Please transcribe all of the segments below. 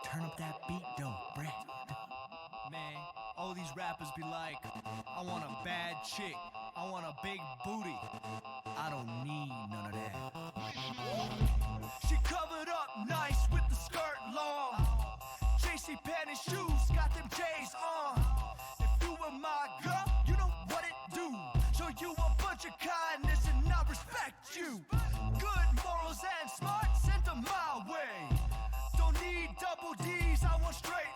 Turn up that beat though, bruh. Man, all these rappers be like, I want a bad chick, I want a big booty. I don't need none of that. She covered up nice with the skirt long. JC panty shoes, got them J's on. If you were my girl, you know what it do. Show you a bunch of kindness and I respect you. Good morals and smart, send them my way. Don't need double D's, I want straight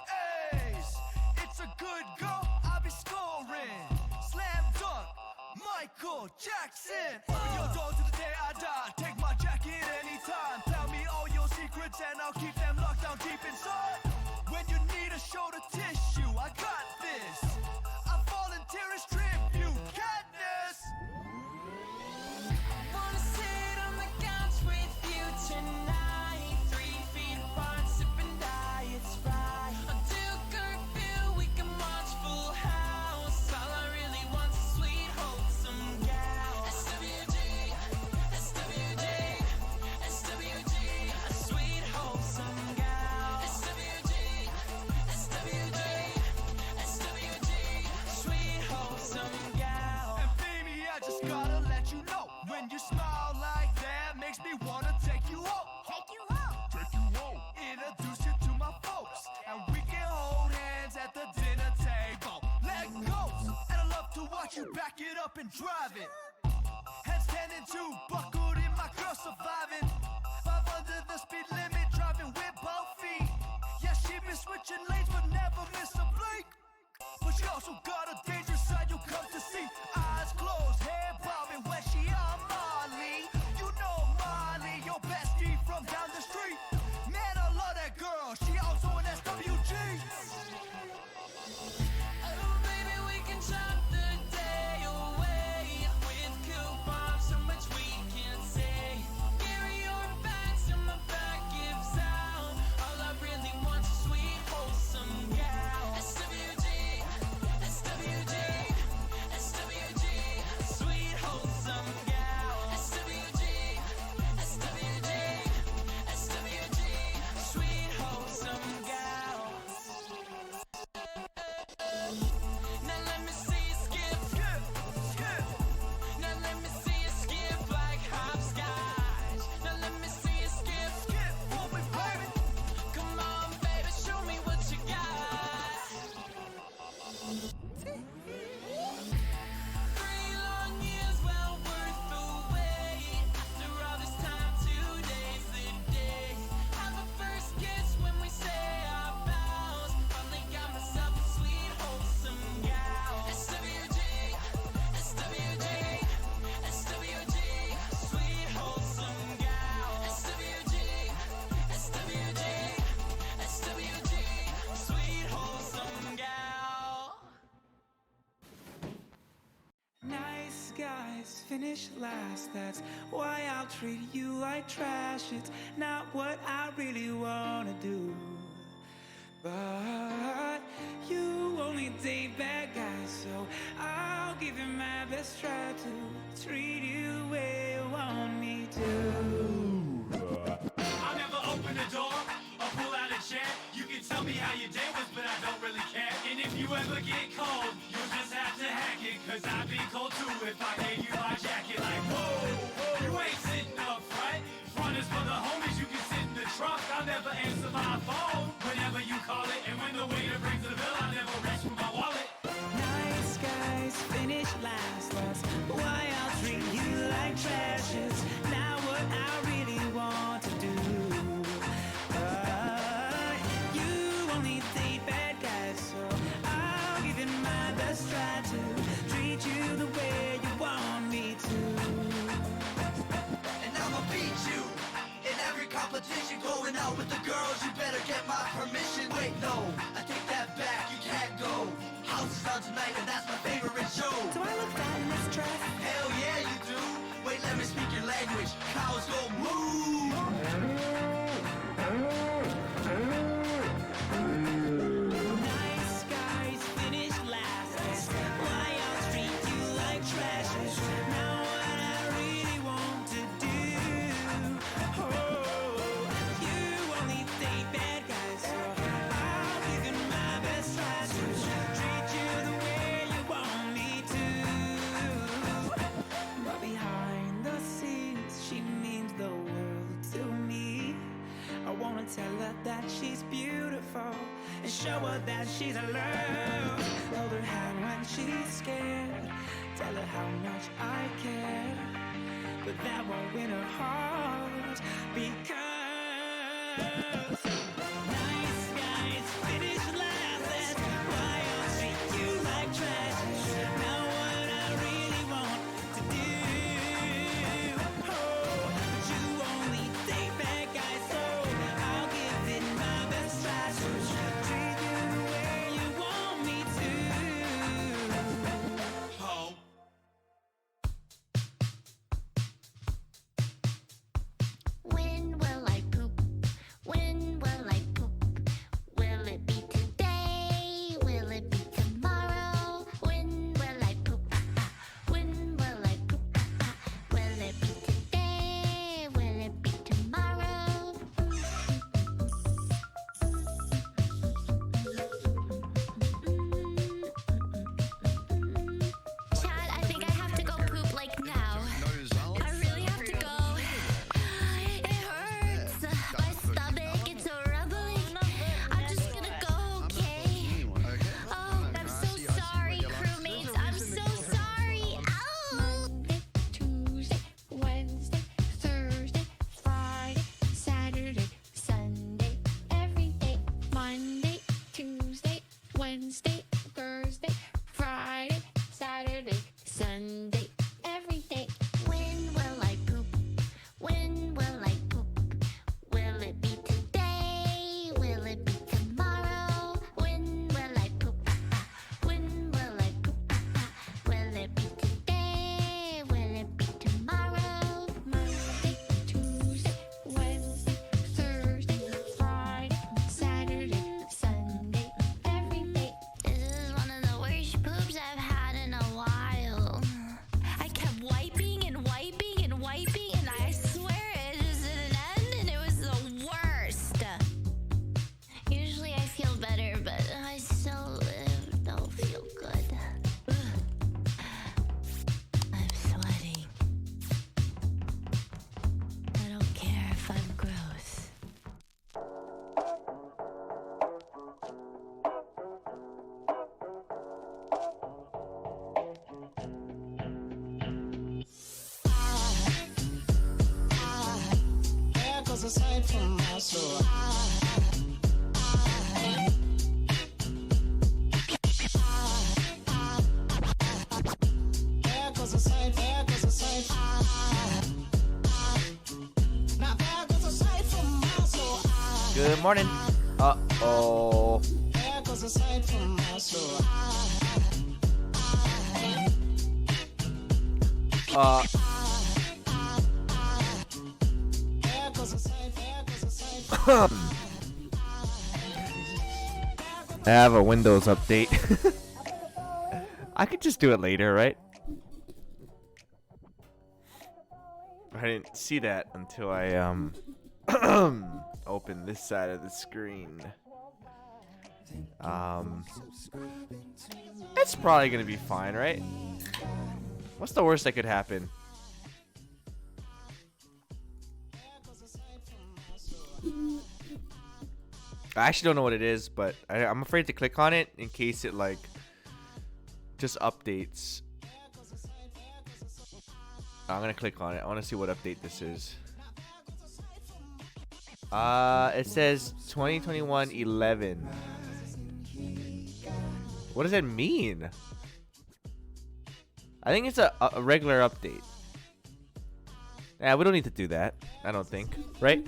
A's. It's a good girl, I'll be scoring. Slam dunk, Michael Jackson. Open your door to the day I die. Take my jacket anytime. Tell me all your secrets and I'll keep them locked down deep inside. When you need a shoulder tissue, I got this. I volunteer as tribute, Katniss. Wanna sit on the couch with you tonight, 3 feet apart, sipping diets right. Until curfew, we can watch Full House. All I really want's a sweet, wholesome gal. SWG, SWG, SWG, a sweet, wholesome gal. SWG, SWG, SWG, sweet, wholesome gal. And baby, I just gotta let you know, when you smile like that, makes me wanna take you home. Take you home. Take you home. Introduce you to my folks, and we can hold hands at the dinner table. Let go, and I love to watch you back it up and drive it. Hands 10 and 2, buckled in, my girl surviving. 5 under the speed limit, driving with both feet. Yeah, she been switching lanes, but never miss a blink. But she also got a dangerous side you come to see. Eyes closed, head bobbing when she on Molly. You know Molly, your bestie from down the street. Man, I love that girl, she also an SWG. Oh baby, we can chop the day away with coupons, so much we can say. Carry your bags and my back gives out. All I really want's a sweet, wholesome gal. SWG, SWG, SWG, sweet, wholesome gal. SWG, SWG, SWG, sweet, wholesome gal. Now let me see you skip, Skip, skip. now let me see you skip like hopscotch. Now let me see you skip, Skip for me, baby. come on baby, show me what you got. 3 long years, well worth the wait. After all this time, today's the day. Have a first kiss when we say our vows. Finally got myself a sweet, wholesome gal. SWG, SWG, SWG, sweet, wholesome gal. SWG, SWG, SWG, sweet, wholesome gal. Nice guys finish last, that's why I'll treat you like trash. It's not what I really wanna do, but you only date bad guys, so I'll give you my best try to treat you the way you want me to. I'll never open the door or pull out a chair. You can tell me how your day was, but I don't really care. And if you ever get cold, you'll just have to hack it, cause I'd be cold too if I gave you my jacket. Like, whoa, you ain't sitting up front. Front is for the homies, you can sit in the trunk. I'll never answer my phone whenever you call it. And when the waiter brings the bill, I'll never reach for my wallet. Nice guys finish last, that's why I'll treat you like trash. It's not what I really want to do, but you only date bad guys, so I'll give you my best try to treat you the way you want me to. And I'ma beat you in every competition. Going out with the girls, you better get my permission. Wait, no, I take that back, you can't go. House is on tonight and that's my favorite show. Do I look fat in this dress? Hell yeah, you do. Wait, let me speak your language. Cows go moo. Nice guys finish last, that's why I'll treat you like trash. It's not what I really want to do. Oh, you only date bad guys, so Show her that she's alone. Hold her hand when she's scared. Tell her how much I care. But that won't win her heart. Because nice guys finish last. That's why I'll treat you like trash. Now what I really want to do. Oh, but you only take bad guys, so I'll give it my best try. So treat you where you want me to. Ho. When will I poop? When will I poop? Will it be today? Will it be tomorrow? When will I poop? When will I poop? Will it be today? Will it be tomorrow? Chad, I think I have to go poop like now. I really have to go. It hurts. My stomach, it's rumbling. I'm just gonna go, okay? Oh, I'm so sorry, crewmates. I'm so sorry. Ow! Tuesday, Wednesday, Thursday, Friday, Saturday, Sunday, every day. Monday, Tuesday, Wednesday, Thursday, Friday, Saturday, Sunday, every day. When will I poop? When will I poop? Will it be today? Will it be tomorrow? When will I poop? When will I poop? Will it be today? Will it be tomorrow? Monday, Tuesday, Wednesday, Thursday, Friday, Saturday, Sunday, every day. This is one of the worst poops I've had in a while. I kept wiping and wiping and wiping, and I swear it just didn't end, and it was the worst. Usually I feel better, but I still don't feel good. I'm sweating. I don't care if I'm gross. There goes a sight from my soul. There goes a sight, there goes a sight. Now there goes a sight from my soul. Good morning. Uh-oh. There goes a sight from my soul. There goes a sight, there goes a sight. I have a Windows update. I could just do it later, right? I didn't see that until I opened this side of the screen. It's probably gonna be fine, right? What's the worst that could happen? I actually don't know what it is, but I'm afraid to click on it in case it like just updates. I'm gonna click on it. I want to see what update this is. It says 2021-11. What does that mean? I think it's a regular update. Yeah, we don't need to do that. I don't think, right?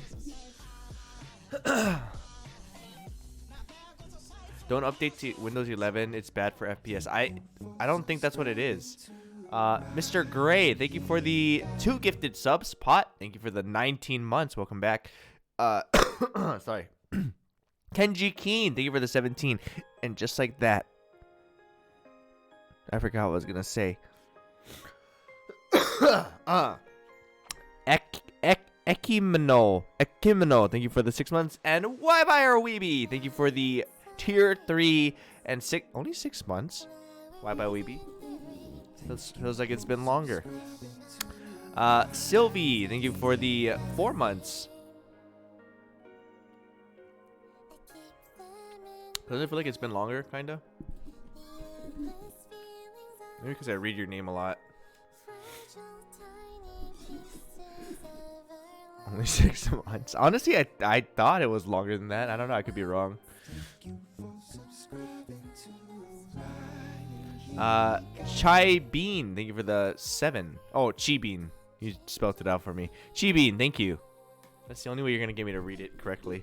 Don't update to Windows 11. It's bad for FPS. I don't think that's what it is. Mr. Gray, thank you for the 2 gifted subs. Pot, thank you for the 19 months. Welcome back. Sorry. Kenji Keen, thank you for the 17. And just like that, I forgot what I was gonna say. Ekimino, thank you for the 6 months. And Why Buy Our Weeby, thank you for the tier 3 and 6. Only 6 months. Why Buy Weeby? Feels like it's been longer. Sylvie, thank you for the 4 months. Doesn't it feel like it's been longer, kinda? Maybe because I read your name a lot. Only 6 months. Honestly, I thought it was longer than that. I don't know. I could be wrong. Chai Bean. Thank you for the 7. Oh, Chi Bean. You spelled it out for me. Chi Bean. Thank you. That's the only way you're gonna get me to read it correctly.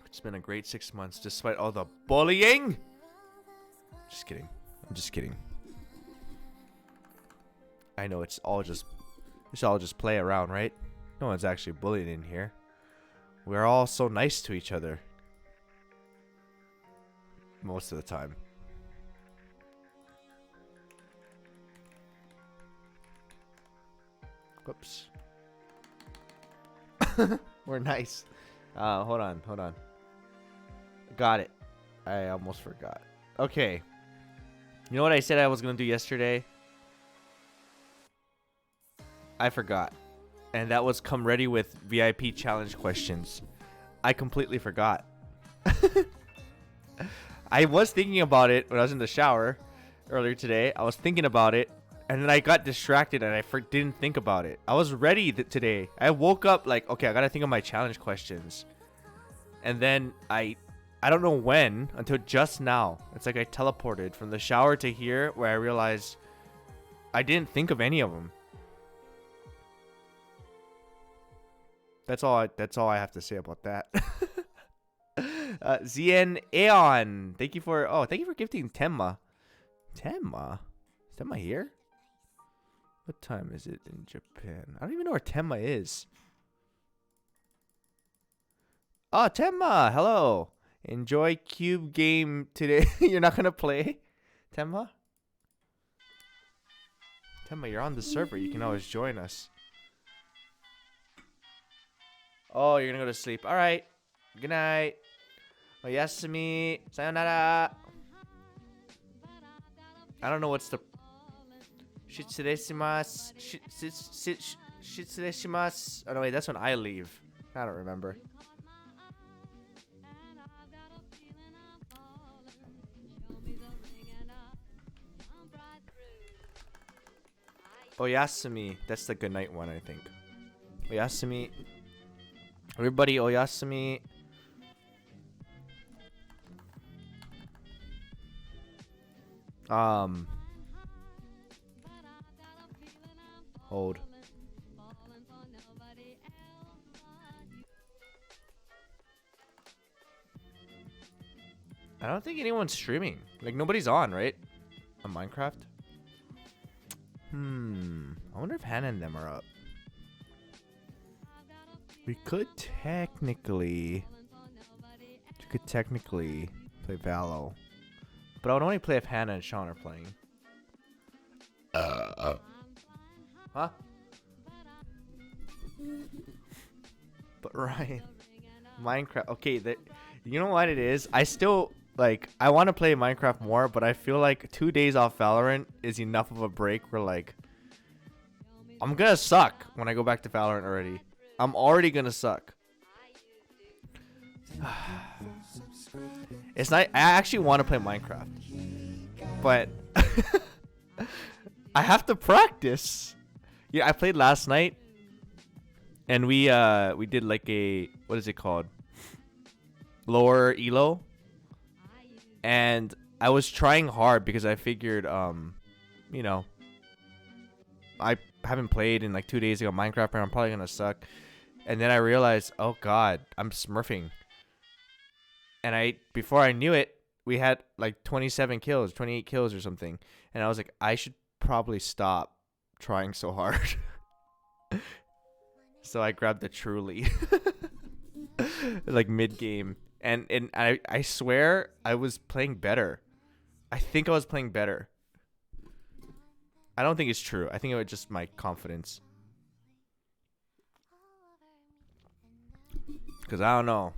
It's been a great 6 months despite all the bullying. Just kidding. I'm just kidding. I know it's all just play around, right? No one's actually bullying in here. We're all so nice to each other. Most of the time. Whoops. We're nice. Hold on. Got it. I almost forgot. Okay. You know what I said I was going to do yesterday? I forgot. And that was come ready with VIP challenge questions. I completely forgot. I was thinking about it when I was in the shower earlier today. I was thinking about it. And then I got distracted and I didn't think about it. I was ready today. I woke up like, okay, I got to think of my challenge questions. And then I don't know when, until just now. It's like I teleported from the shower to here where I realized I didn't think of any of them. That's all I have to say about that. ZN Aeon, thank you for gifting Tenma. Tenma here? What time is it in Japan? I don't even know where Tenma is. Oh, Tenma, hello. Enjoy Cube game today. You're not gonna play, Tenma? Tenma, you're on the server. You can always join us. Oh, you're gonna go to sleep. All right. Good night. Oyasumi. Sayonara. I don't know what's the. Shitsuresimasu. Shitsuresimasu. Oh no, wait, that's when I leave. I don't remember. Oyasumi. That's the good night one, I think. Oyasumi. Everybody, oyasumi. Hold. I don't think anyone's streaming. Like, nobody's on, right? On Minecraft? I wonder if Hannah and them are up. We could technically play Valo. But I would only play if Hannah and Sean are playing. Huh? But Ryan, Minecraft. Okay, you know what it is? I still like. I want to play Minecraft more, but I feel like 2 days off Valorant is enough of a break. Where like, I'm gonna suck when I go back to Valorant already. I'm already gonna suck. It's not. I actually want to play Minecraft, but I have to practice. Yeah, I played last night, and we did like a, what is it called? Lower elo, and I was trying hard because I figured, you know, I haven't played in like 2 days ago Minecraft, and I'm probably gonna suck. And then I realized, oh god, I'm smurfing. And before I knew it, we had like 27 kills, 28 kills or something. And I was like, I should probably stop trying so hard. So I grabbed the Truly. Like mid-game. And I swear I was playing better. I think I was playing better. I don't think it's true. I think it was just my confidence. Because I don't know.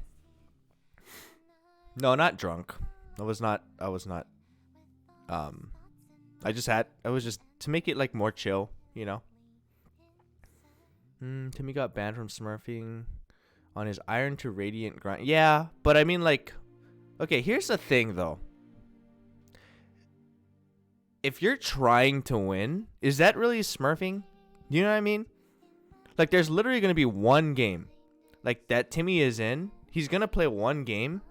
No, not drunk. I was not. I was just to make it like more chill, you know. Timmy got banned from smurfing on his Iron to Radiant grind. Yeah, but I mean, like, okay, here's the thing, though. If you're trying to win, is that really smurfing? You know what I mean? Like, there's literally going to be one game, like, that Timmy is in. He's going to play one game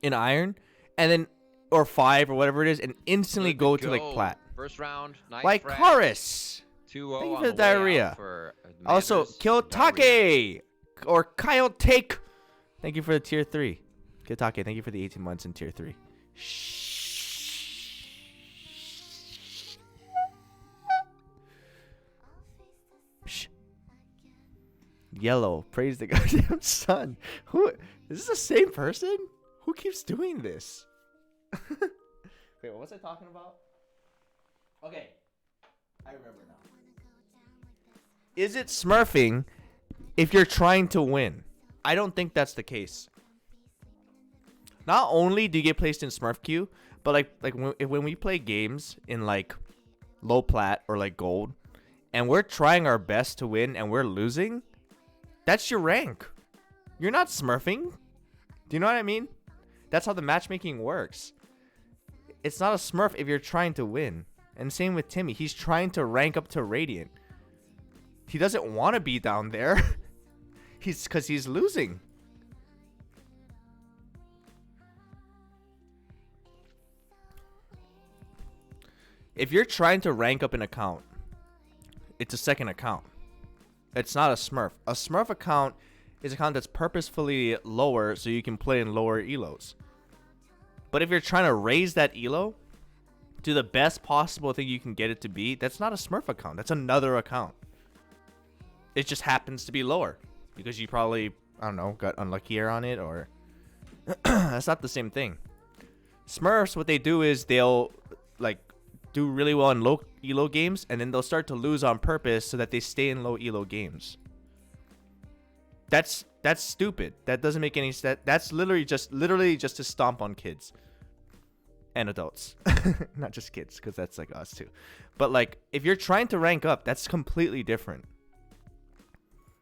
in Iron, and then, or 5 or whatever it is, and instantly go to, like, Plat. First round, nice Like Chorus. 2-0 Thank you on for the way diarrhea. out for Also, Amanda's Kyotake or Kyle Take. Thank you for the tier 3. Kyotake, thank you for the 18 months in tier 3. Shh. Yellow, praise the goddamn sun. Who is this? The same person? Who keeps doing this? Wait, what was I talking about? Okay, I remember now. Is it smurfing if you're trying to win? I don't think that's the case. Not only do you get placed in smurf queue, but like when we play games in like low plat or like gold, and we're trying our best to win and we're losing, that's your rank. You're not smurfing. Do you know what I mean? That's how the matchmaking works. It's not a smurf if you're trying to win. And same with Timmy. He's trying to rank up to Radiant. He doesn't want to be down there. Because he's losing. If you're trying to rank up an account, it's a second account. It's not a smurf. A smurf account is an account that's purposefully lower so you can play in lower elos. But if you're trying to raise that elo to the best possible thing you can get it to be, that's not a smurf account. That's another account. It just happens to be lower because you probably, I don't know, got unluckier on it, or that's not the same thing. Smurfs, what they do is they'll like do really well in low elo games, and then they'll start to lose on purpose so that they stay in low elo games. That's stupid. That doesn't make any sense. That's literally just to stomp on kids and adults. Not just kids, because that's like us too. But like, if you're trying to rank up, that's completely different.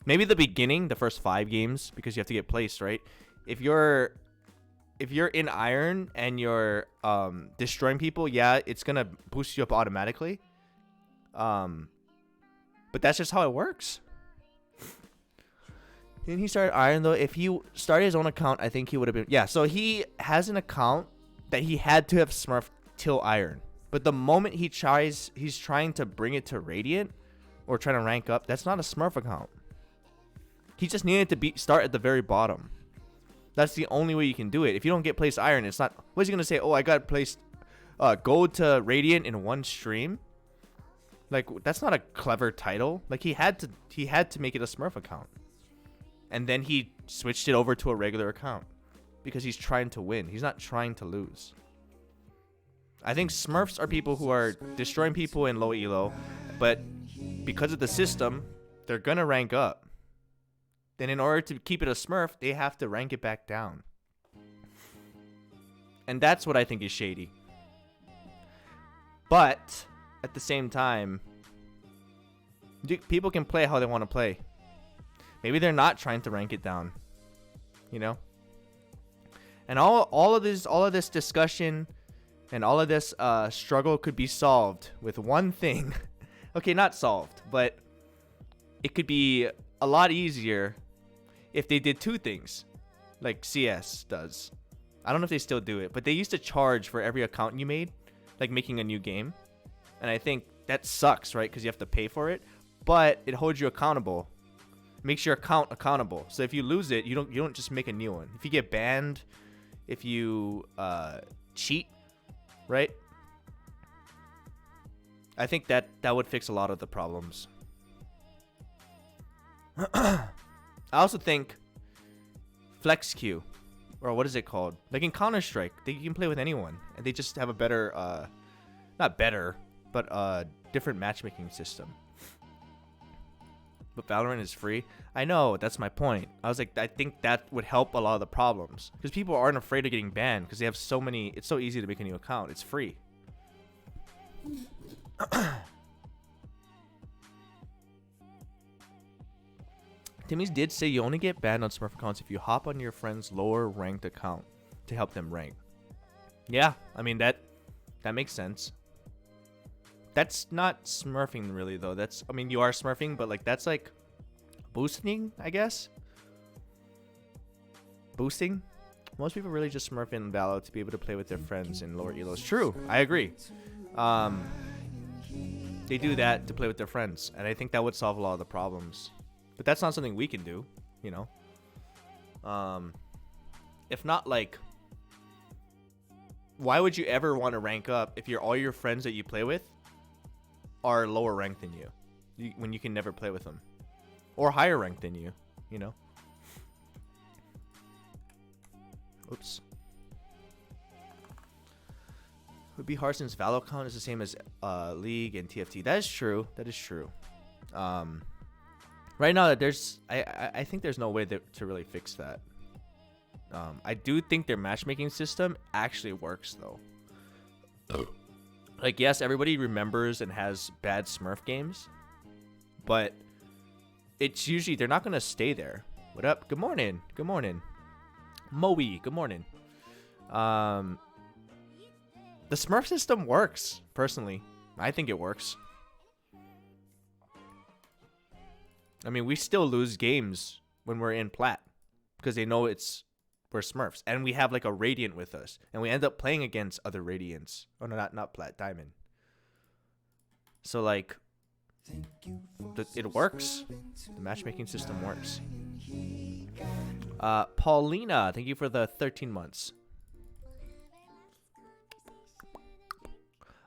Maybe the beginning, the first 5 games, because you have to get placed, right? If you're in Iron and you're destroying people, yeah, it's gonna boost you up automatically. But that's just how it works. Didn't he start Iron though? If he started his own account, I think he would have been. Yeah, so he has an account that he had to have smurfed till Iron. But the moment he's trying to bring it to Radiant or trying to rank up, that's not a smurf account. He just needed to start at the very bottom. That's the only way you can do it. If you don't get placed Iron, it's not. What's he gonna say? Oh, I got placed gold to Radiant in one stream. Like, that's not a clever title. Like, he had to make it a smurf account. And then he switched it over to a regular account because he's trying to win. He's not trying to lose. I think smurfs are people who are destroying people in low elo, but because of the system, they're gonna rank up. Then in order to keep it a smurf, they have to rank it back down. And that's what I think is shady. But at the same time, people can play how they want to play. Maybe they're not trying to rank it down, you know? And all of this discussion and all of this struggle could be solved with one thing. Okay, not solved, but it could be a lot easier if they did 2 things, like CS does. I don't know if they still do it, but they used to charge for every account you made, like making a new game. And I think that sucks, right? Because you have to pay for it, but it holds you accountable. Makes your account accountable. So if you lose it, you don't just make a new one. If you get banned, if you cheat, right? I think that would fix a lot of the problems. I also think flex queue, or what is it called? Like in Counter-Strike, you can play with anyone, and they just have a better, not better, but different matchmaking system. But Valorant is free. I know, that's my point. I was like, I think that would help a lot of the problems. Because people aren't afraid of getting banned because they have so many. It's so easy to make a new account. It's free. Timmy's did say you only get banned on Smurf accounts if you hop on your friend's lower ranked account to help them rank. Yeah, I mean that makes sense. That's not smurfing really though. That's, I mean, you are smurfing, but like that's like boosting, I guess. Boosting. Most people really just smurf in Valo to be able to play with their friends in lower elos. True, I agree. They do that to play with their friends, and I think that would solve a lot of the problems. But that's not something we can do, you know. If not, like, why would you ever want to rank up if all your friends that you play with are lower ranked than you when you can never play with them, or higher ranked than you, you know? Oops. Would be hard since Valo count is the same as League and TFT. That is true. That is true. Right now, I think there's no way to really fix that. I do think their matchmaking system actually works though. Like, yes, everybody remembers and has bad Smurf games, but it's usually, they're not gonna stay there. What up? Good morning. Good morning. Moe, good morning. The Smurf system works, personally. I think it works. I mean, we still lose games when we're in Plat because they know we're Smurfs, and we have like a Radiant with us, and we end up playing against other Radiants. Oh no, not Plat, Diamond. So like, it works. The matchmaking system works. Paulina, thank you for the 13 months.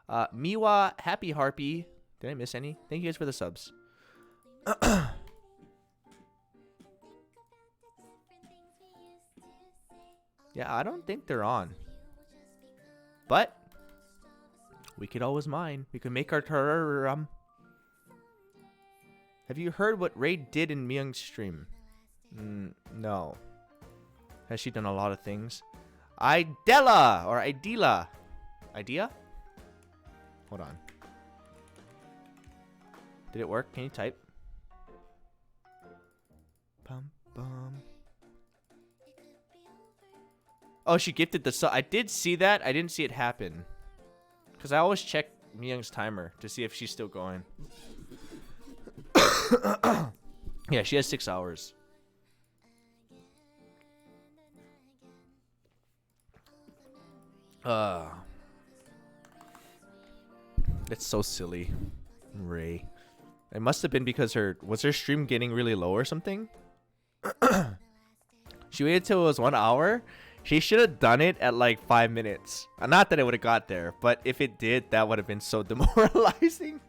Miwa, Happy Harpy. Did I miss any? Thank you guys for the subs. Yeah, I don't think they're on. But we could always mine. We could make our Have you heard what Ray did in Myung's stream? No. Has she done a lot of things? Idella or Idela. Idea? Hold on. Did it work? Can you type? Bum, bum. Oh, she gifted the sub. I did see that. I didn't see it happen. Because I always check Myung's timer to see if she's still going. Yeah, she has 6 hours. It's so silly. Ray. It must have been because was her stream getting really low or something? She waited till it was 1 hour. She should have done it at like 5 minutes. Not that it would have got there, but if it did, that would have been so demoralizing.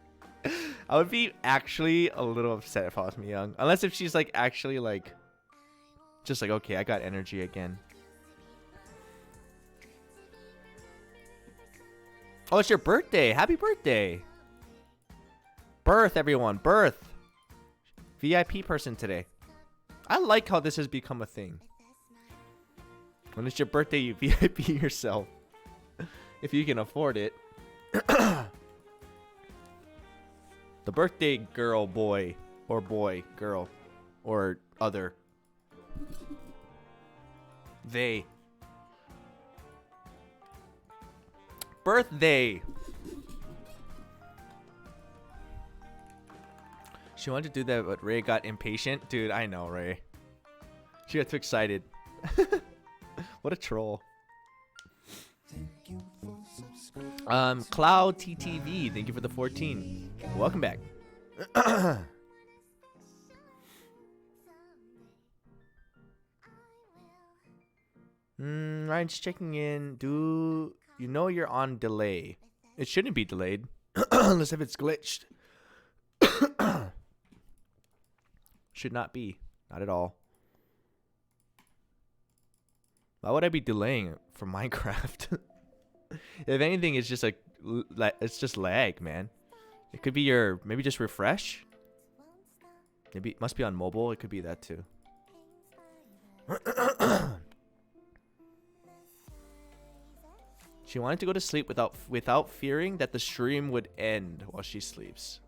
I would be actually a little upset if I was Myung. Unless if she's like actually like, just like, okay, I got energy again. Oh, it's your birthday. Happy birthday. Birth, everyone. Birth. VIP person today. I like how this has become a thing. When it's your birthday, you VIP yourself. If you can afford it. The birthday girl, boy. Or boy, girl. Or other. They. Birthday. She wanted to do that, but Ray got impatient. Dude, I know, Ray. She got too excited. What a troll. Cloud TTV, thank you for the 14. Welcome back. Ryan's checking in. Do you know you're on delay? It shouldn't be delayed. Unless if it's glitched. Should not be. Not at all. Why would I be delaying it from Minecraft? If anything, it's just like it's just lag, man. It could be maybe just refresh. Maybe it must be on mobile. It could be that too. She wanted to go to sleep without fearing that the stream would end while she sleeps.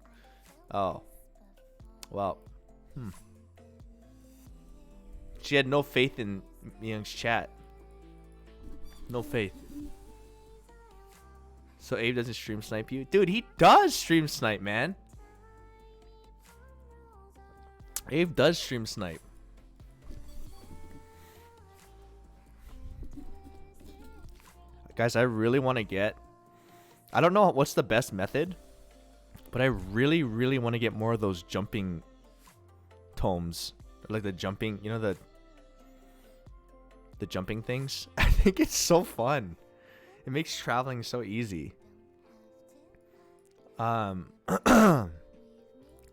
Oh. Well. She had no faith in Young's chat. No faith. So Abe doesn't stream snipe you? Dude, he does stream snipe, man. Abe does stream snipe. Guys, I really want to get... I don't know what's the best method, but I really, really want to get more of those jumping tomes. Like the jumping, you know, the jumping things. I think it's so fun. It makes traveling so easy.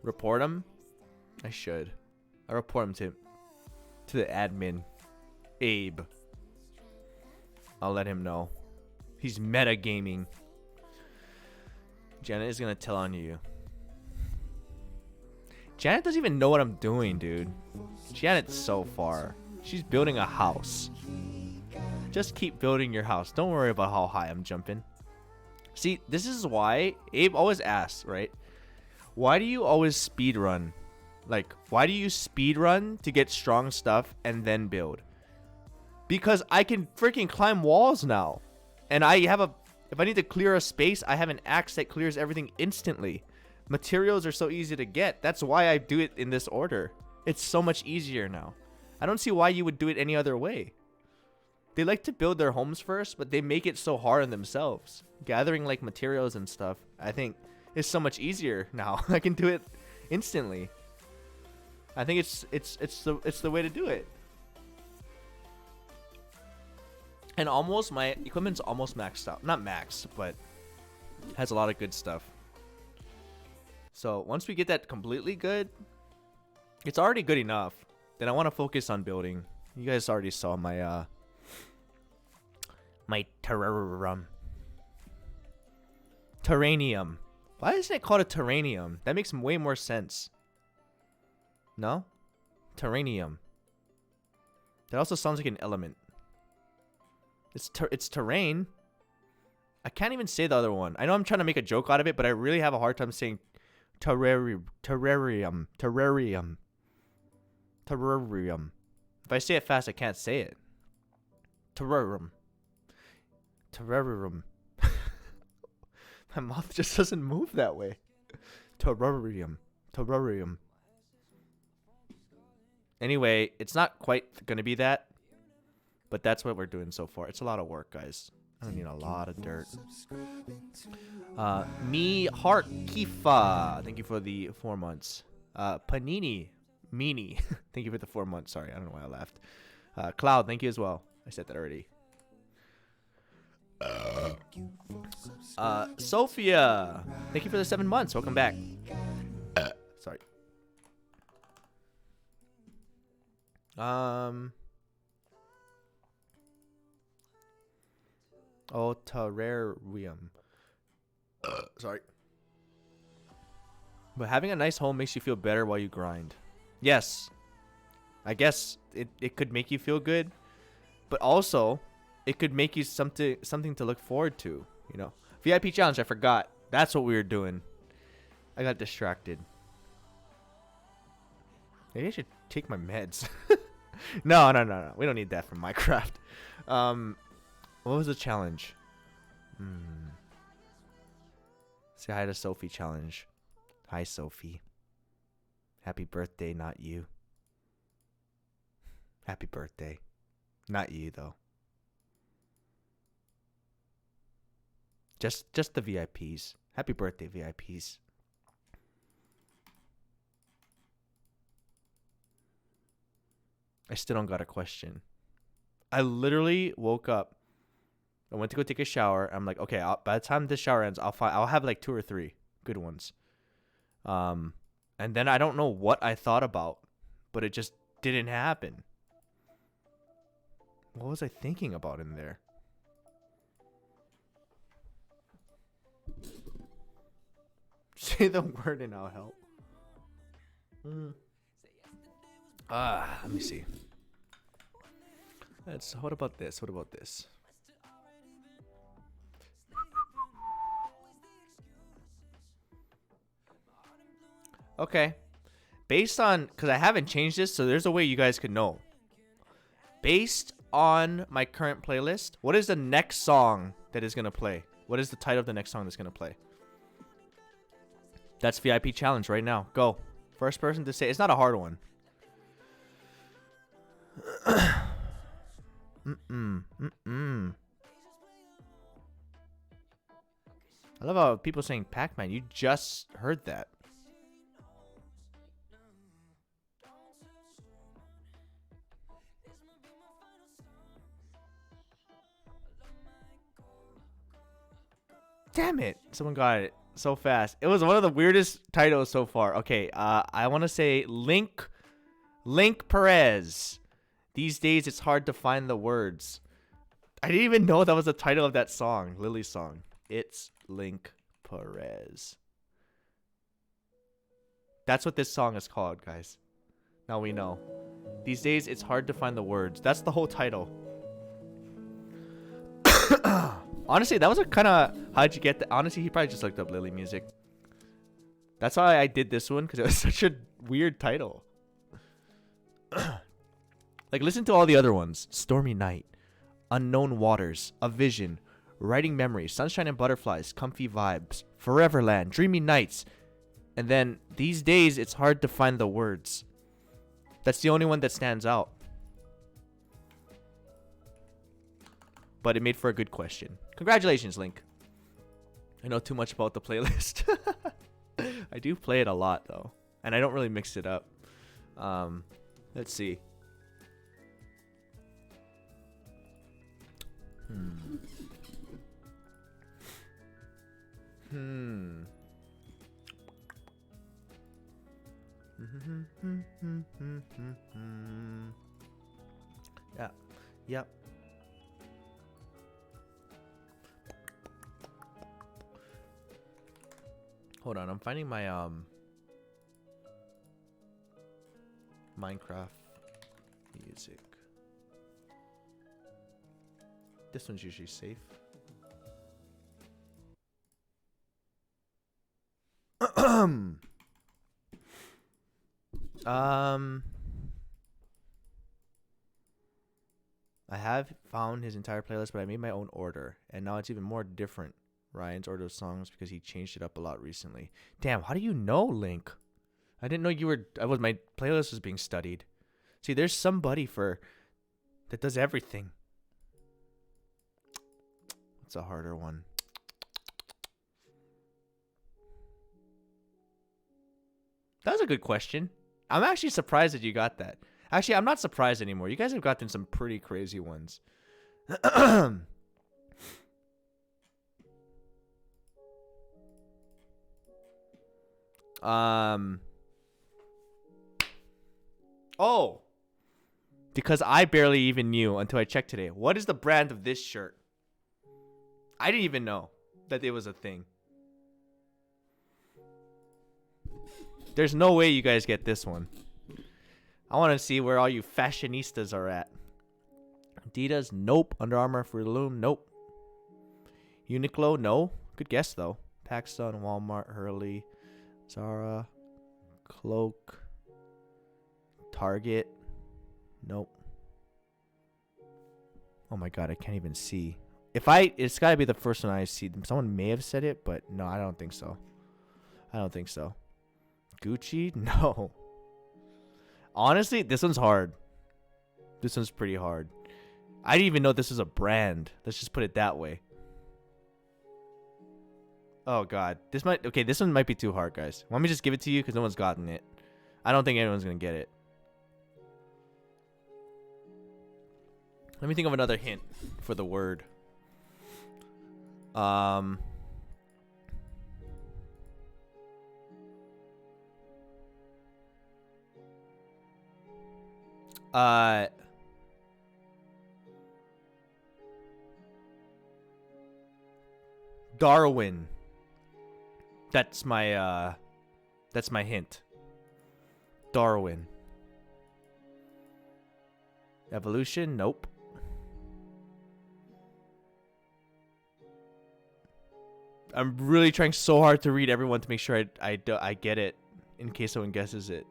Report him? I should. I report him to the admin. Abe. I'll let him know. He's metagaming. Janet is gonna tell on you. Janet doesn't even know what I'm doing, dude. Janet's so far. She's building a house. Just keep building your house. Don't worry about how high I'm jumping. See, this is why Abe always asks, right? Why do you always speed run? Like, why do you speed run to get strong stuff and then build? Because I can freaking climb walls now. And I have a... If I need to clear a space, I have an axe that clears everything instantly. Materials are so easy to get. That's why I do it in this order. It's so much easier now. I don't see why you would do it any other way. They like to build their homes first, but they make it so hard on themselves. Gathering like materials and stuff, I think, is so much easier now. I can do it instantly. I think it's the way to do it. And almost, my equipment's almost maxed out. Not maxed, but has a lot of good stuff. So once we get that completely good, it's already good enough. Then I want to focus on building. You guys already saw my my terrarium. Terranium. Why isn't it called a terranium? That makes way more sense. No? Terranium. That also sounds like an element. It's terrain. I can't even say the other one. I know I'm trying to make a joke out of it, but I really have a hard time saying terrarium. If I say it fast, I can't say it. Terrarium. My mouth just doesn't move that way. Terrarium. Anyway, it's not quite gonna be that. But that's what we're doing so far. It's a lot of work, guys. I need a lot of dirt. Me Heart Kifa. Thank you for the 4 months. Panini. Meanie. Thank you for the 4 months. Sorry, I don't know why I laughed. Cloud, thank you as well. I said that already. Sophia. Thank you for the 7 months. Welcome back. Sorry. Oh, terrarium. Sorry. But having a nice home makes you feel better while you grind. Yes. I guess it could make you feel good. But also, it could make you something to look forward to. You know. VIP challenge, I forgot. That's what we were doing. I got distracted. Maybe I should take my meds. No. We don't need that from Minecraft. What was the challenge? Say hi to Sophie challenge. Hi, Sophie. Happy birthday, not you. Happy birthday. Not you, though. Just the VIPs. Happy birthday, VIPs. I still don't got a question. I literally woke up. I went to go take a shower. I'm like, okay, by the time this shower ends, I'll have like 2 or 3 good ones. And then I don't know what I thought about, but it just didn't happen. What was I thinking about in there? Say the word and I'll help. Let me see. What about this? Okay. Based on, because I haven't changed this, so there's a way you guys could know. based on my current playlist, what is the next song that is going to play? What is the title of the next song that's going to play? That's VIP challenge right now. Go. First person to say. It's not a hard one. I love how people saying Pac-Man. You just heard that. Damn it. Someone got it so fast. It was one of the weirdest titles so far. Okay, I want to say Link Perez. These days, it's hard to find the words. I didn't even know that was the title of that song, Lily's song. It's Link Perez. That's what this song is called, guys. Now we know. These days, it's hard to find the words. That's the whole title. Honestly, that was a kind of... How'd you get that? Honestly, he probably just looked up Lily music. That's why I did this one, because it was such a weird title. Like, listen to all the other ones. Stormy Night, Unknown Waters, A Vision, Writing Memories, Sunshine and Butterflies, Comfy Vibes, Foreverland, Dreamy Nights. And then, these days, it's hard to find the words. That's the only one that stands out. But it made for a good question. Congratulations, Link. I know too much about the playlist. I do play it a lot, though. And I don't really mix it up. Let's see. Yeah. Yep. Hold on, I'm finding my Minecraft music. This one's usually safe. I have found his entire playlist, but I made my own order, and now it's even more different. Ryan's order of songs because he changed it up a lot recently. Damn, how do you know, Link? I didn't know you were... my playlist was being studied. See, there's somebody that does everything. What's a harder one? That was a good question. I'm actually surprised that you got that. Actually, I'm not surprised anymore. You guys have gotten some pretty crazy ones. Oh, because I barely even knew until I checked today. What is the brand of this shirt? I didn't even know that it was a thing. There's no way you guys get this one. I want to see where all you fashionistas are at. Adidas, nope. Under Armour, Fruit of the Loom, nope. Uniqlo, no. Good guess though. PacSun, Walmart, Hurley, Zara, Cloak, Target, nope. Oh my god, I can't even see. It's gotta be the first one I see. Someone may have said it, but no, I don't think so. I don't think so. Gucci, no. Honestly, this one's hard. This one's pretty hard. I didn't even know this was a brand. Let's just put it that way. Oh god, this one might be too hard, guys. Let me just give it to you because no one's gotten it. I don't think anyone's gonna get it. Let me think of another hint for the word. Darwin. That's my hint. Darwin. Evolution? Nope. I'm really trying so hard to read everyone to make sure I get it in case someone guesses it.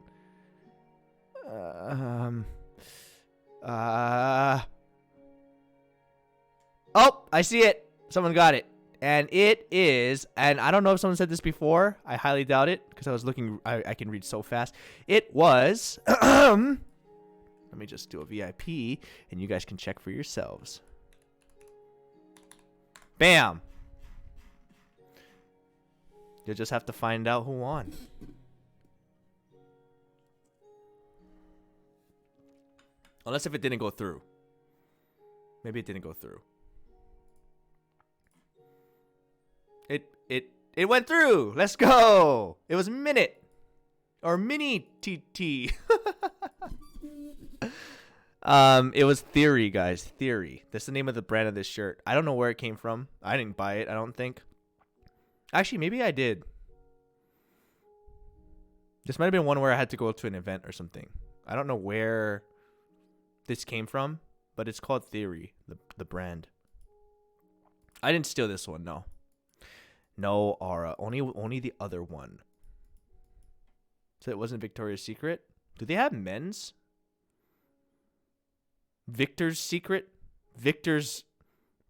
I see it. Someone got it. And it is, and I don't know if someone said this before. I highly doubt it because I was looking. I can read so fast. It was. Let me just do a VIP, and you guys can check for yourselves. Bam. You'll just have to find out who won. Unless if it didn't go through. Maybe it didn't go through. It went through. Let's go. It was Minute or Mini TT. It was Theory, guys. Theory. That's the name of the brand of this shirt. I don't know where it came from. I didn't buy it, I don't think. Actually, maybe I did. This might have been one where I had to go to an event or something. I don't know where this came from, but it's called Theory, the brand. I didn't steal this one, no. No, Aura. Only the other one. So it wasn't Victoria's Secret? Do they have men's? Victor's Secret? Victor's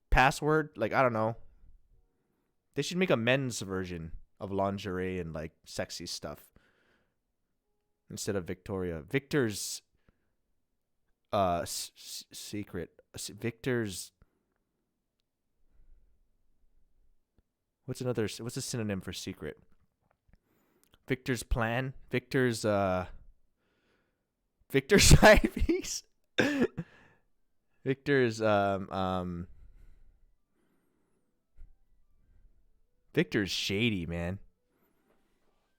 Password? Like, I don't know. They should make a men's version of lingerie and, like, sexy stuff. Instead of Victoria. Victor's Secret. Victor's... What's a synonym for secret? Victor's plan? Victor's side piece? Victor's Victor's shady, man.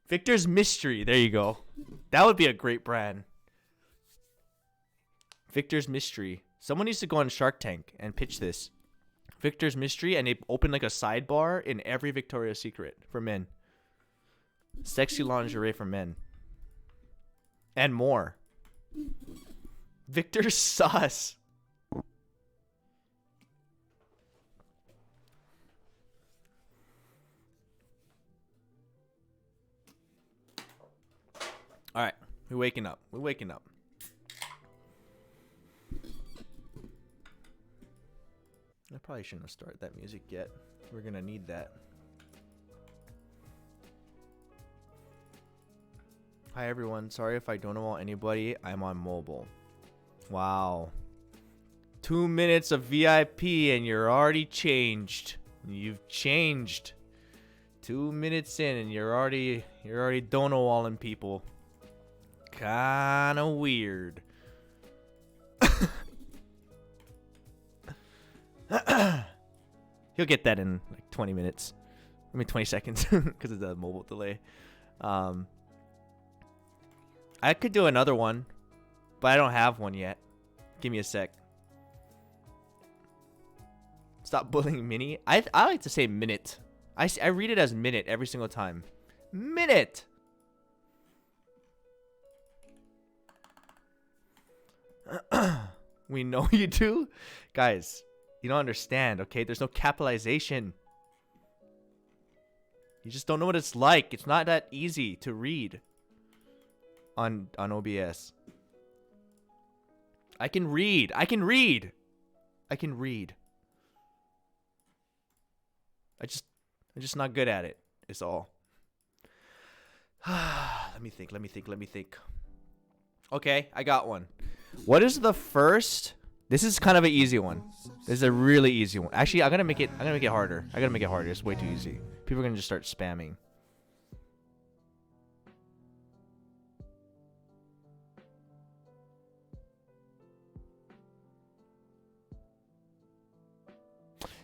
Victor's Mystery. There you go. That would be a great brand. Victor's Mystery. Someone needs to go on Shark Tank and pitch this. Victor's Mystery, and they open like a sidebar in every Victoria's Secret for men. Sexy lingerie for men. And more. Victor's Sauce. Alright, we're waking up. We're waking up. I probably shouldn't have started that music yet. We're gonna need that. Hi everyone, sorry if I don't know anybody. I'm on mobile. Wow. 2 minutes of VIP and you're already changed. You've changed. 2 minutes in and you're already don't know all them people. Kinda weird. He'll get that in like 20 minutes. I mean 20 seconds because of the mobile delay. I could do another one, but I don't have one yet. Give me a sec. Stop bullying Minnie. I like to say Minute. I read it as Minute every single time. Minute. We know you do, guys. You don't understand, okay? There's no capitalization. You just don't know what it's like. It's not that easy to read on OBS. I can read. I can read. I can read. I'm just not good at it. It's all. Let me think. Okay, I got one. What is the first? This is kind of an easy one. This is a really easy one. Actually, I'm gonna make it harder. I gotta make it harder. It's way too easy. People are gonna just start spamming.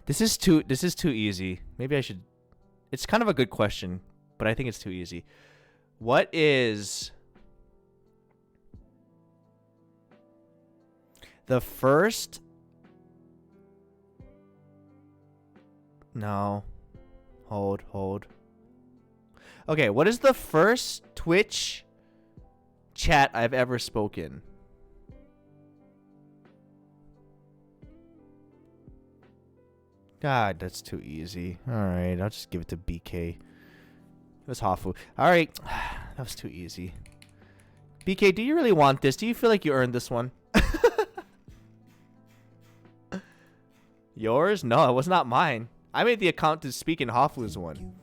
This is too easy. Maybe I should. It's kind of a good question, but I think it's too easy. What is the first? No. Hold. Okay, what is the first Twitch chat I've ever spoken? God, that's too easy. Alright, I'll just give it to BK. It was Hafu. Alright, that was too easy. BK, do you really want this? Do you feel like you earned this one? Yours? No, it was not mine. I made the account to speak in Hafu's one.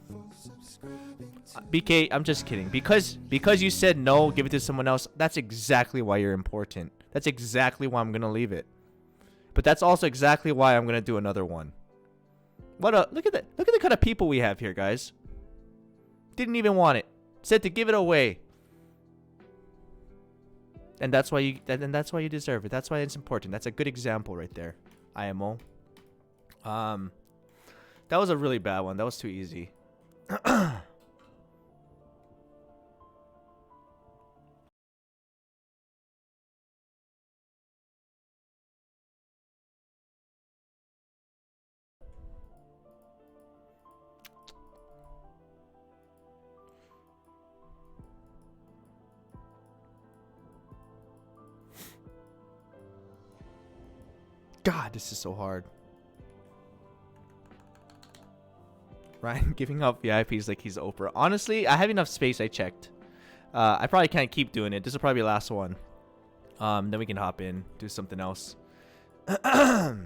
BK, I'm just kidding. Because you said no, give it to someone else. That's exactly why you're important. That's exactly why I'm gonna leave it. But that's also exactly why I'm gonna do another one. Look at that! Look at the kind of people we have here, guys. Didn't even want it. Said to give it away. And that's why you. And that's why you deserve it. That's why it's important. That's a good example right there. IMO. That was a really bad one. That was too easy. God, this is so hard. Ryan giving up VIPs like he's Oprah. Honestly, I have enough space. I checked. I probably can't keep doing it. This will probably be the last one. Then we can hop in, do something else. All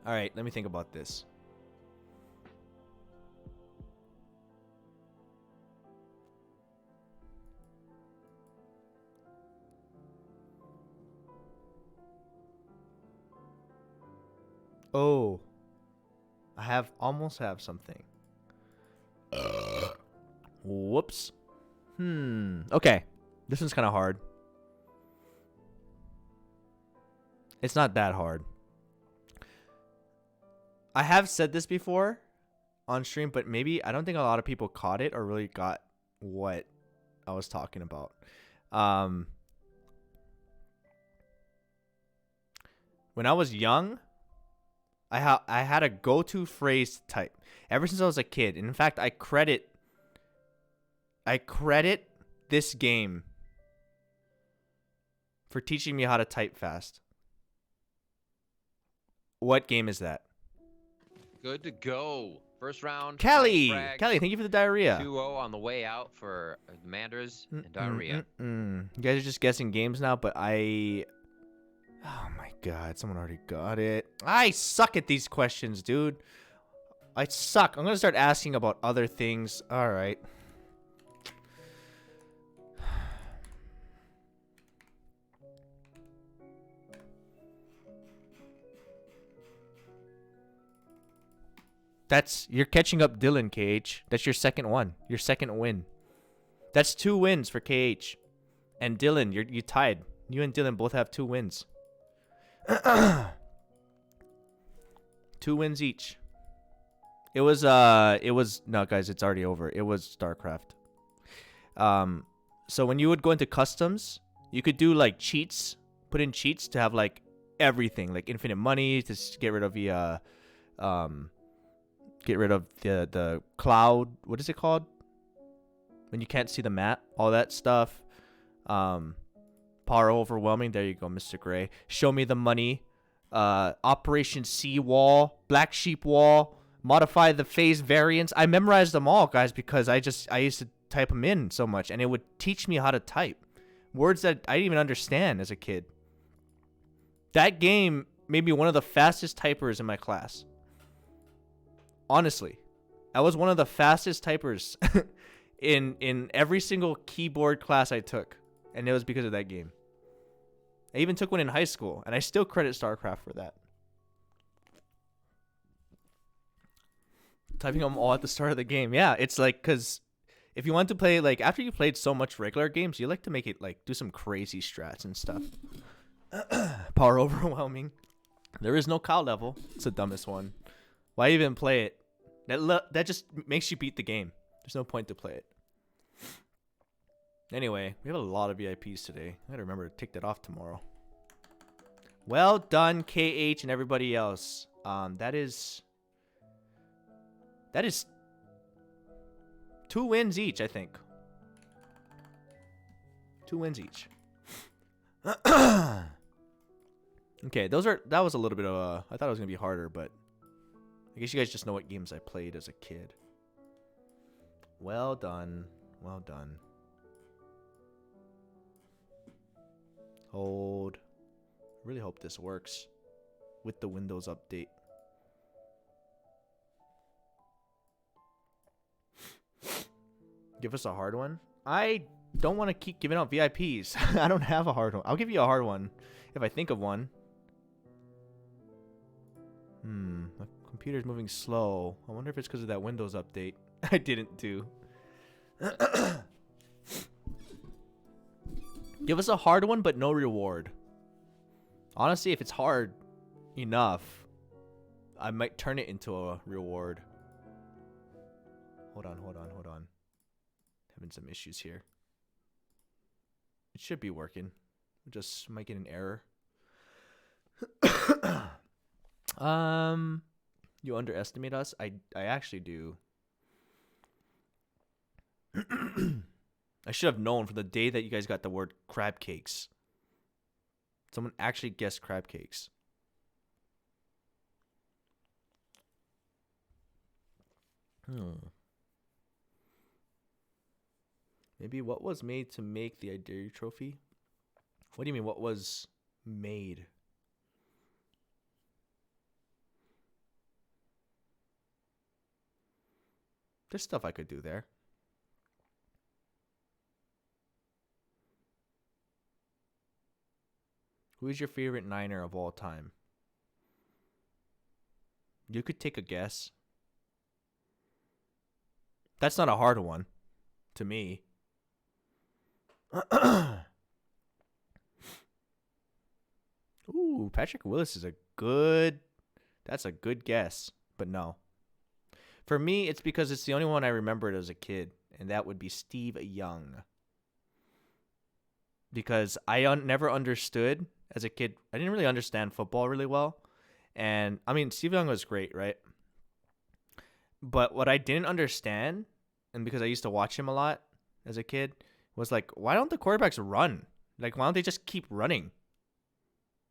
right, let me think about this. Oh, I almost have something. Whoops. Okay. This one's kind of hard. It's not that hard. I have said this before on stream, but maybe I don't think a lot of people caught it or really got what I was talking about. When I was young, I had a go-to phrase type ever since I was a kid. And in fact, I credit this game for teaching me how to type fast. What game is that? Good to go. First round. Kelly, frags, thank you for the diarrhea. 2-0 on the way out for Manders and diarrhea. You guys are just guessing games now, but oh my god, someone already got it. I suck at these questions, dude. I suck. I'm gonna start asking about other things. All right. You're catching up Dylan, KH. That's your second one. Your second win. That's 2 wins for KH. And Dylan, you tied. You and Dylan both have 2 wins. 2 wins each. It was no guys, it's already over. It was StarCraft. So when you would go into customs, you could do like cheats, put in cheats to have like everything, like infinite money to get rid of the the cloud. What is it called? When you can't see the map, all that stuff. Power overwhelming. There you go, Mr. Gray. Show me the money. Operation Sea Wall, Black Sheep Wall, modify the phase variants. I memorized them all, guys, because I used to type them in so much, and it would teach me how to type words that I didn't even understand as a kid. That game made me one of the fastest typers in my class. Honestly, I was one of the fastest typers in every single keyboard class I took, and it was because of that game. I even took one in high school, and I still credit StarCraft for that. Typing them all at the start of the game. Yeah, it's like, because if you want to play, like, after you played so much regular games, you like to make it, like, do some crazy strats and stuff. Power overwhelming. There is no cow level. It's the dumbest one. Why even play it? That just makes you beat the game. There's no point to play it. Anyway, we have a lot of VIPs today. I gotta remember to take that off tomorrow. Well done, KH and everybody else. That is 2 wins each, I think. 2 wins each. Okay, that was a little bit of I thought it was gonna be harder, but I guess you guys just know what games I played as a kid. Well done. Well done. Hold. Really hope this works. with the Windows update. Give us a hard one. I don't want to keep giving out VIPs. I don't have a hard one. I'll give you a hard one if I think of one. My computer's moving slow. I wonder if it's because of that Windows update I didn't do. Give us a hard one, but no reward. Honestly, if it's hard enough, I might turn it into a reward. Hold on. Having some issues here. It should be working. Just might get an error. You underestimate us? I actually do. I should have known from the day that you guys got the word crab cakes. Someone actually guessed crab cakes. Maybe what was made to make the I Dare You trophy? What do you mean, what was made? There's stuff I could do there. Who is your favorite Niner of all time? You could take a guess. That's not a hard one to me. Ooh, Patrick Willis is that's a good guess, but no. For me, it's because it's the only one I remembered as a kid, and that would be Steve Young. Because I never understood as a kid. I didn't really understand football really well. And, I mean, Steve Young was great, right? But what I didn't understand, and because I used to watch him a lot as a kid, was like, why don't the quarterbacks run? Like, why don't they just keep running?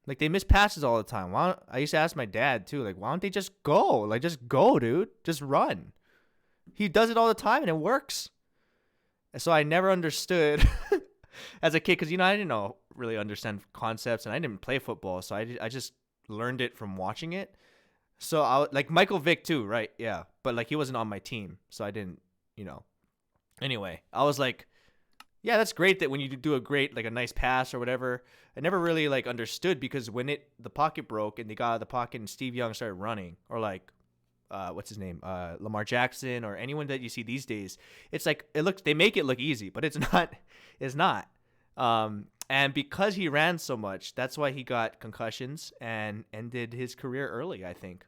Like, they miss passes all the time. I used to ask my dad, too, like, why don't they just go? Like, just go, dude. Just run. He does it all the time, and it works. And so I never understood as a kid, because, I didn't really understand concepts, and I didn't play football, so I just learned it from watching it. So, like, Michael Vick, too, right? Yeah. But, like, he wasn't on my team, so I didn't, Anyway, I was like, yeah, that's great that when you do a nice pass or whatever. I never really like understood, because when the pocket broke and they got out of the pocket and Steve Young started running, or like, what's his name? Lamar Jackson, or anyone that you see these days, it's like, they make it look easy, but it's not. And because he ran so much, that's why he got concussions and ended his career early, I think.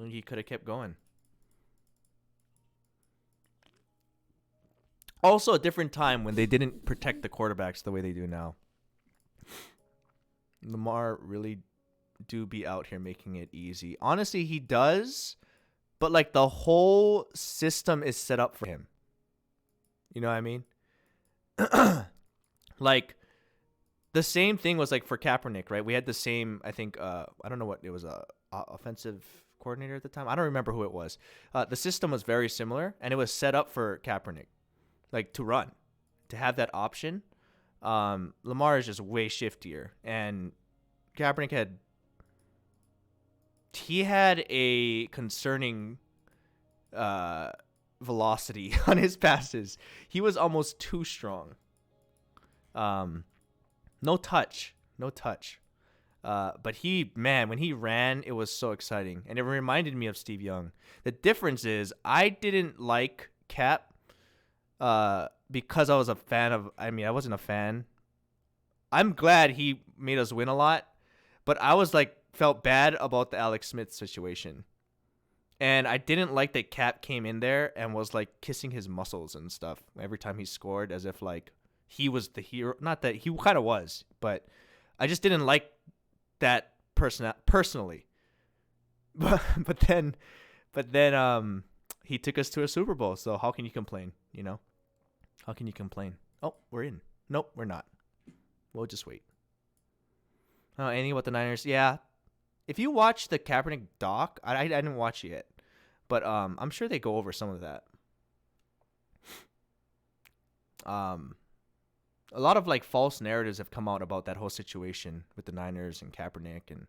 He could have kept going. Also a different time when they didn't protect the quarterbacks the way they do now. Lamar really do be out here making it easy. Honestly, he does, but like the whole system is set up for him. You know what I mean? Like the same thing was like for Kaepernick, right? We had the same, I think, I don't know what it was, offensive coordinator at the time. I don't remember who it was. The system was very similar, and it was set up for Kaepernick. Like, to run, to have that option. Lamar is just way shiftier, and Kaepernick had a concerning velocity on his passes. He was almost too strong. No touch. But when he ran, it was so exciting, and it reminded me of Steve Young. The difference is I didn't like Cap. Because I was a fan of, I wasn't a fan. I'm glad he made us win a lot, but I was like, felt bad about the Alex Smith situation. And I didn't like that Cap came in there and was like kissing his muscles and stuff every time he scored, as if like he was the hero. Not that he kind of was, but I just didn't like that personally. But then he took us to a Super Bowl, so how can you complain, How can you complain? Oh, we're in. Nope, we're not. We'll just wait. Oh, anything about the Niners? Yeah. If you watch the Kaepernick doc, I didn't watch it yet, but I'm sure they go over some of that. A lot of like false narratives have come out about that whole situation with the Niners and Kaepernick, and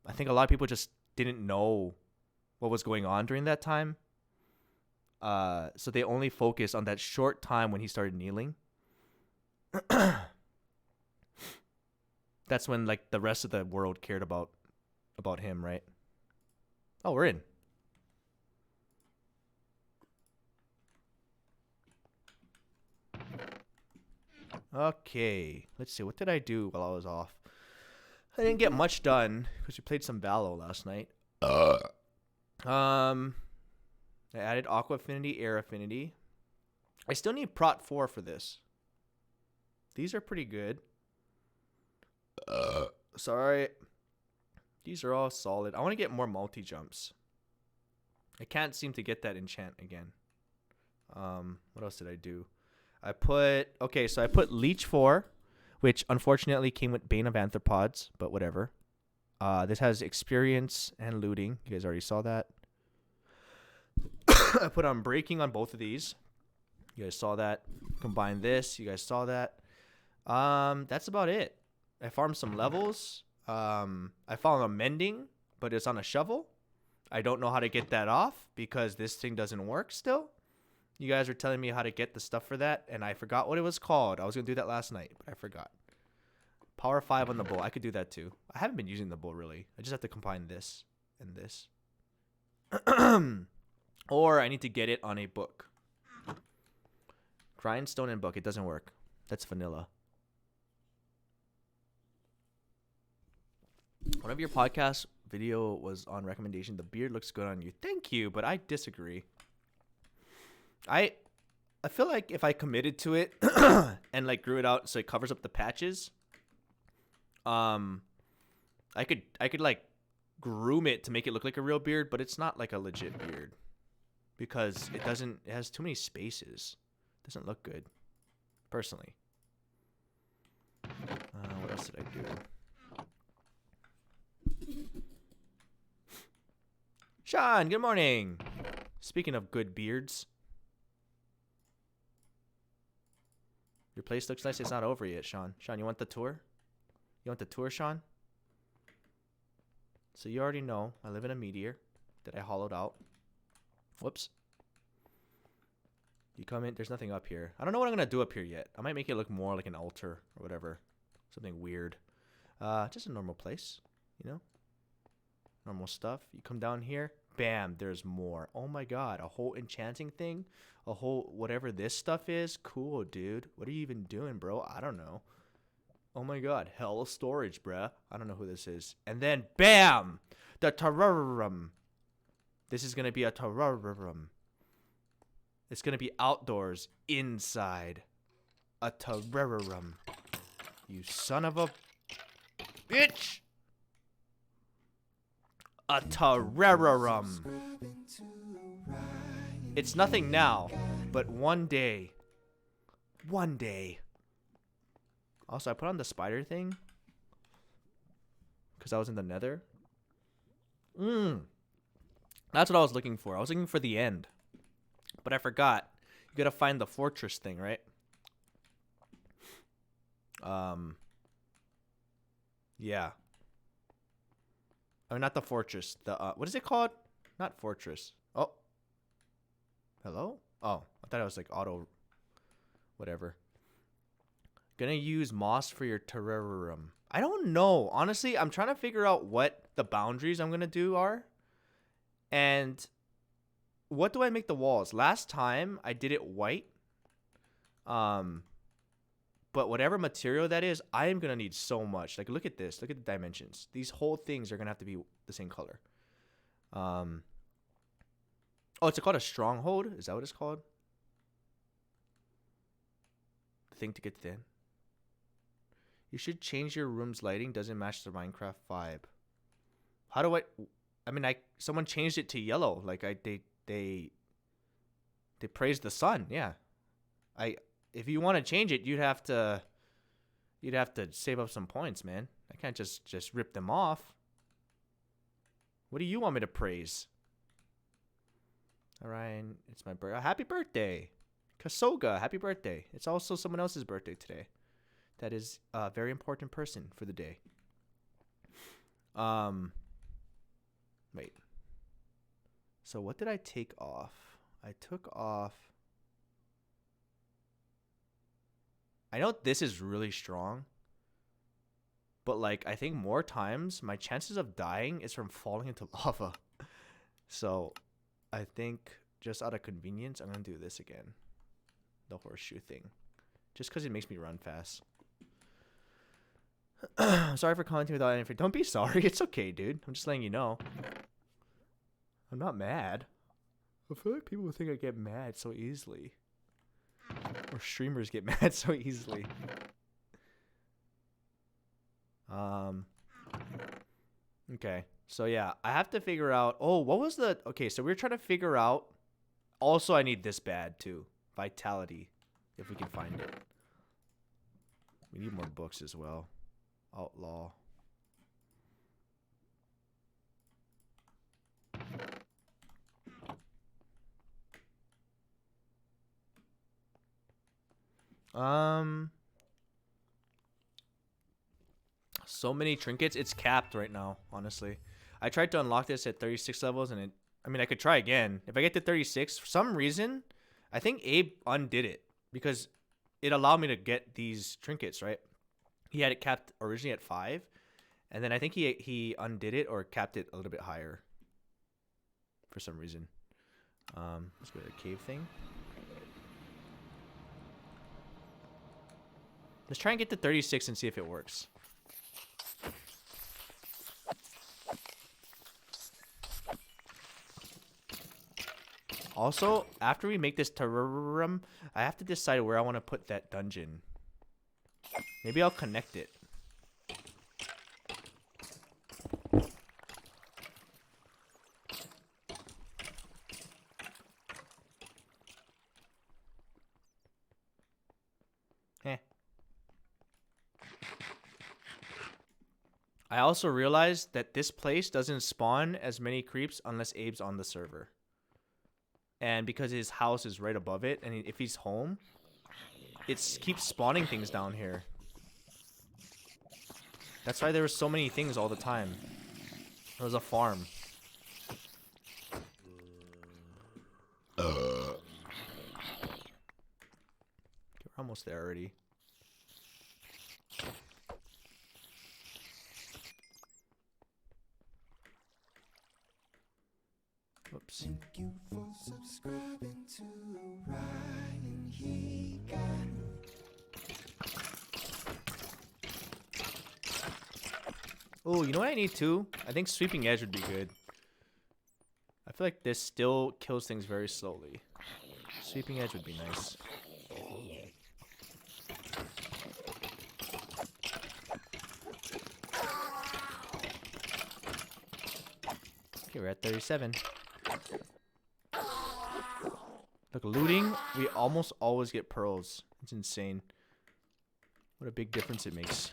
I think a lot of people just didn't know what was going on during that time. So they only focused on that short time when he started kneeling. That's when like the rest of the world cared about him, right? Oh, we're in. Okay, let's see. What did I do while I was off? I didn't get much done because we played some Valo last night. I added Aqua Affinity, Air Affinity. I still need Prot 4 for this. These are pretty good. Sorry. These are all solid. I want to get more multi-jumps. I can't seem to get that enchant again. What else did I do? I put Leech 4, which unfortunately came with Bane of Arthropods, but whatever. This has experience and looting. You guys already saw that. I put on breaking on both of these. You guys saw that. Combine this. You guys saw that. That's about it. I farmed some levels. I found a mending, but it's on a shovel. I don't know how to get that off because this thing doesn't work still. You guys were telling me how to get the stuff for that, and I forgot what it was called. I was going to do that last night, but I forgot. Power 5 on the bow. I could do that too. I haven't been using the bow really. I just have to combine this and this. Or I need to get it on a book. Grindstone and book. It doesn't work. That's vanilla. One of your podcast video was on recommendation. The beard looks good on you. Thank you, but I disagree. I feel like if I committed to it and like grew it out so it covers up the patches, I could like groom it to make it look like a real beard, but it's not like a legit beard because it has too many spaces. It doesn't look good, personally. What else did I do? Sean, good morning. Speaking of good beards. Your place looks nice. It's not over yet, Sean. Sean, you want the tour? You want the tour, Sean? So you already know I live in a meteor that I hollowed out. Whoops. You come in. There's nothing up here. I don't know what I'm going to do up here yet. I might make it look more like an altar or whatever. Something weird. Just a normal place, you know? Normal stuff. You come down here. Bam, there's more. Oh my god, a whole enchanting thing? A whole whatever this stuff is? Cool, dude. What are you even doing, bro? I don't know. Oh my god, hell of storage, bruh. I don't know who this is. And then, bam! The terrarium. This is going to be a terrarium. It's going to be outdoors, inside. A terrarium. You son of a bitch! A terrarium. It's nothing now, but one day. One day. Also, I put on the spider thing because I was in the nether. That's what I was looking for. I was looking for the end. But I forgot. You gotta find the fortress thing, right? Yeah. Or not the fortress. The what is it called? Not fortress. Oh. Hello? Oh, I thought it was like auto whatever. Gonna use moss for your terrarium. I don't know. Honestly, I'm trying to figure out what the boundaries I'm gonna do are. And what do I make the walls? Last time I did it white. But whatever material that is, I am going to need so much. Like, look at this. Look at the dimensions. These whole things are going to have to be the same color. Oh, it's called a stronghold? Is that what it's called? The thing to get thin. You should change your room's lighting. Doesn't match the Minecraft vibe. How do I mean, someone changed it to yellow. Like, they praised the sun. Yeah. If you want to change it, you'd have to save up some points, man. I can't just rip them off. What do you want me to praise? All right, it's my birthday. Happy birthday, Kasoga. Happy birthday. It's also someone else's birthday today. That is a very important person for the day. Wait. So what did I take off? I took off. I know this is really strong. But like, I think more times my chances of dying is from falling into lava. So I think just out of convenience, I'm going to do this again. The horseshoe thing. Just because it makes me run fast. I'm sorry for commenting without any. Don't be sorry. It's okay, dude. I'm just letting you know. I'm not mad. I feel like people think I get mad so easily. Or streamers get mad so easily. Okay. So yeah, I have to figure out. Oh, what was the? Okay, so we're trying to figure out. Also, I need this bad too. Vitality, if we can find it. We need more books as well. Outlaw. So many trinkets. It's capped right now, honestly. I tried to unlock this at 36 levels, and I mean, I could try again. If I get to 36, for some reason, I think Abe undid it because it allowed me to get these trinkets, right? He had it capped originally at 5, and then I think he undid it or capped it a little bit higher for some reason. Let's go to the cave thing. Let's try and get to 36 and see if it works. Also, after we make this terrarium, I have to decide where I want to put that dungeon. Maybe I'll connect it. I also realized that this place doesn't spawn as many creeps unless Abe's on the server. And because his house is right above it, and if he's home, it keeps spawning things down here. That's why there were so many things all the time. It was a farm. Okay, we're almost there already. Oops. Thank you for subscribing to Ryan Higa. Oh, you know what I need too? I think sweeping edge would be good. I feel like this still kills things very slowly. Sweeping edge would be nice. Okay, we're at 37. Look, looting, we almost always get pearls. It's insane. What a big difference it makes.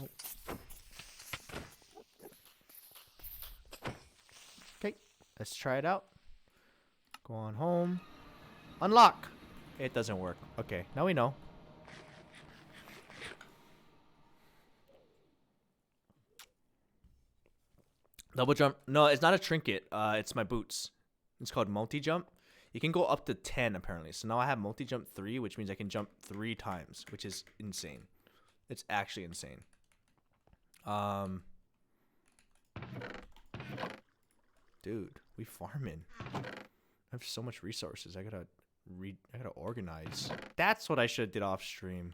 Oh. Okay, let's try it out. Go on home. Unlock! It doesn't work. Okay, now we know. Double jump. No, it's not a trinket. It's my boots. It's called multi-jump. You can go up to 10 apparently. So now I have multi-jump 3, which means I can jump 3 times, which is insane. It's actually insane. Dude, we farming. I have so much resources. I gotta organize. That's what I should have did off stream.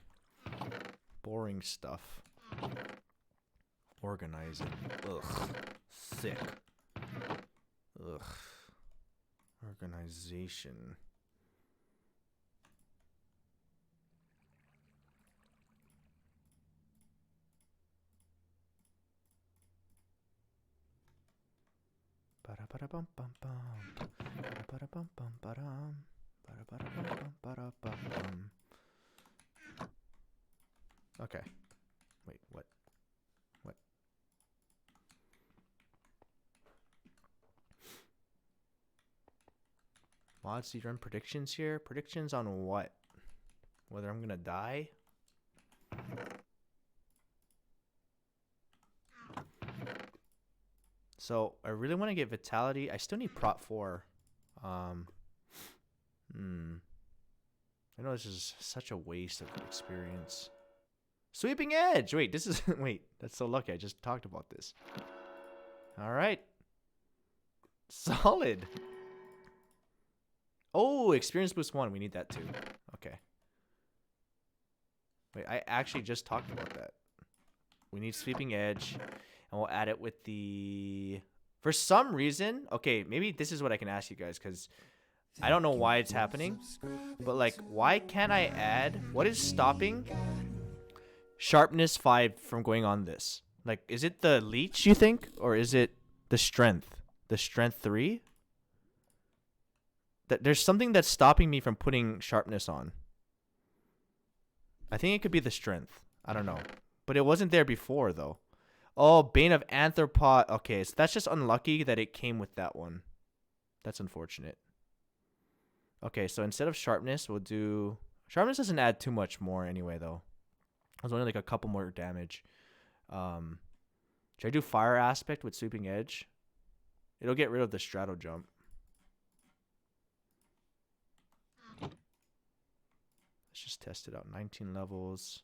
Boring stuff. Organizing. Ugh. Sick. Ugh. Organization. Okay. Wait, what? What? Odds you run predictions here. Predictions on what? Whether I'm gonna die? So I really want to get vitality. I still need prot 4. I know this is such a waste of experience. Sweeping edge. Wait, this is wait. That's so lucky. I just talked about this. All right. Solid. Oh, experience boost 1. We need that too. Okay. Wait, I actually just talked about that. We need sweeping edge, and we'll add it with the. For some reason, okay, maybe this is what I can ask you guys, because I don't know why it's happening, but like, why can't I add? What is stopping sharpness 5 from going on this? Like, is it the leech, you think, or is it the strength? The strength 3? There's something that's stopping me from putting sharpness on. I think it could be the strength. I don't know. But it wasn't there before, though. Oh, Bane of Anthropod. Okay, so that's just unlucky that it came with that one. That's unfortunate. Okay, so instead of sharpness, we'll do... Sharpness doesn't add too much more anyway, though. It's only like a couple more damage. Should I do Fire Aspect with Sweeping Edge? It'll get rid of the Strato Jump. Let's just test it out. 19 levels.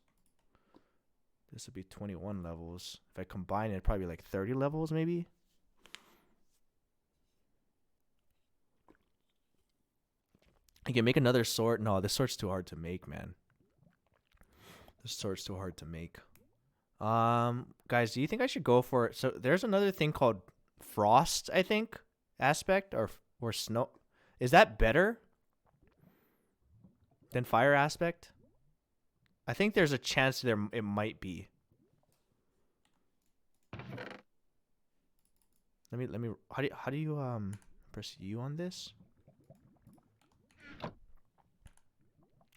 This would be 21 levels. If I combine it, probably like 30 levels maybe. I can make another sword. No, this sword's too hard to make, man. This sword's too hard to make. Guys, do you think I should go for it? So there's another thing called Frost, I think, aspect or snow. Is that better than Fire Aspect? I think there's a chance there it might be. Let me how do you press U on this?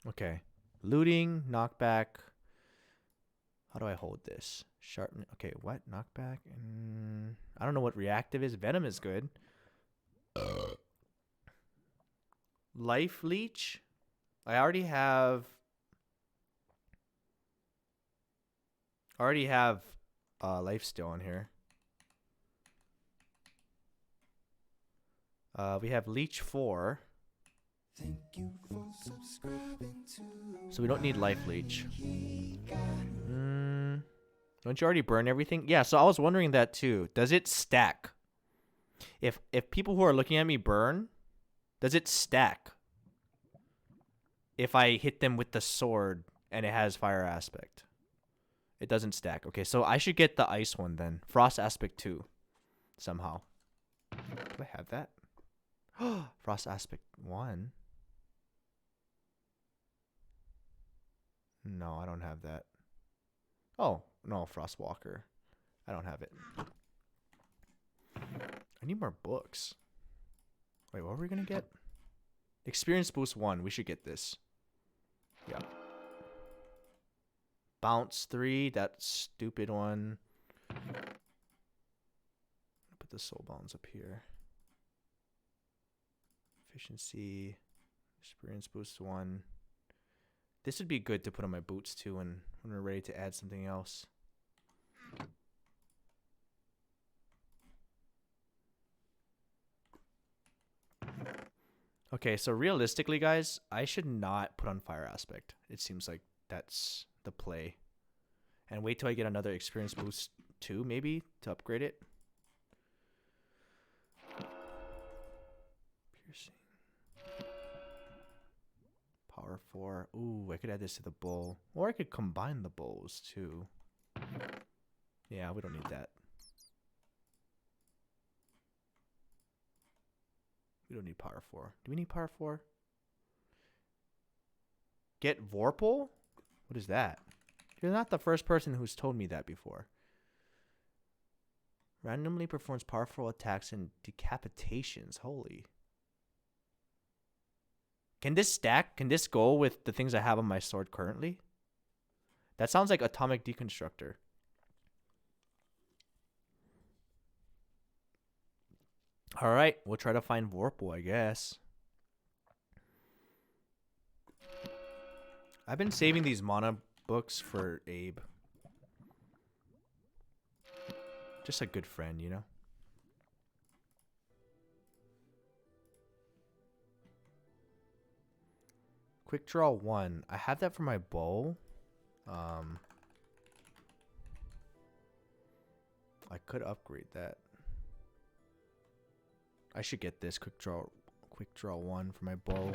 Okay. Looting, knockback. How do I hold this? Sharpen. Okay, what? Knockback. I don't know what reactive is. Venom is good. Life leech. I already have life still on here. We have leech 4. So we don't need life leech. Don't you already burn everything? Yeah, so I was wondering that too. Does it stack? If people who are looking at me burn, does it stack? If I hit them with the sword and it has Fire Aspect. It doesn't stack. Okay, so I should get the ice one then. Frost Aspect 2. Somehow. Do I have that? Frost Aspect 1. No, I don't have that. Oh, no, Frostwalker. I don't have it. I need more books. Wait, what were we going to get? Experience Boost 1. We should get this. Yeah. Bounce 3. That stupid one. Put the soul bounds up here. Efficiency. Experience Boost 1. This would be good to put on my boots too when we're ready to add something else. Okay, so realistically, guys, I should not put on Fire Aspect. It seems like that's the play. And wait till I get another Experience Boost 2, maybe, to upgrade it. Piercing. Power 4. Ooh, I could add this to the bow. Or I could combine the bows, too. Yeah, we don't need that. We don't need Power 4. Do we need Power 4? Get Vorpal? What is that? You're not the first person who's told me that before. Randomly performs powerful attacks and decapitations. Holy. Can this stack? Can this go with the things I have on my sword currently? That sounds like Atomic Deconstructor. Alright, we'll try to find Vorpal, I guess. I've been saving these mana books for Abe. Just a good friend, you know? Quick draw 1. I have that for my bow. I could upgrade that. I should get this quick draw 1 for my bow.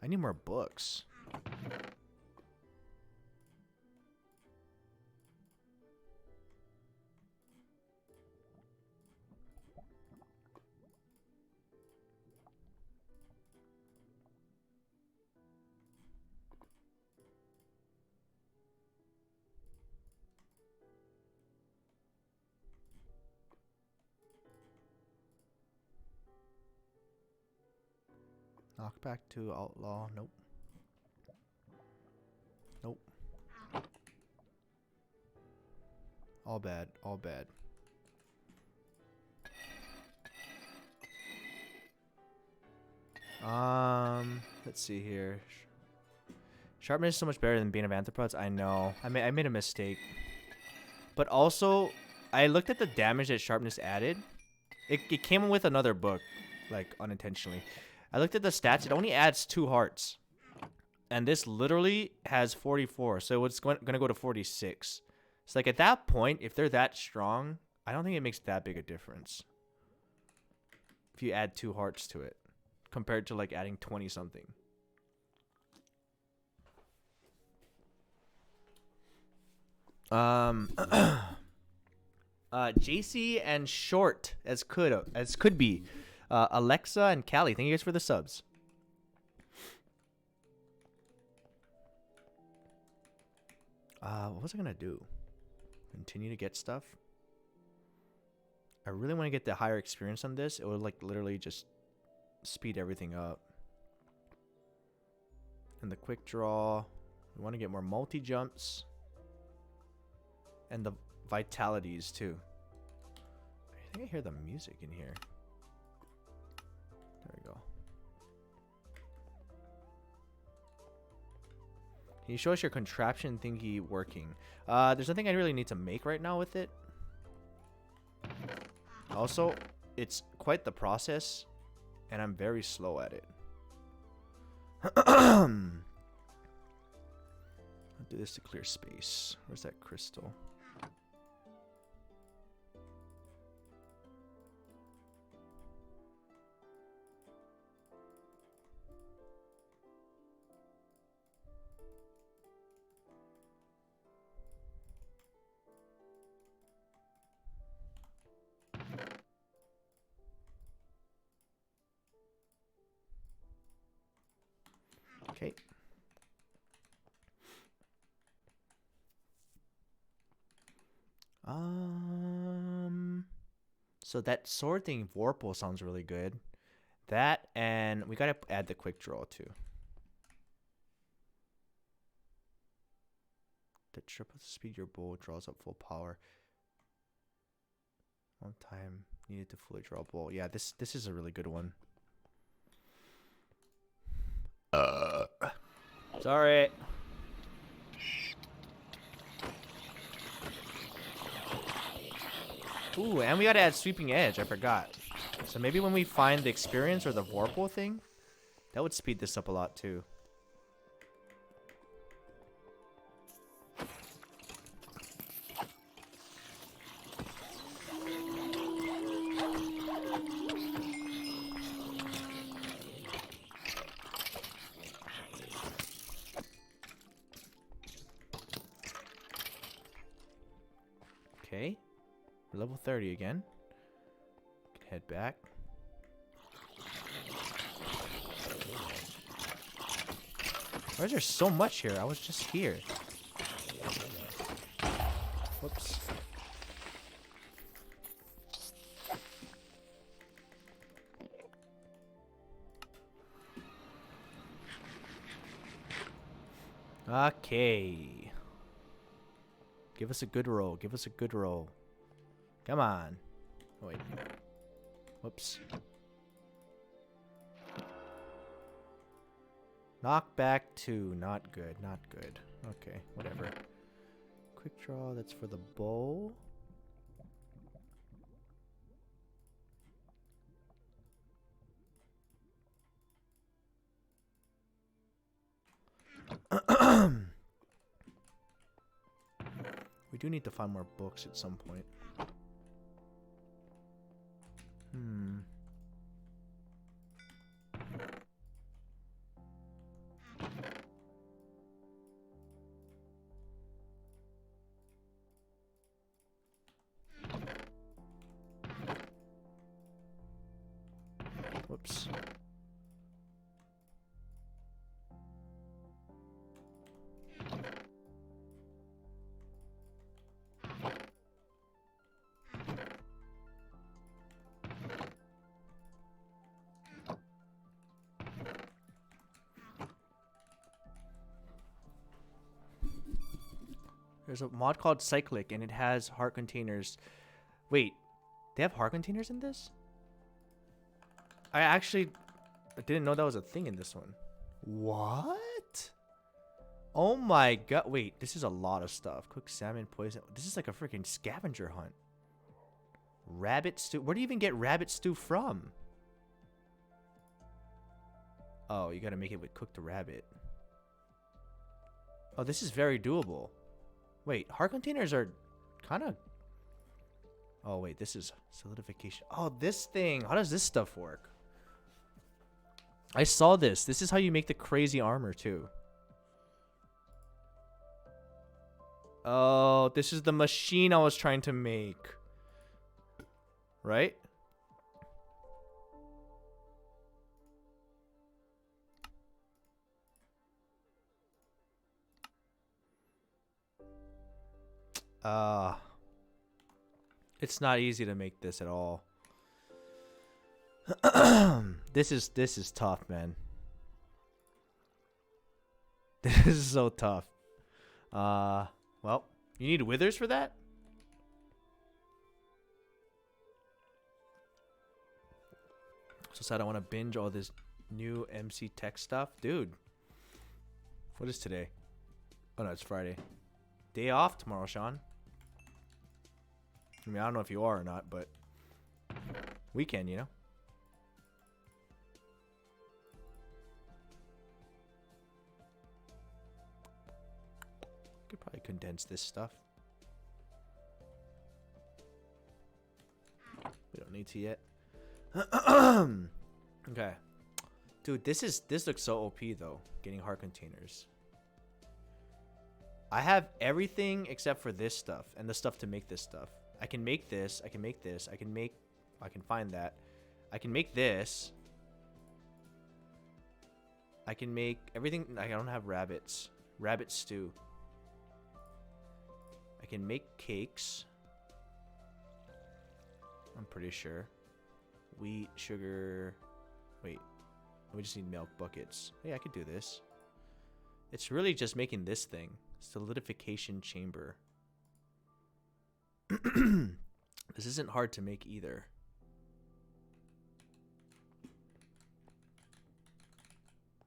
I need more books. Knockback to outlaw. Nope. Nope. All bad. All bad. Let's see here. Sharpness is so much better than Bane of Anthropods. I know. I made a mistake. But also, I looked at the damage that Sharpness added. It came with another book, like unintentionally. I looked at the stats. It only adds 2 hearts. And this literally has 44. So it's going to go to 46. So like at that point, if they're that strong, I don't think it makes that big a difference. If you add 2 hearts to it. Compared to like adding 20 something. JC and Short as could be. Alexa and Callie, thank you guys for the subs. What was I gonna do? Continue to get stuff? I really want to get the higher experience on this. It would like literally just speed everything up. And the quick draw. We want to get more multi-jumps. And the vitalities too. I think I hear the music in here. There we go. Can you show us your contraption thingy working? There's nothing I really need to make right now with it. Also, it's quite the process, and I'm very slow at it. I'll do this to clear space. Where's that crystal? Okay. So that sword thing, Vorpal, sounds really good. That, and we gotta add the quick draw too. The triple speed your bow draws up full power. One time needed to fully draw a bow. Yeah, this is a really good one. Sorry. Ooh, and we gotta add Sweeping Edge. I forgot. So maybe when we find the experience or the Vorpal thing, that would speed this up a lot too. Okay, we're level 30 again. Head back. Why is there so much here? I was just here. Whoops. Okay. Give us a good roll. Give us a good roll. Come on. Oh, wait. Whoops. Knockback 2. Not good. Not good. Okay, whatever. Quick draw. That's for the bow. We do need to find more books at some point. Whoops. There's a mod called Cyclic, and it has heart containers. Wait, they have heart containers in this? I actually didn't know that was a thing in this one. What? Oh my god. Wait, this is a lot of stuff. Cooked salmon, poison. This is like a freaking scavenger hunt. Rabbit stew. Where do you even get rabbit stew from? Oh, you gotta make it with cooked rabbit. Oh, this is very doable. Wait, heart containers are kind of... Oh, wait, this is solidification. Oh, this thing. How does this stuff work? I saw this. This is how you make the crazy armor, too. Oh, this is the machine I was trying to make. Right? It's not easy to make this at all. This is tough, man. This is so tough. Well, you need withers for that? So sad I want to binge all this new MC Tech stuff. Dude. What is today? Oh no, it's Friday. Day off tomorrow, Sean. I mean, I don't know if you are or not, but weekend, you know? Could probably condense this stuff. We don't need to yet. Okay. Dude, this looks so OP though, getting heart containers. I have everything except for this stuff and the stuff to make this stuff. I can make this, I can make this, I can find that. I can make this. I can make everything. I don't have rabbits. Rabbit stew. I can make cakes. I'm pretty sure. Wheat, sugar. Wait. We just need milk buckets. Hey, I could do this. It's really just making this thing. Solidification chamber. This isn't hard to make either.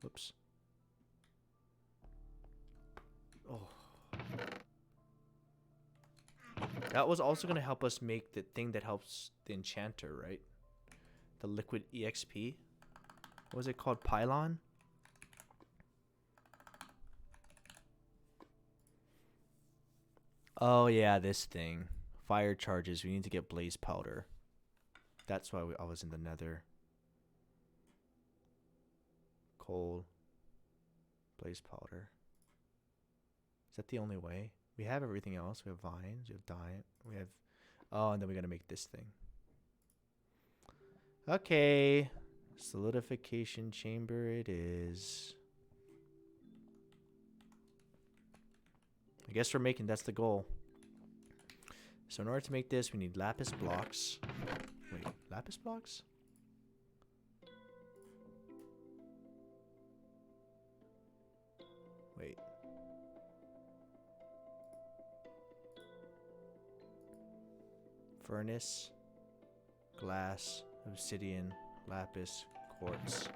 Whoops. Oh. That was also going to help us make the thing that helps the enchanter, right? The liquid EXP. What was it called? Pylon? Oh, yeah, this thing. Fire charges. We need to get blaze powder. That's why I was in the nether. Coal. Blaze powder. Is that the only way? We have everything else. We have vines. We have dye. We have... Oh, and then we gotta make this thing. Okay. Solidification chamber it is. I guess we're making... That's the goal. So in order to make this, we need lapis blocks. Wait, lapis blocks? Wait. Furnace, glass, obsidian, lapis, quartz.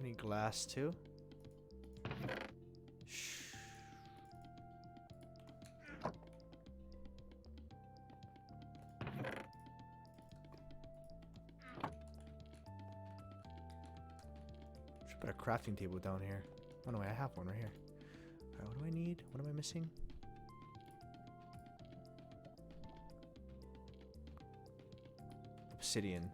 need glass too. Shh. Should put a crafting table down here. Oh no, I have one right here. Alright, what do I need? What am I missing? Obsidian.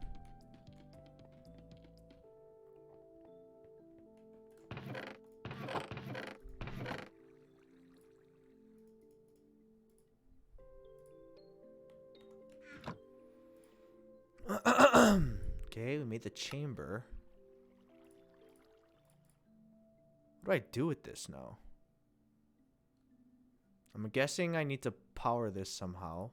Okay, we made the chamber. What do I do with this now? I'm guessing I need to power this somehow.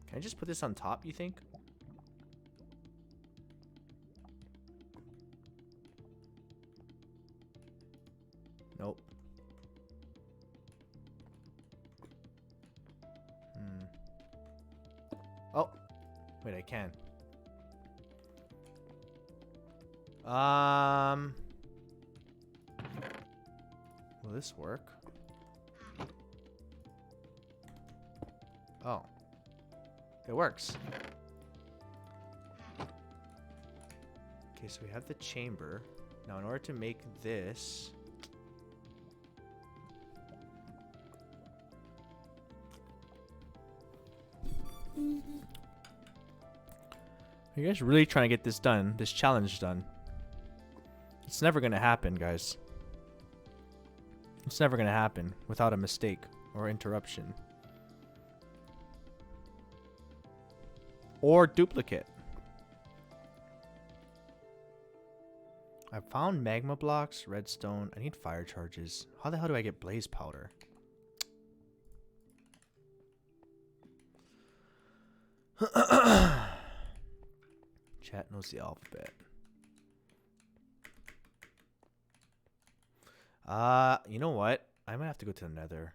Can I just put this on top, you think? Nope. Oh, wait, I can. Will this work? Oh. It works. Okay, so we have the chamber. Now, in order to make this... Are you guys really trying to get this done? This challenge done? It's never gonna happen, guys. It's never gonna happen without a mistake or interruption. Or duplicate. I found magma blocks, redstone. I need fire charges. How the hell do I get blaze powder? Chat knows the alphabet. You know what? I might have to go to the nether.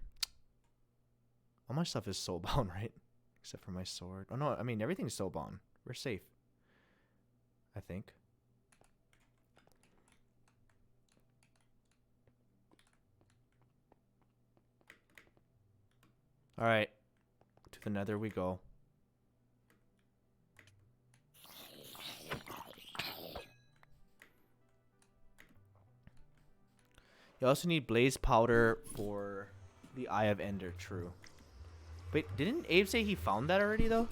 All my stuff is soulbound, right? Except for my sword. Oh no, I mean everything's soulbound. We're safe. I think. Alright. To the nether we go. You also need blaze powder for the Eye of Ender, true. Wait, didn't Abe say he found that already, though?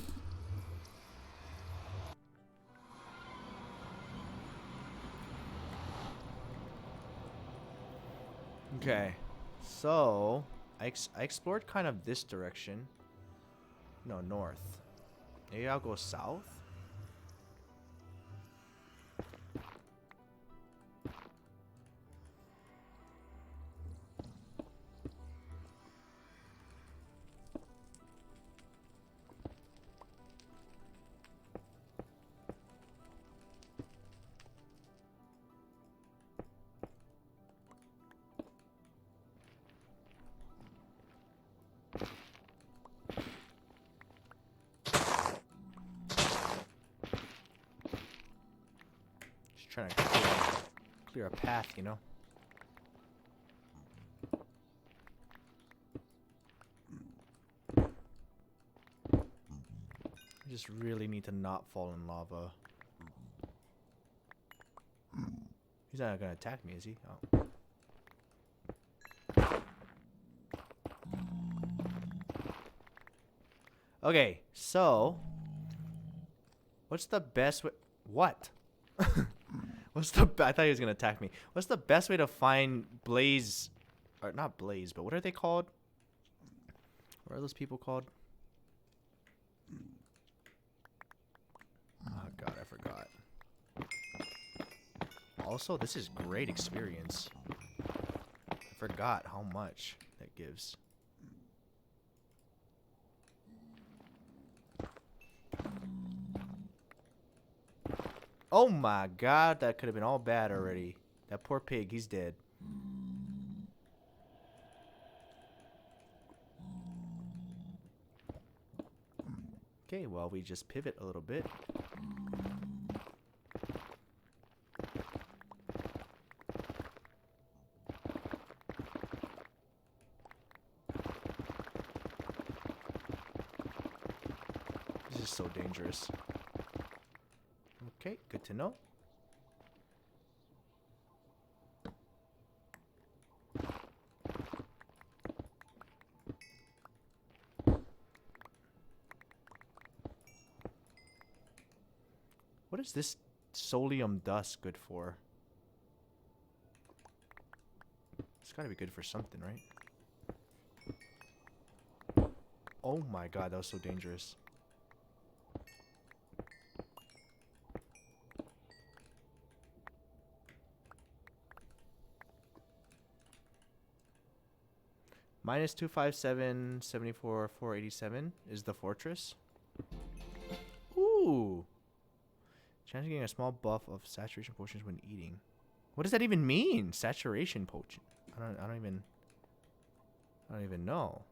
Okay. So, I explored kind of this direction. No, north. Maybe I'll go south? Trying to clear a path, you know. I just really need to not fall in lava. He's not gonna attack me, is he? Oh. Okay, so what's the best way? What? What's the? I thought he was gonna attack me. What's the best way to find blaze, or not blaze, but what are they called? What are those people called? Oh god, I forgot. Also, this is great experience. I forgot how much that gives. Oh my god, that could have been all bad already. That poor pig, he's dead. Okay, well, we just pivot a little bit. This is so dangerous. Okay, good to know. What is this solium dust good for? It's gotta be good for something, right? Oh my god, that was so dangerous. Minus 257, 74, 487 is the fortress. Ooh. Chance of getting a small buff of saturation potions when eating. What does that even mean? Saturation potion. I don't even know.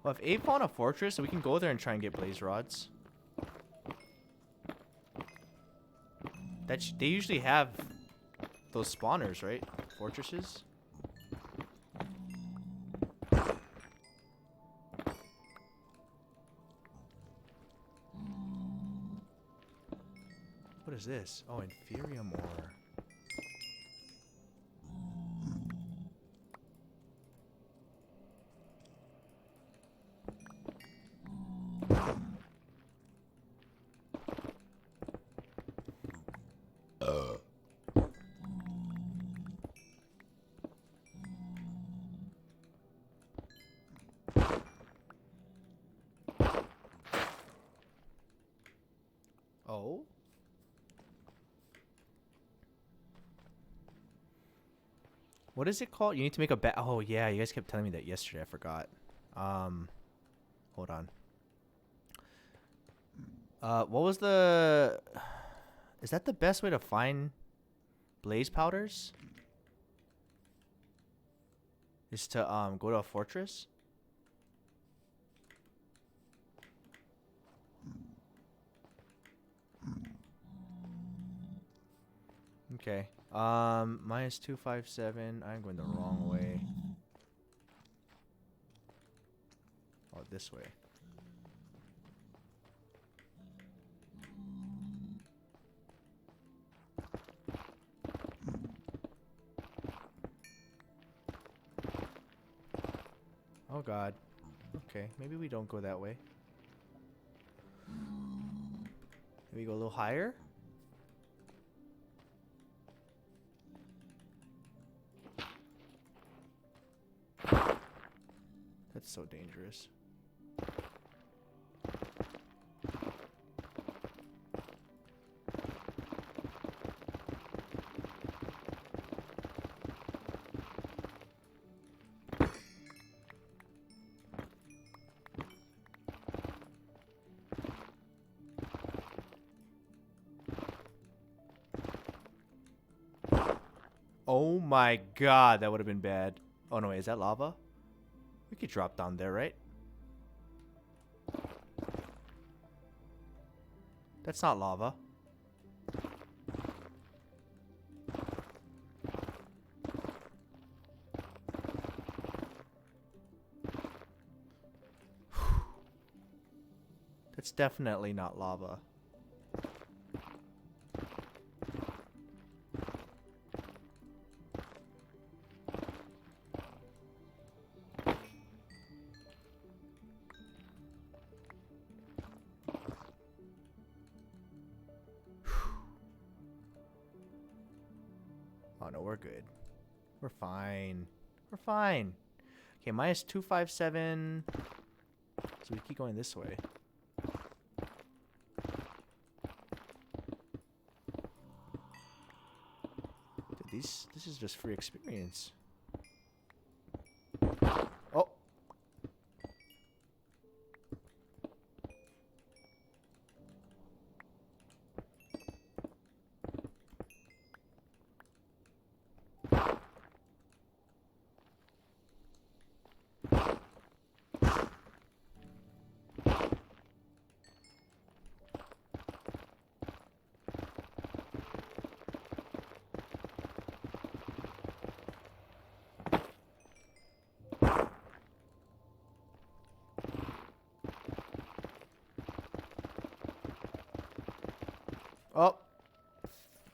Well, if Ape found a fortress, we can go there and try and get blaze rods. They usually have those spawners, right? Fortresses. What is this? Oh, inferium ore. Oh. What is it called? You need to make a bat. Oh yeah, you guys kept telling me that yesterday. I forgot. Hold on. What was the? Is that the best way to find blaze powders? Is to go to a fortress? Okay. Minus 257. I'm going the wrong way. Oh, this way. Oh god. Okay, maybe we don't go that way. Maybe go a little higher? That's so dangerous. Oh my god, that would have been bad. Oh no, wait, is that lava? We could drop down there, right? That's not lava. That's definitely not lava. Oh no, we're good. We're fine. We're fine. Okay, minus 257. So we keep going this way. Dude, this is just free experience. Oh.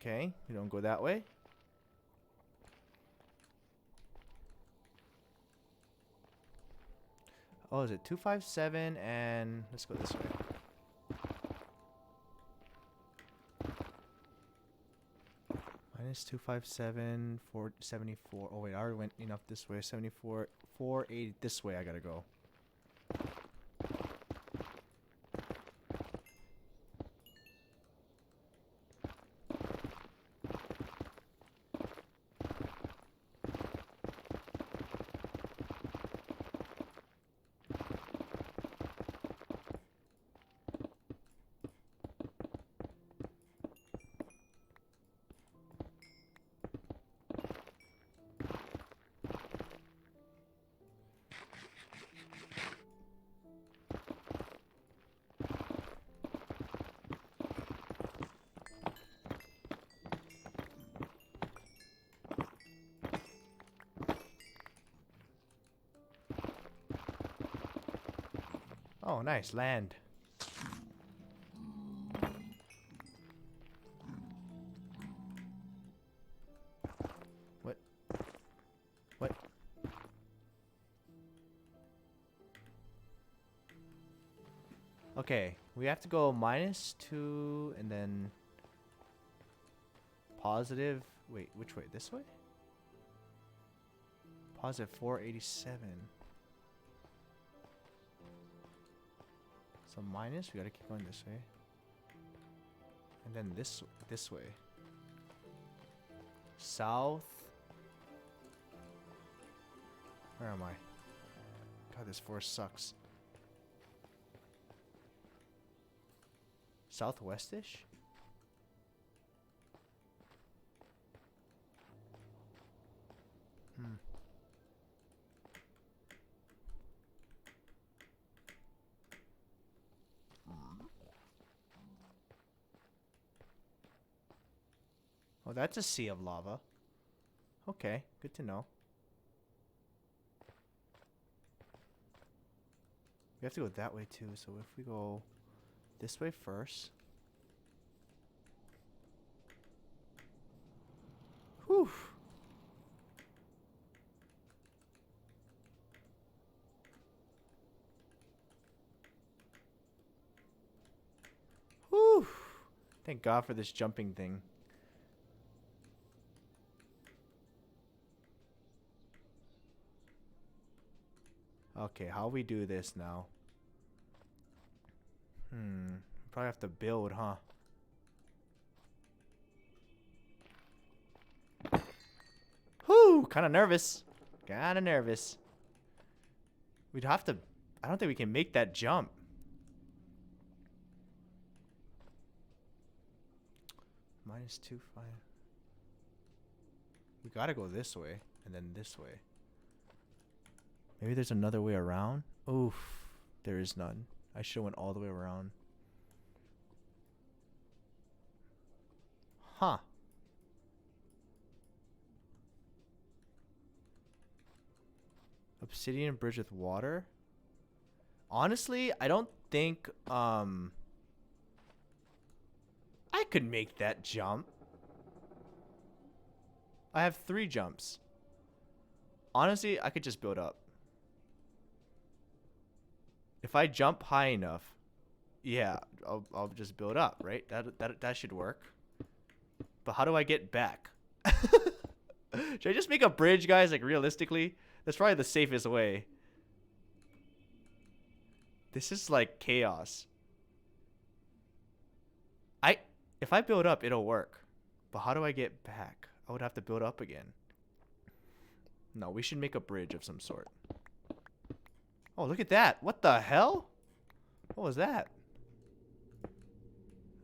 Okay, we don't go that way. Oh, is it 257 and let's go this way. Minus 257, 474. Oh wait, I already went enough this way. 74, 480 this way I gotta go. Oh, nice land. What? What? Okay, we have to go -2 and then positive. Wait, which way? This way? Positive 487. So minus, we gotta keep going this way. And then this way. South. Where am I? God, this forest sucks. Southwestish? Hmm. Oh, that's a sea of lava. Okay, good to know. We have to go that way too, so if we go this way first. Whew. Whew. Thank God for this jumping thing. Okay, how we do this now? Probably have to build, huh? Whew, kinda nervous. Kinda nervous. We'd have to... I don't think we can make that jump. -2, 5. We gotta go this way, and then this way. Maybe there's another way around? Oof. There is none. I should have went all the way around. Huh. Obsidian bridge with water? Honestly, I don't think I could make that jump. I have 3 jumps. Honestly, I could just build up. If I jump high enough, yeah, I'll just build up, right? That should work. But how do I get back? Should I just make a bridge, guys? Like, realistically, that's probably the safest way. This is like chaos. If I build up, it'll work. But how do I get back? I would have to build up again. No, we should make a bridge of some sort. Oh, look at that. What the hell? What was that?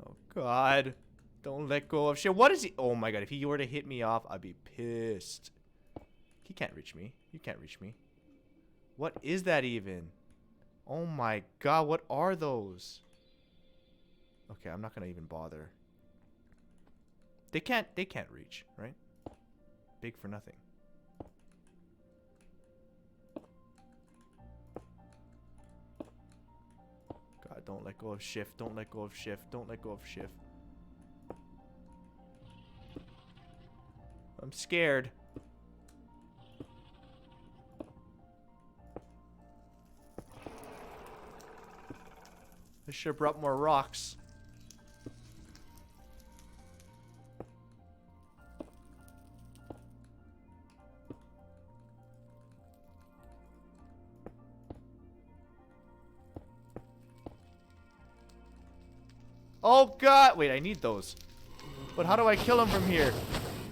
Oh, God. Don't let go of shit. What is he? Oh, my God. If he were to hit me off, I'd be pissed. He can't reach me. You can't reach me. What is that even? Oh, my God. What are those? Okay, I'm not going to even bother. They can't reach, right? Big for nothing. God, don't let go of shift. Don't let go of shift. Don't let go of shift. scared. I should have brought more rocks. Oh god! Wait, I need those. But how do I kill him from here?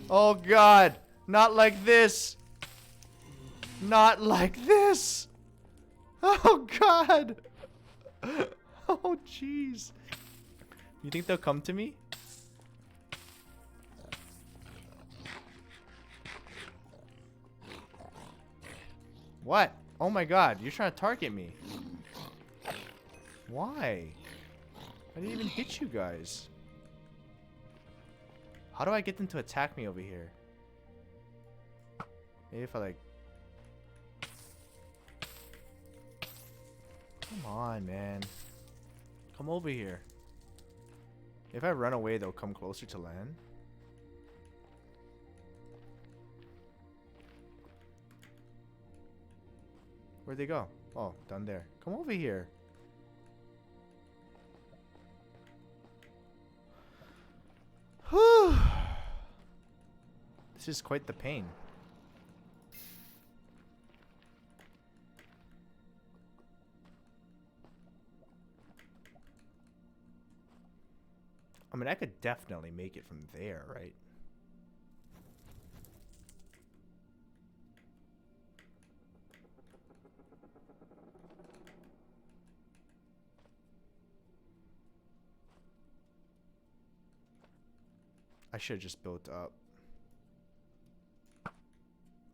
Oh god! Not like this! Not like this! Oh god! Oh jeez. You think they'll come to me? What? Oh my god, you're trying to target me. Why? I didn't even hit you guys. How do I get them to attack me over here? Maybe if I like... Come on, man. Come over here. If I run away, they'll come closer to land. Where'd they go? Oh, down there. Come over here. Whew. This is quite the pain. I mean, I could definitely make it from there, right? I should have just built up.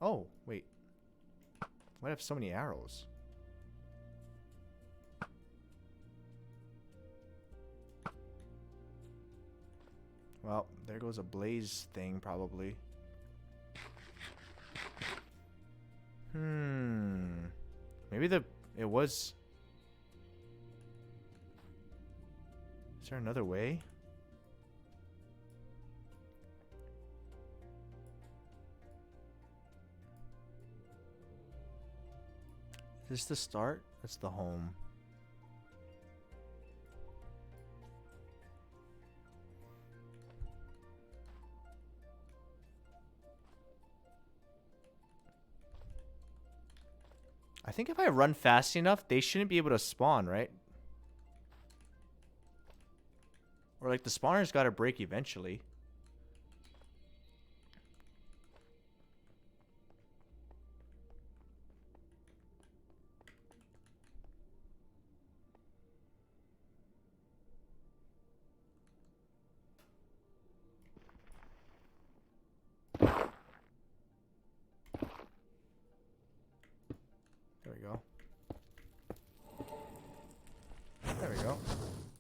Oh, wait. Why do I have so many arrows? Well, there goes a blaze thing, probably. Maybe it was... Is there another way? Is this the start? That's the home. I think if I run fast enough, they shouldn't be able to spawn, right? Or like the spawner's got to break eventually. There we go. There we go.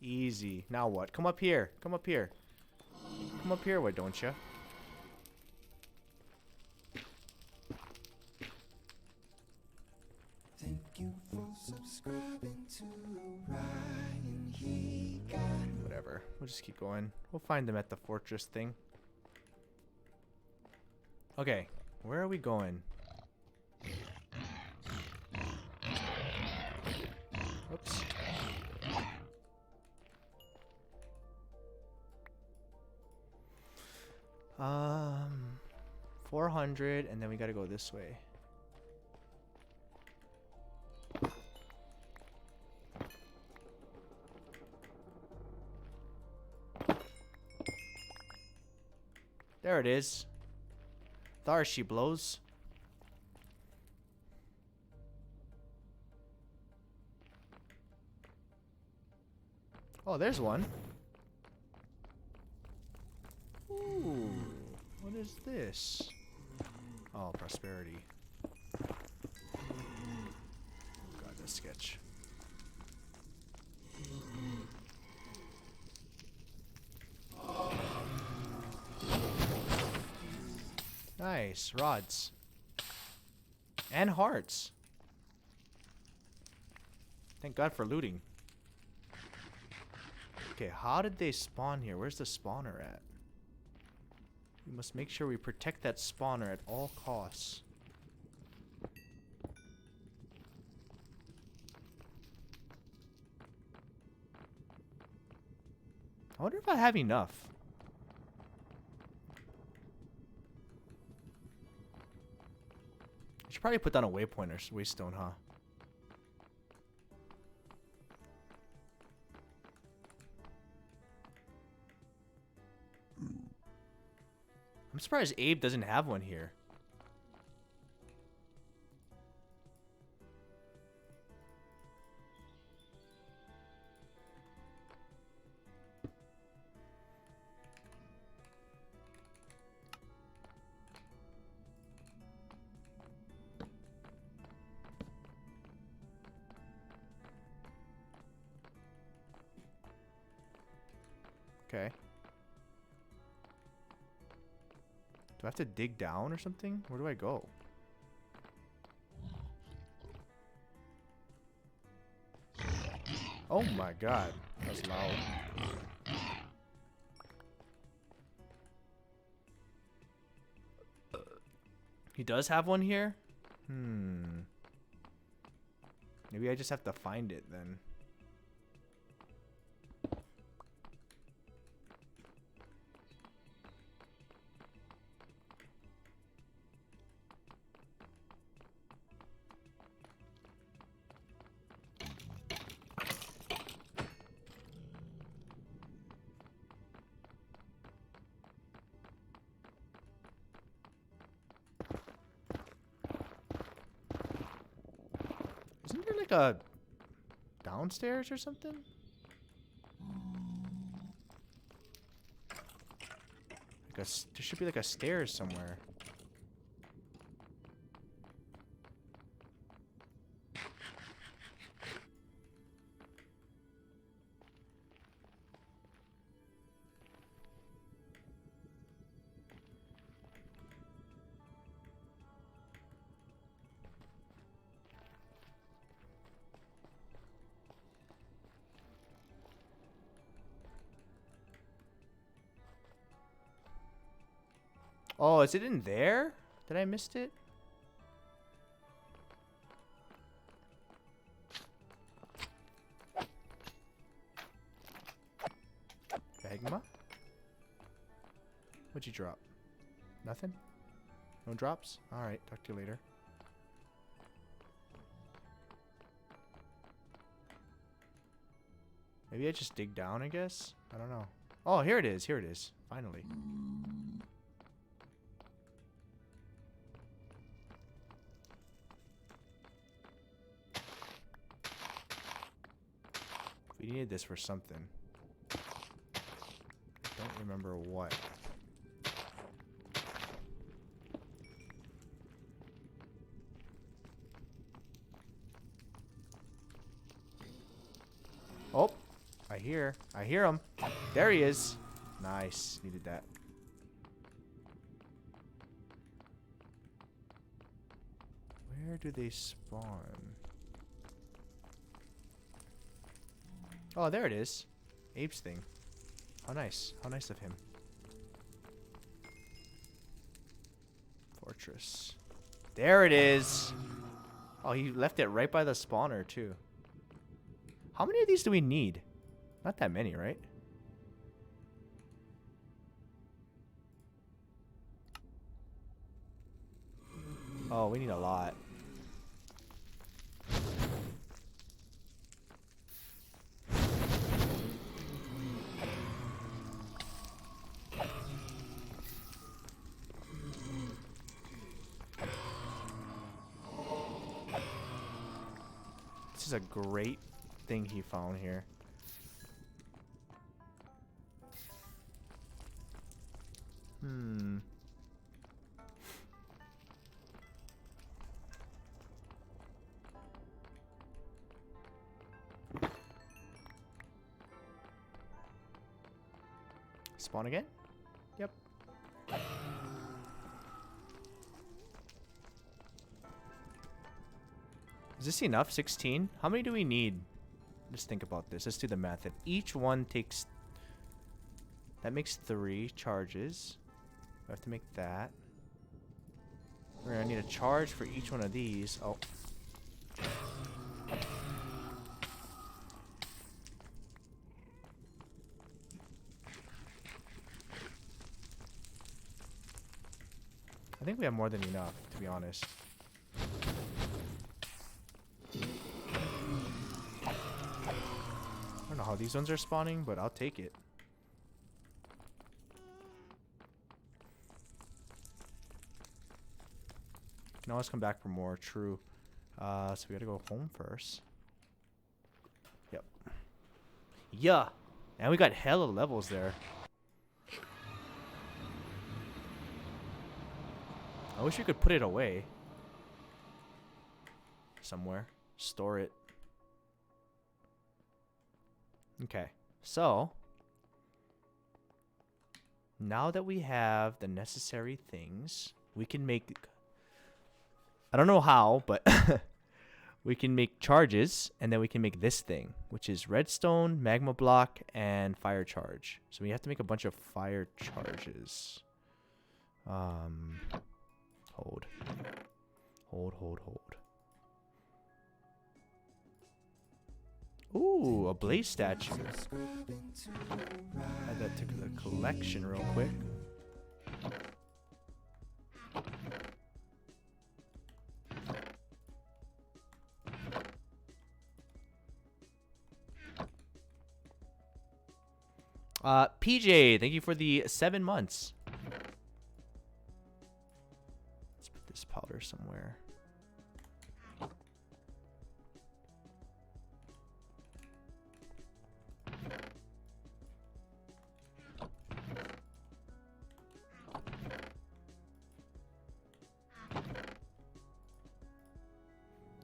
Easy. Now what? Come up here. Come up here. Come up here, why don't you? Thank you for subscribing to Ryan Higa. Whatever. We'll just keep going. We'll find them at the fortress thing. Okay. Where are we going? Oops. 400, and then we gotta go this way. There it is. There she blows. Oh, there's one. Ooh, what is this? Oh, prosperity. God, that's sketch. Nice, rods. And hearts. Thank God for looting. Okay, how did they spawn here? Where's the spawner at? We must make sure we protect that spawner at all costs. I wonder if I have enough. I should probably put down a waypoint or waystone, huh? I'm surprised Abe doesn't have one here. Okay. Do I have to dig down or something? Where do I go? Oh my god. That's loud. He does have one here? Maybe I just have to find it then. Isn't there like a downstairs or something? Like there should be like a stairs somewhere. Oh, is it in there? Did I missed it? Magma? What'd you drop? Nothing? No drops? Alright, talk to you later. Maybe I just dig down, I guess? I don't know. Oh, here it is. Here it is. Finally. We needed this for something. I don't remember what. Oh, I hear him. There he is. Nice, needed that. Where do they spawn? Oh, there it is. Abe's thing. How nice. How nice of him. Fortress. There it is. Oh, he left it right by the spawner, too. How many of these do we need? Not that many, right? Oh, we need a lot. This is a great thing he found here. Spawn again? Yep. Is this enough? 16? How many do we need? Let's think about this. Let's do the math. If each one takes... That makes 3 charges. We have to make that. We're gonna need a charge for each one of these. Oh. I think we have more than enough, to be honest. I don't know how these ones are spawning, but I'll take it. Can always come back for more. True. So we gotta go home first. Yep. Yeah. And we got hella levels there. I wish we could put it away. Somewhere. Store it. Okay. So. Now that we have the necessary things, we can make... I don't know how, but we can make charges, and then we can make this thing, which is redstone, magma block, and fire charge. So we have to make a bunch of fire charges. Hold. Ooh, a blaze statue. Add that to the collection real quick. PJ, thank you for the 7 months. Let's put this powder somewhere.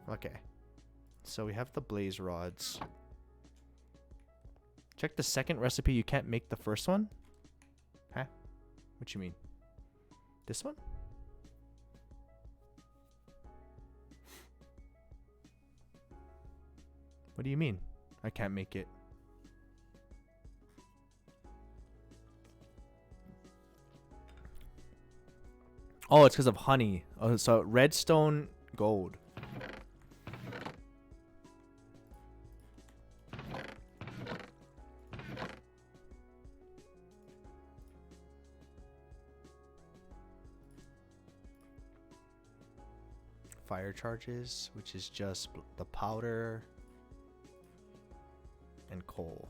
Okay. So we have the blaze rods. Check the second recipe. You can't make the first one? Huh? What you mean? This one? What do you mean? I can't make it. Oh, it's because of honey. Oh, so redstone gold. Fire charges, which is just the powder and coal.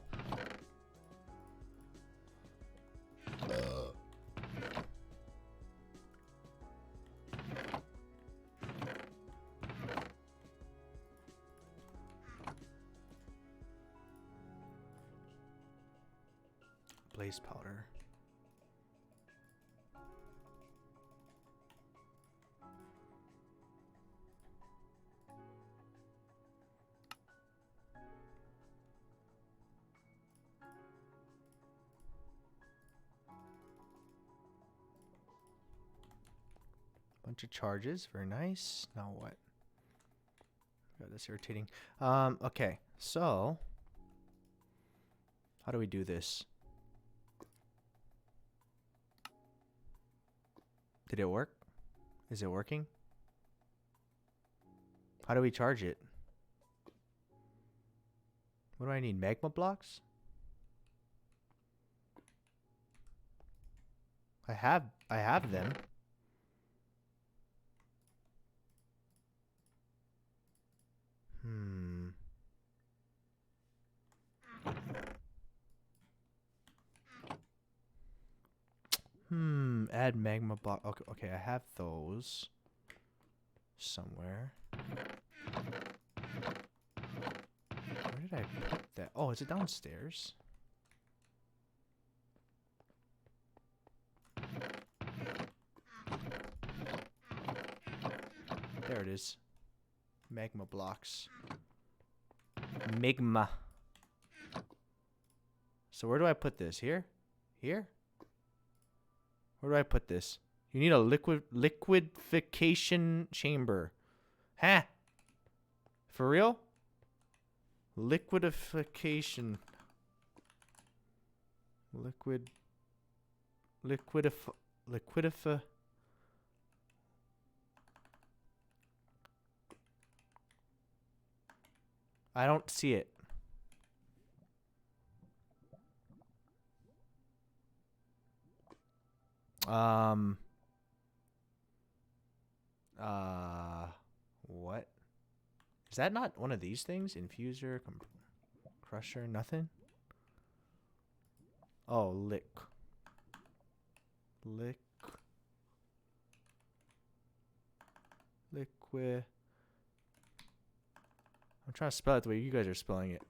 Blaze powder. Bunch of charges, very nice. Now what? God, that's irritating. Okay, so how do we do this? Did it work? Is it working? How do we charge it? What do I need? Magma blocks? I have them. Add magma block. Okay, okay, I have those somewhere. Where did I put that? Oh, is it downstairs? There it is. Magma blocks. Magma. So where do I put this? Here? Here? Where do I put this? You need a liquidification chamber. Huh? For real? Liquidify. liquidify. I don't see it. What? Is that not one of these things? Infuser, crusher, nothing? Oh, liquid. I'm trying to spell it the way you guys are spelling it.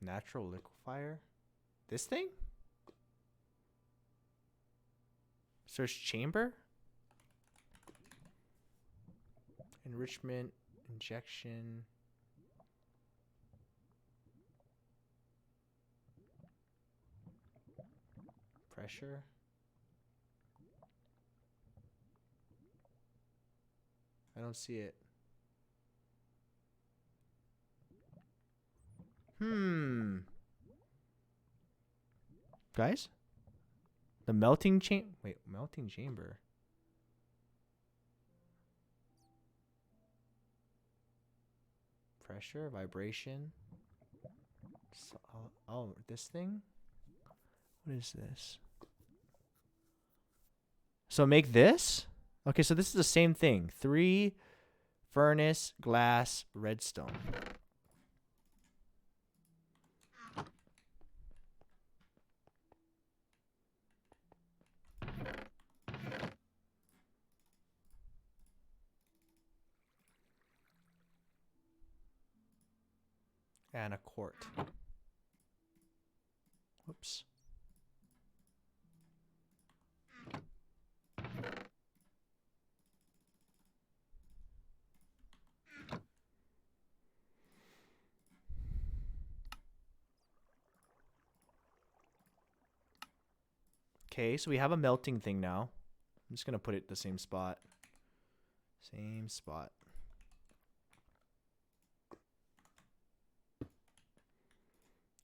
Natural liquefier? This thing? Search chamber? Enrichment, injection. Pressure. I don't see it. Guys? The melting melting chamber. Pressure, vibration. So, oh, this thing? What is this? So make this? Okay, so this is the same thing. 3 furnace, glass, redstone. And a quart. Whoops. Okay, so we have a melting thing now. I'm just going to put it the same spot. Same spot.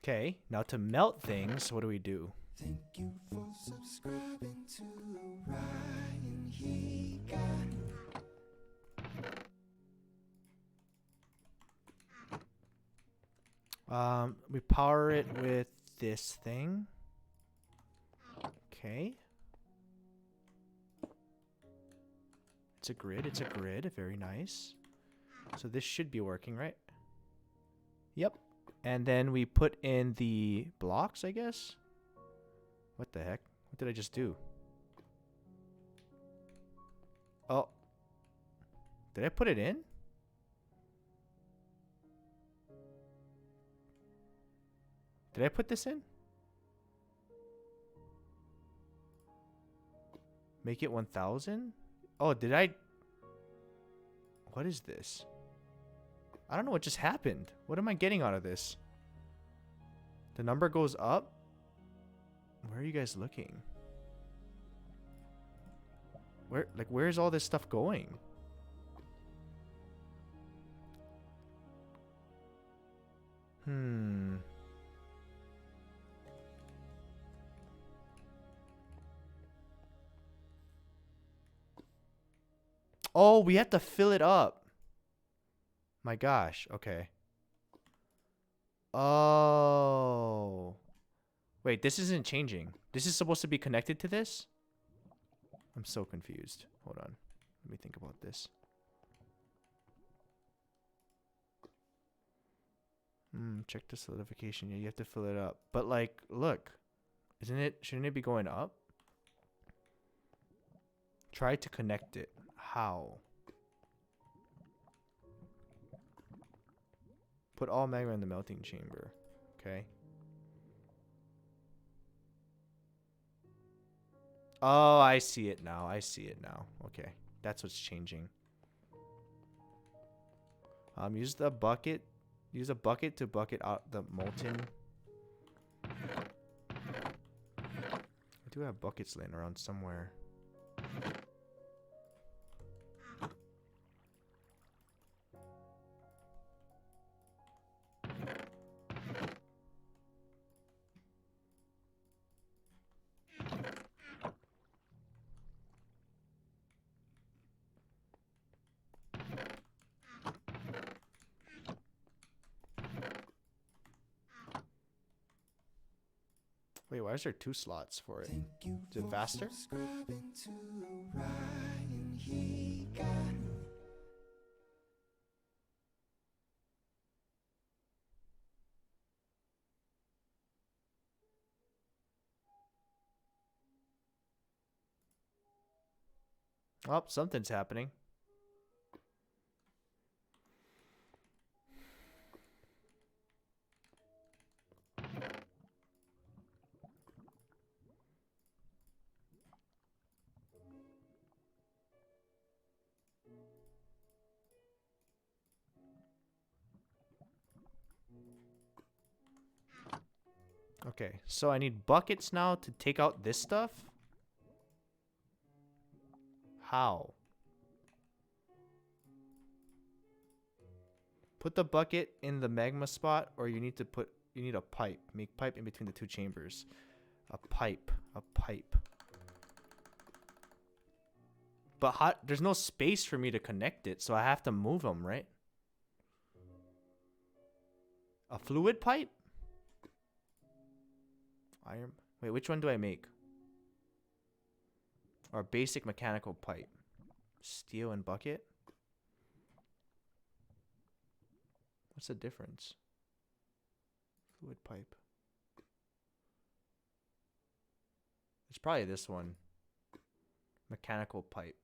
Okay, now to melt things, what do we do? Thank you for subscribing to Ryan Higa. We power it with this thing. Okay. It's a grid. It's a grid. Very nice. So this should be working, right? Yep. And then we put in the blocks, I guess. What the heck? What did I just do? Oh. Did I put it in? Did I put this in? Make it 1000? Oh, did I? What is this? I don't know what just happened. What am I getting out of this? The number goes up? Where are you guys looking? Where is all this stuff going? Oh, we have to fill it up. My gosh. Okay. Oh. Wait, this isn't changing. This is supposed to be connected to this? I'm so confused. Hold on. Let me think about this. Check the solidification. Yeah, you have to fill it up. But like, look. Shouldn't it be going up? Try to connect it. How? Put all magma in the melting chamber. Okay. Oh, I see it now. I see it now. Okay. That's what's changing. Use the bucket. Use a bucket to bucket out the molten. I do have buckets laying around somewhere. Wait, why is there 2 slots for it? Is it faster? Oh, something's happening. Okay, so I need buckets now to take out this stuff? How? Put the bucket in the magma spot, or you need a pipe. Make pipe in between the 2 chambers. A pipe. But there's no space for me to connect it, so I have to move them, right? A fluid pipe? Iron. Wait, which one do I make? Or basic mechanical pipe? Steel and bucket? What's the difference? Fluid pipe. It's probably this one. Mechanical pipe.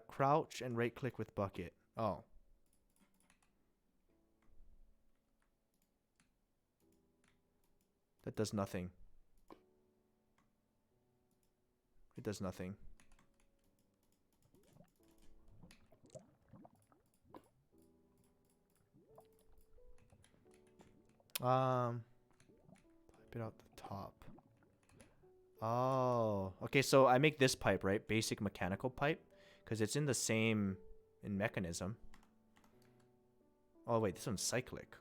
Crouch and right click with bucket. Oh. That does nothing. It does nothing. Pipe it out the top. Oh, okay. So I make this pipe, right? Basic mechanical pipe, because it's in the same mechanism. Oh wait, this one's cyclic.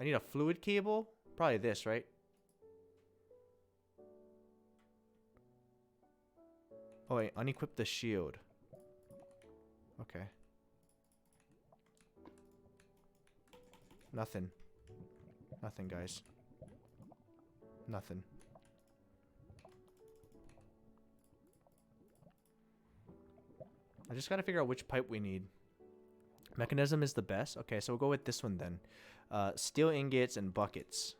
I need a fluid cable. Probably this, right? Oh wait, unequip the shield. Okay. Nothing. Nothing, guys. Nothing. I just gotta figure out which pipe we need. Mechanism is the best. Okay, so we'll go with this one then. Steel ingots and buckets.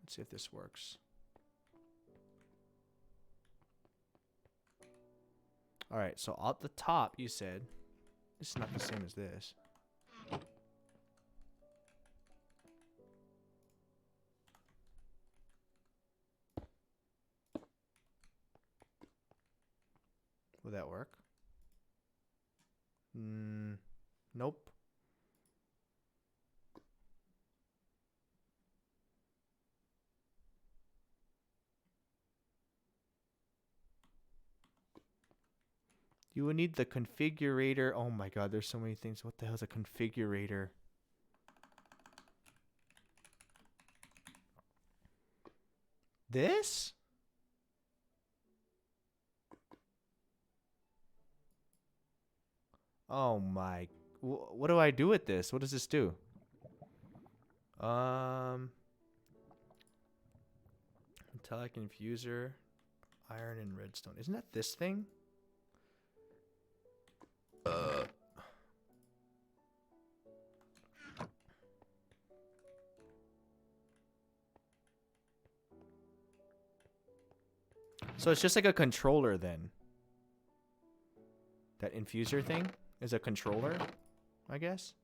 Let's see if this works. All right, so at the top, you said this is not the same as this. Will that work? Nope. You will need the configurator. Oh my god, there's so many things. What the hell is a configurator? This? Oh my. What do I do with this? What does this do? Metallic infuser, iron and redstone. Isn't that this thing? So it's just like a controller then. That infuser thing is a controller, I guess.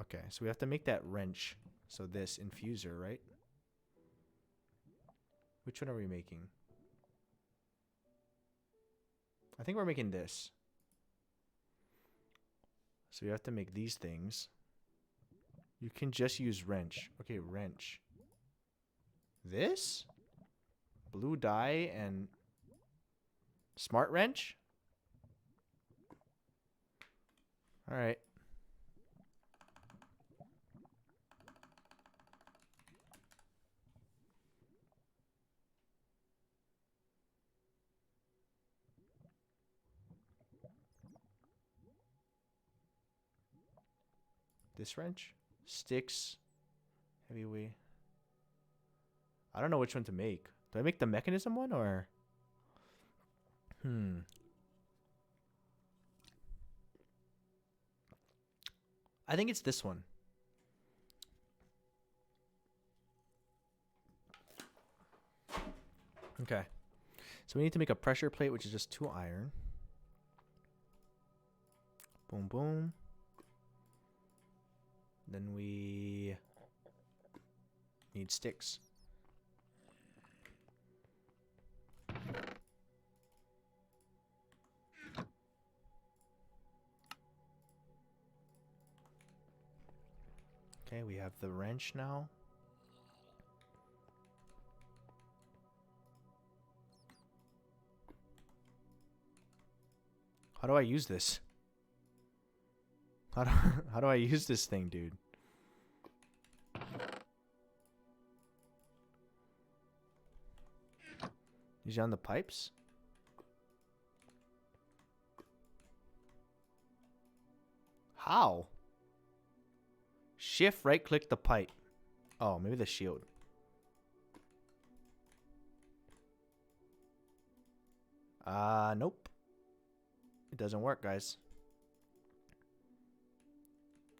Okay, so we have to make that wrench. So this infuser, right? Which one are we making? I think we're making this. So you have to make these things. You can just use wrench. Okay, wrench. This? Blue dye and smart wrench? Alright. This wrench? Sticks. Heavyweight. I don't know which one to make. Do I make the mechanism one or? I think it's this one. Okay. So we need to make a pressure plate, which is just 2 iron. Boom, boom. Then we need sticks. Okay, we have the wrench now. How do I use this? How do I use this thing, dude? Is he on the pipes? How? Shift right click the pipe. Oh, maybe the shield. Nope. It doesn't work, guys.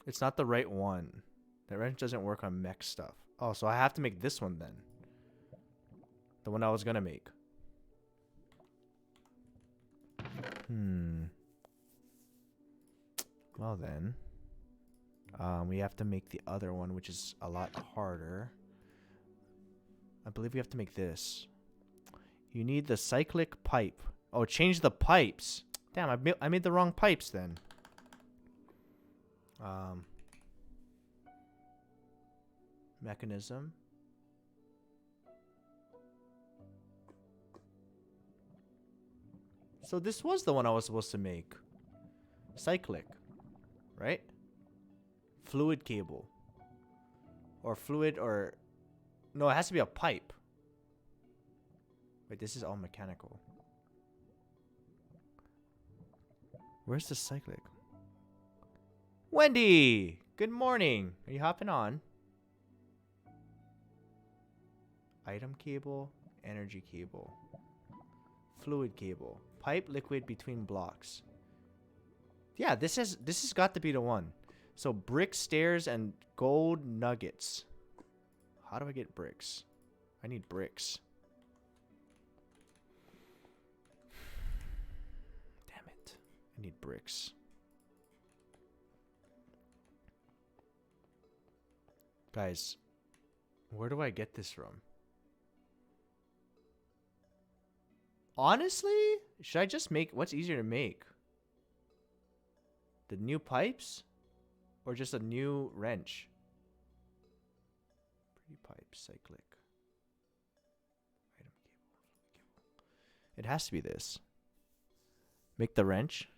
It's not the right one. The wrench doesn't work on mech stuff. Oh, so I have to make this one then. The one I was gonna make. Well then. We have to make the other one, which is a lot harder. I believe we have to make this. You need the cyclic pipe. Oh, change the pipes. Damn, I made the wrong pipes then. Mechanism. So this was the one I was supposed to make. Cyclic. Right? Fluid cable. Or fluid or... No, it has to be a pipe. Wait, this is all mechanical. Where's the cyclic? Wendy! Good morning. Are you hopping on? Item cable. Energy cable. Fluid cable. Pipe liquid between blocks. Yeah, this has got to be the one. So brick stairs and gold nuggets. How do I get bricks? I need bricks. Damn it. I need bricks. Guys, where do I get this from? Honestly, should I just make... What's easier to make? The new pipes? Or just a new wrench? Pretty pipe, cyclic. Item cable. It has to be this. Make the wrench.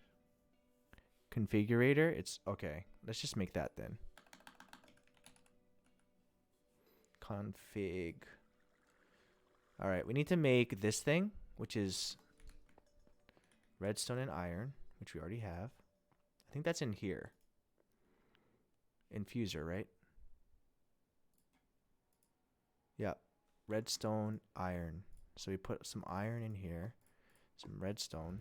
Configurator. It's... Okay, let's just make that then. Config. Alright, we need to make this thing, which is redstone and iron, which we already have. I think that's in here. Infuser, right? Yeah. Redstone, iron. So we put some iron in here. Some redstone.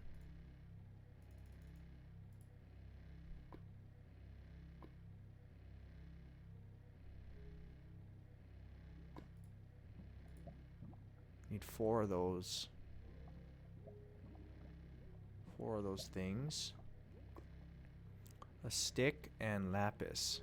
Need 4 of those. 4 of those things. A stick and lapis.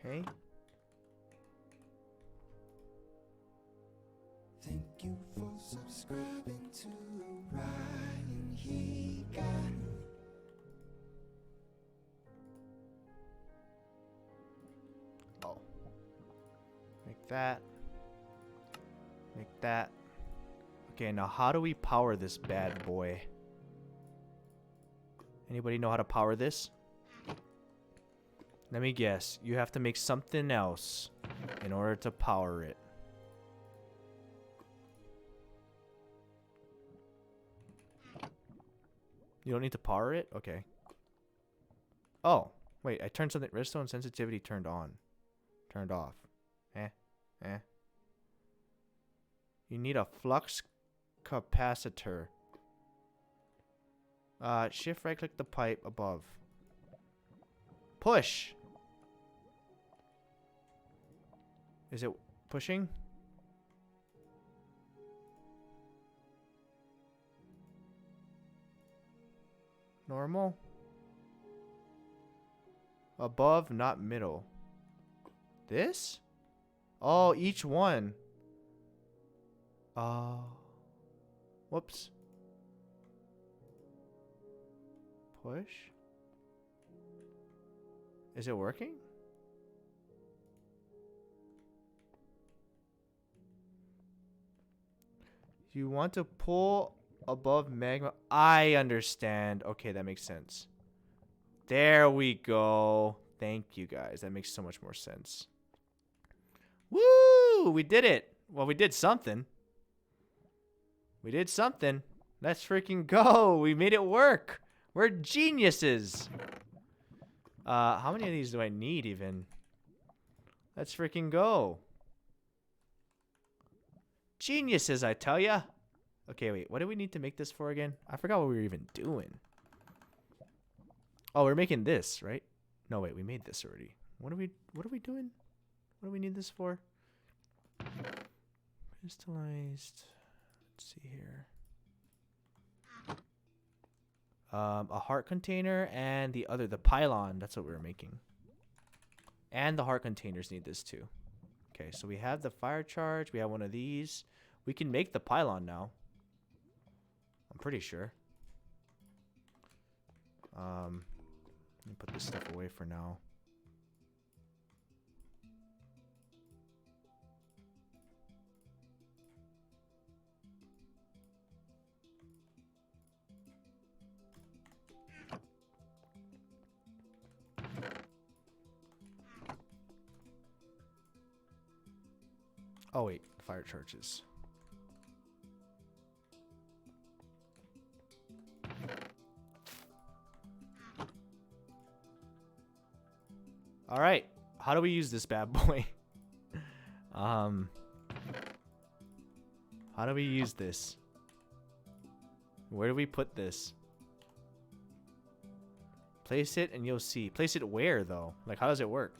Okay. Thank you for subscribing to Ryan Higa. Oh. Make that. Make that. Okay, now how do we power this bad boy? Anybody know how to power this? Let me guess. You have to make something else in order to power it. You don't need to power it? Okay. Oh, wait. I turned something. Redstone sensitivity turned on. Turned off. Eh. You need a flux capacitor. Shift right click the pipe above. Push. Is it pushing? Normal. Above, not middle. This? Oh, each one. Whoops. Push. Is it working? You want to pull above magma. I understand. Okay, that makes sense. There we go. Thank you guys. That makes so much more sense. Woo! We did it. Well, we did something. We did something. Let's freaking go. We made it work. We're geniuses. How many of these do I need even? Let's freaking go. Geniuses, I tell ya. Okay, wait. What do we need to make this for again? I forgot what we were even doing. Oh, we're making this, right? No, wait. We made this already. What are we doing? What do we need this for? Crystallized. Let's see here. A heart container and the pylon. That's what we were making. And the heart containers need this too. Okay, so we have the fire charge. We have one of these. We can make the pylon now. I'm pretty sure. Let me put this stuff away for now. Oh wait, fire charges. All right, how do we use this bad boy? How do we use this? Where do we put this? Place it and you'll see. Place it where though? Like how does it work?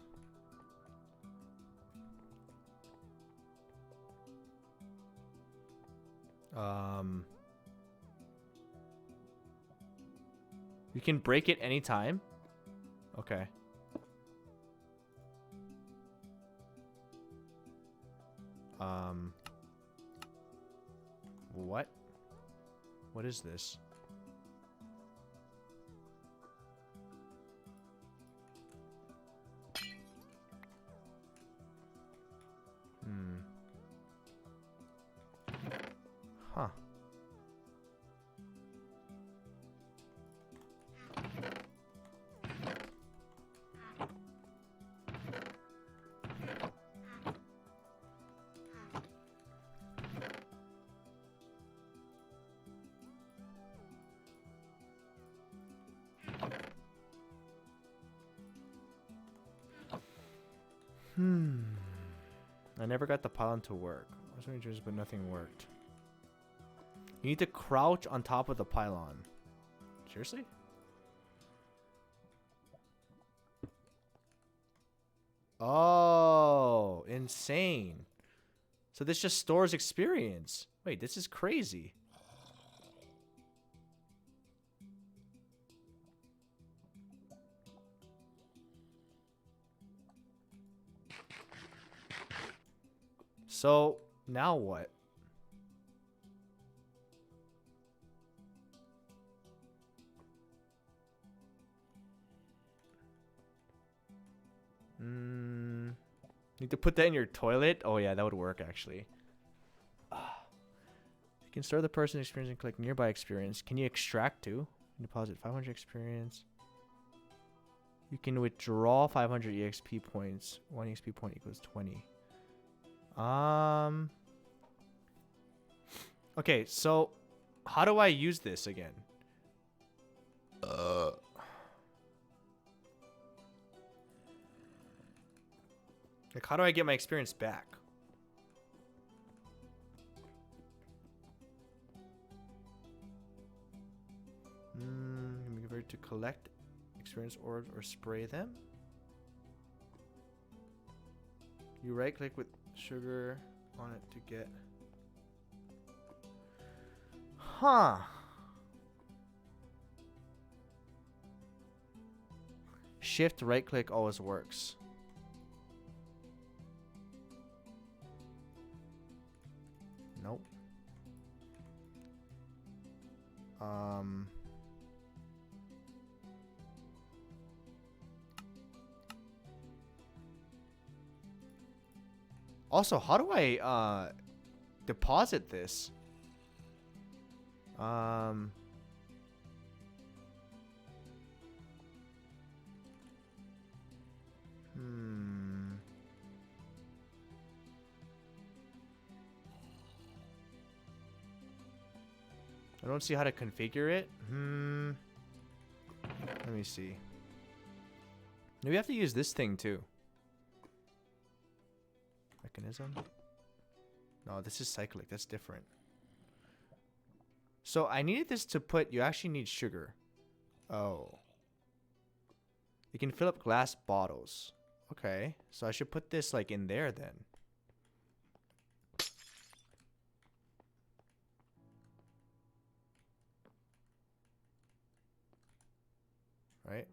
You can break it anytime. Okay. What? What is this? Huh. I never got the pylon to work. I was trying, but nothing worked. You need to crouch on top of the pylon. Seriously? Oh, insane. So this just stores experience. Wait, this is crazy. So now what? Need to put that in your toilet? Oh yeah, that would work actually. You can store the person experience and collect nearby experience. Can you extract too? Deposit 500 experience. You can withdraw 500 EXP points. 1 EXP point equals 20. Okay, so how do I use this again? Like, how do I get my experience back? Can we convert to collect experience orbs or spray them? You right click with sugar on it to get. Huh. Shift right click always works. Nope. Also, how do I deposit this? I don't see how to configure it. Let me see. Maybe we have to use this thing too. Mechanism? No, this is cyclic. That's different. So I needed this to put... You actually need sugar. Oh. You can fill up glass bottles. Okay. So I should put this like in there then. Right?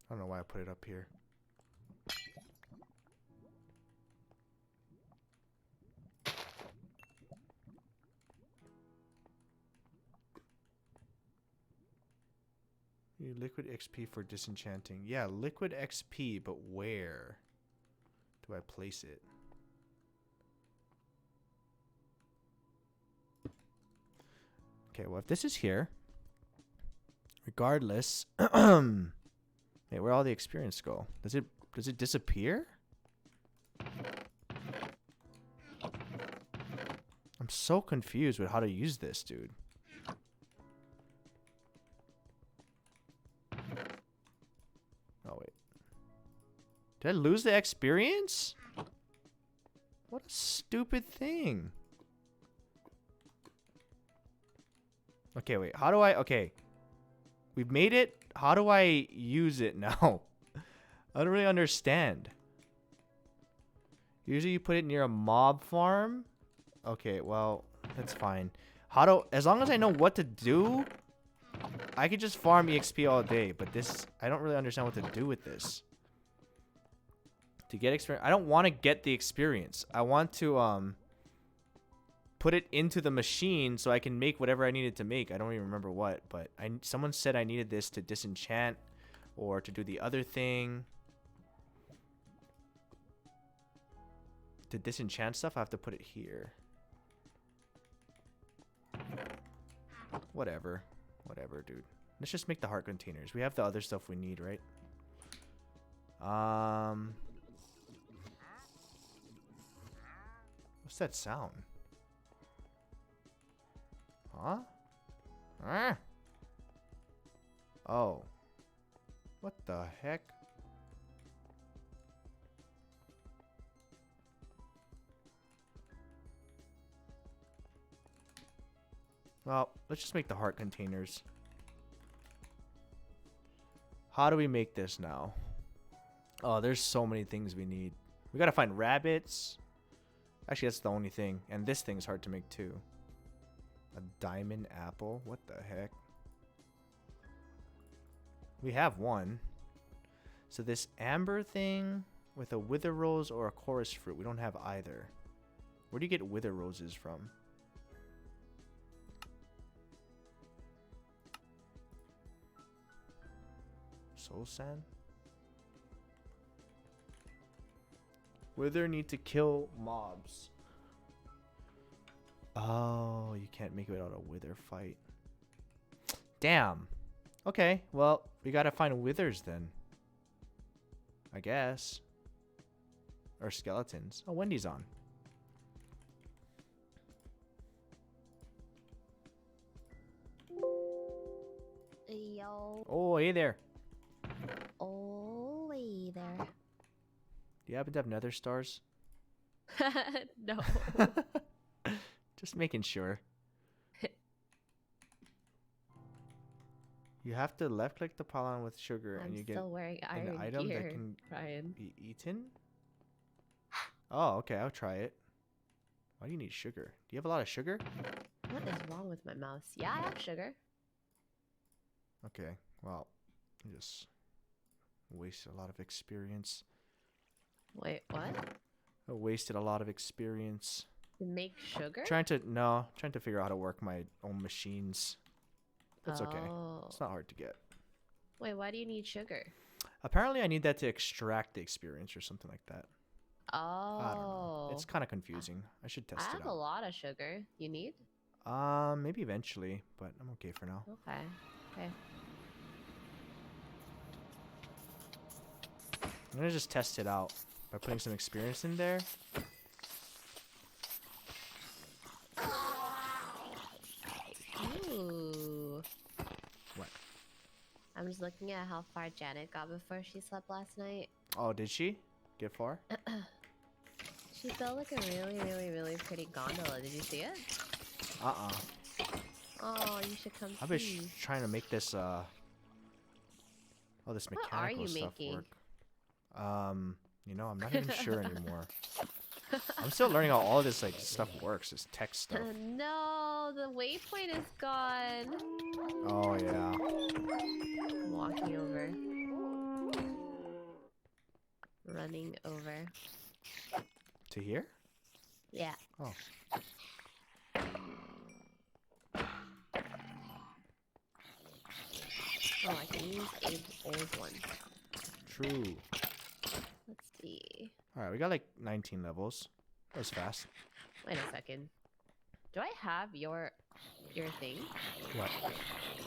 I don't know why I put it up here. Liquid XP for disenchanting. Yeah, liquid XP, but where do I place it? Okay, well, if this is here, regardless, hey, where all the experience go? Does it disappear? I'm so confused with how to use this, dude. Oh, wait. Did I lose the experience? What a stupid thing. Okay, wait. How do I... Okay. We've made it. How do I use it now? I don't really understand. Usually you put it near a mob farm. Okay, well, that's fine. As long as I know what to do... I could just farm EXP all day, but this... I don't really understand what to do with this. To get experience... I don't want to get the experience. I want to, put it into the machine so I can make whatever I needed to make. I don't even remember what, but someone said I needed this to disenchant or to do the other thing. To disenchant stuff, I have to put it here. Whatever. Whatever, dude. Let's just make the heart containers. We have the other stuff we need, right? What's that sound? Huh? Ah. Oh. What the heck? Well, let's just make the heart containers. How do we make this now? Oh, there's so many things we need. We gotta find rabbits. Actually, that's the only thing. And this thing's hard to make too. A diamond apple? What the heck? We have one. So this amber thing with a wither rose or a chorus fruit. We don't have either. Where do you get wither roses from? Soul sand? Wither need to kill mobs. Oh, you can't make it without a wither fight. Damn. Okay, well, we gotta find withers then. I guess. Or skeletons. Oh, Wendy's on. Yo. Oh, hey there. Oh, hey there. Do you happen to have nether stars? No. Just making sure. You have to left click the pylon with sugar and you get still wearing an iron item gear, that can Ryan. be eaten? Oh, okay, I'll try it. Why do you need sugar? Do you have a lot of sugar? What is wrong with my mouse? Yeah, I have sugar. Okay, well, you just wasted a lot of experience. Wait, what? I wasted a lot of experience. To make sugar? Trying to figure out how to work my own machines. That's okay. It's not hard to get. Wait, why do you need sugar? Apparently I need that to extract the experience or something like that. Oh. I don't know. It's kind of confusing. I should test I it have a out. lot of sugar. You need? Maybe eventually, but I'm okay for now. Okay. Okay. I'm gonna just test it out by putting some experience in there. Ooh. What? I'm just looking at how far Janet got before she slept last night. Oh, did she get far? She built like a really, really, really pretty gondola. Did you see it? Oh, you should come I've been see. trying to make this all this What mechanical are you stuff making? work. You know, I'm not even sure anymore. I'm still learning how all this like stuff works, this tech stuff. No, the waypoint is gone. Oh yeah. I'm walking over. Running over. To here? Yeah. Oh. Oh, I can use Abe's old one. True. Let's see. All right, we got like 19 levels. That was fast. Wait a second. Do I have your thing? What?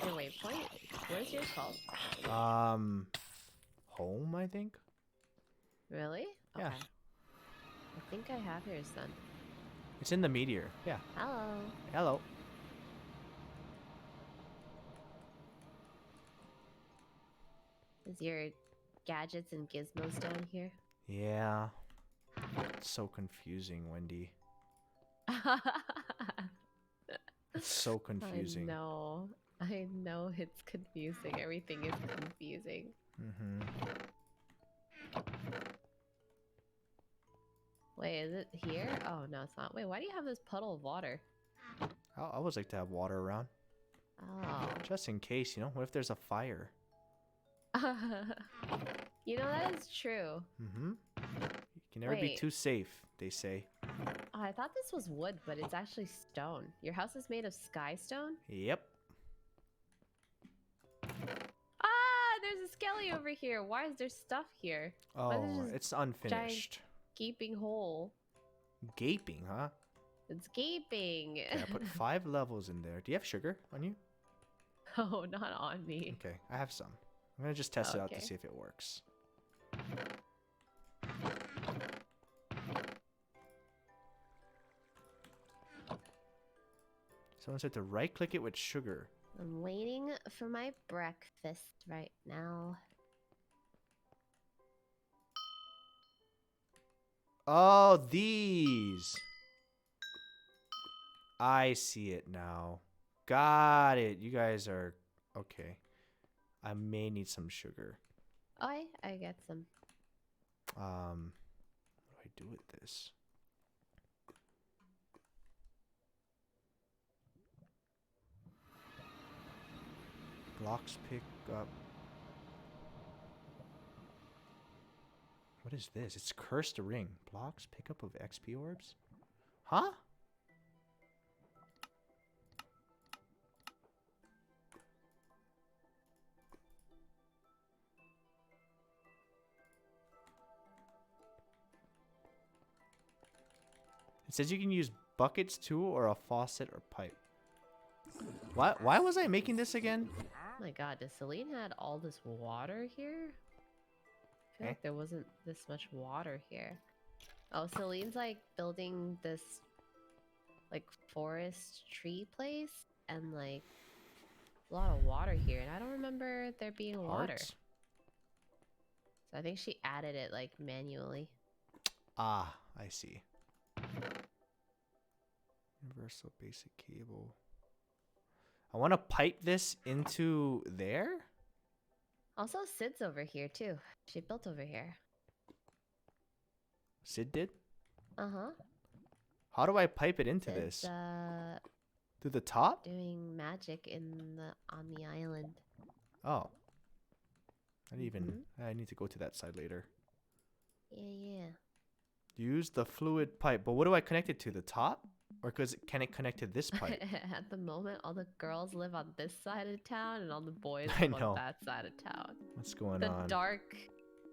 Your waypoint? What is yours called? Home, I think. Really? Yeah. Okay. I think I have yours then. It's in the meteor. Yeah. Hello. Hello. Is your gadgets and gizmos down here? Yeah. It's so confusing, Wendy. It's so confusing. I know it's confusing. Everything is confusing. Mm-hmm. Wait, is it here? Oh, no, it's not. Wait, why do you have this puddle of water? I always like to have water around. Oh. Just in case, you know? What if there's a fire? You know, that is true. Mm-hmm. You can never be Wait. too safe, they say. Oh, I thought this was wood, but it's actually stone. Your house is made of sky stone? Yep. Ah, there's a skelly over here. Why is there stuff here? Why is there Oh, just it's unfinished. gaping hole? Gaping, huh? It's gaping. Okay, I put 5 levels in there. Do you have sugar on you? Oh, not on me. Okay, I have some. I'm gonna just test it out to Okay. see if it works. Someone said to right click it with sugar. I'm waiting for my breakfast right now. Oh, these. I see it now. Got it. You guys are okay. I may need some sugar. Oh, I get some. What do I do with this? Blocks pick up. What is this? It's cursed ring. Blocks pickup of XP orbs? Huh? It says you can use buckets too, or a faucet or pipe. Why was I making this again? Oh my god, does Celine had all this water here? I feel like there wasn't this much water here. Oh, Celine's like building this like forest tree place and like a lot of water here, and I don't remember there being water. Hearts? So I think she added it like manually. Ah, I see. Universal basic cable. I want to pipe this into there? Also, Sid's over here too. She built over here. Sid did? Uh-huh. How do I pipe it into Sid's, this? Through the top? doing magic on the island. Oh. I didn't even... I need to go to that side later. Yeah. Use the fluid pipe. But what do I connect it to? The top? Or can it connect to this pipe? At the moment, all the girls live on this side of town, and all the boys I live know. on that side of town. What's going The on? dark,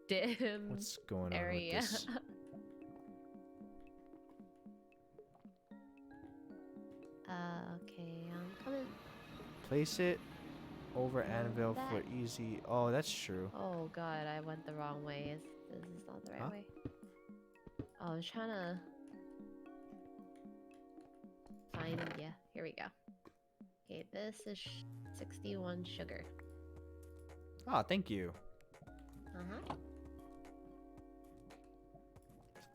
dim What's going area. on with this? Okay, I'm coming. Place it over anvil that. for easy... Oh, that's true. Oh god, I went the wrong way. This is not the right Huh? way. Oh, I was trying to find... Yeah, here we go. Okay, this is 61 sugar. Oh, thank you. Uh-huh.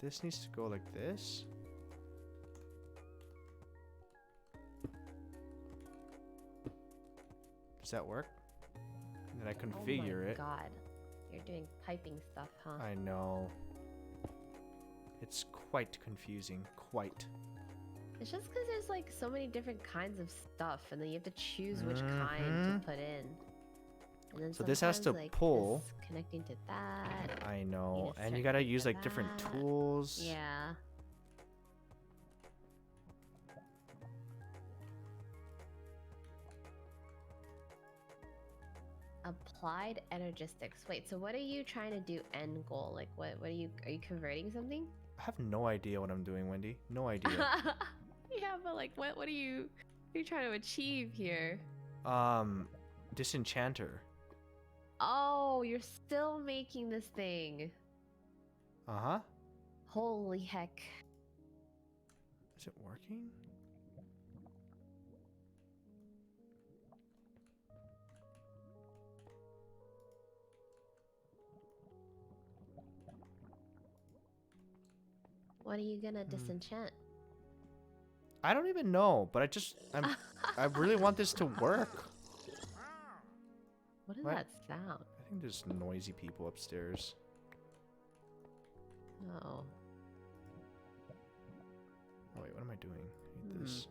This needs to go like this. Does that work? And then I configure Oh my it. god. You're doing piping stuff, huh? I know. It's quite confusing. Quite. It's just because there's like so many different kinds of stuff, and then you have to choose which kind to put in. And then So this has to sometimes, like, pull. this connecting to that. I know. to And you start gotta connecting use to like different that. tools. Yeah. Applied energistics. Wait, so what are you trying to do end goal? Like what are you converting something? I have no idea what I'm doing, Wendy. No idea. Yeah, but like what are you trying to achieve here? Disenchanter. Oh, you're still making this thing. Uh-huh. Holy heck. Is it working? What are you gonna disenchant? I don't even know, but I really want this to work. What is What? that sound? I think there's noisy people upstairs. Oh. Oh wait, what am I doing? I need this.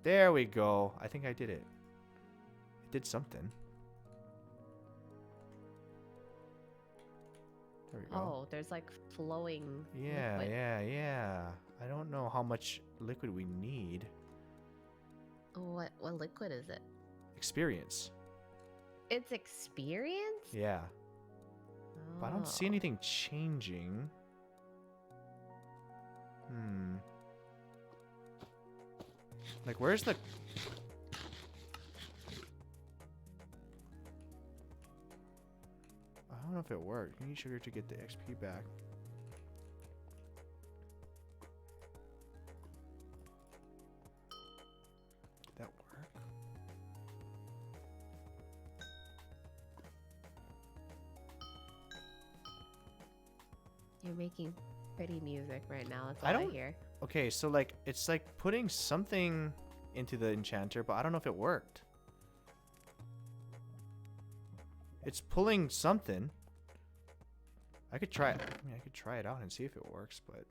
There we go. I think I did it. It did something. There we go. Oh, there's like flowing Yeah, liquid. yeah. I don't know how much liquid we need. What liquid is it? Experience. It's experience? Yeah. But I don't see Oh. anything changing. Like, where's the... I don't know if it worked. You need sugar to get the XP back. Did that work? You're making pretty music right now. That's all I I don't- hear. Okay, so like, it's like putting something into the enchanter, but I don't know if it worked. It's pulling something. I could try it. I mean, I could try it out and see if it works, but...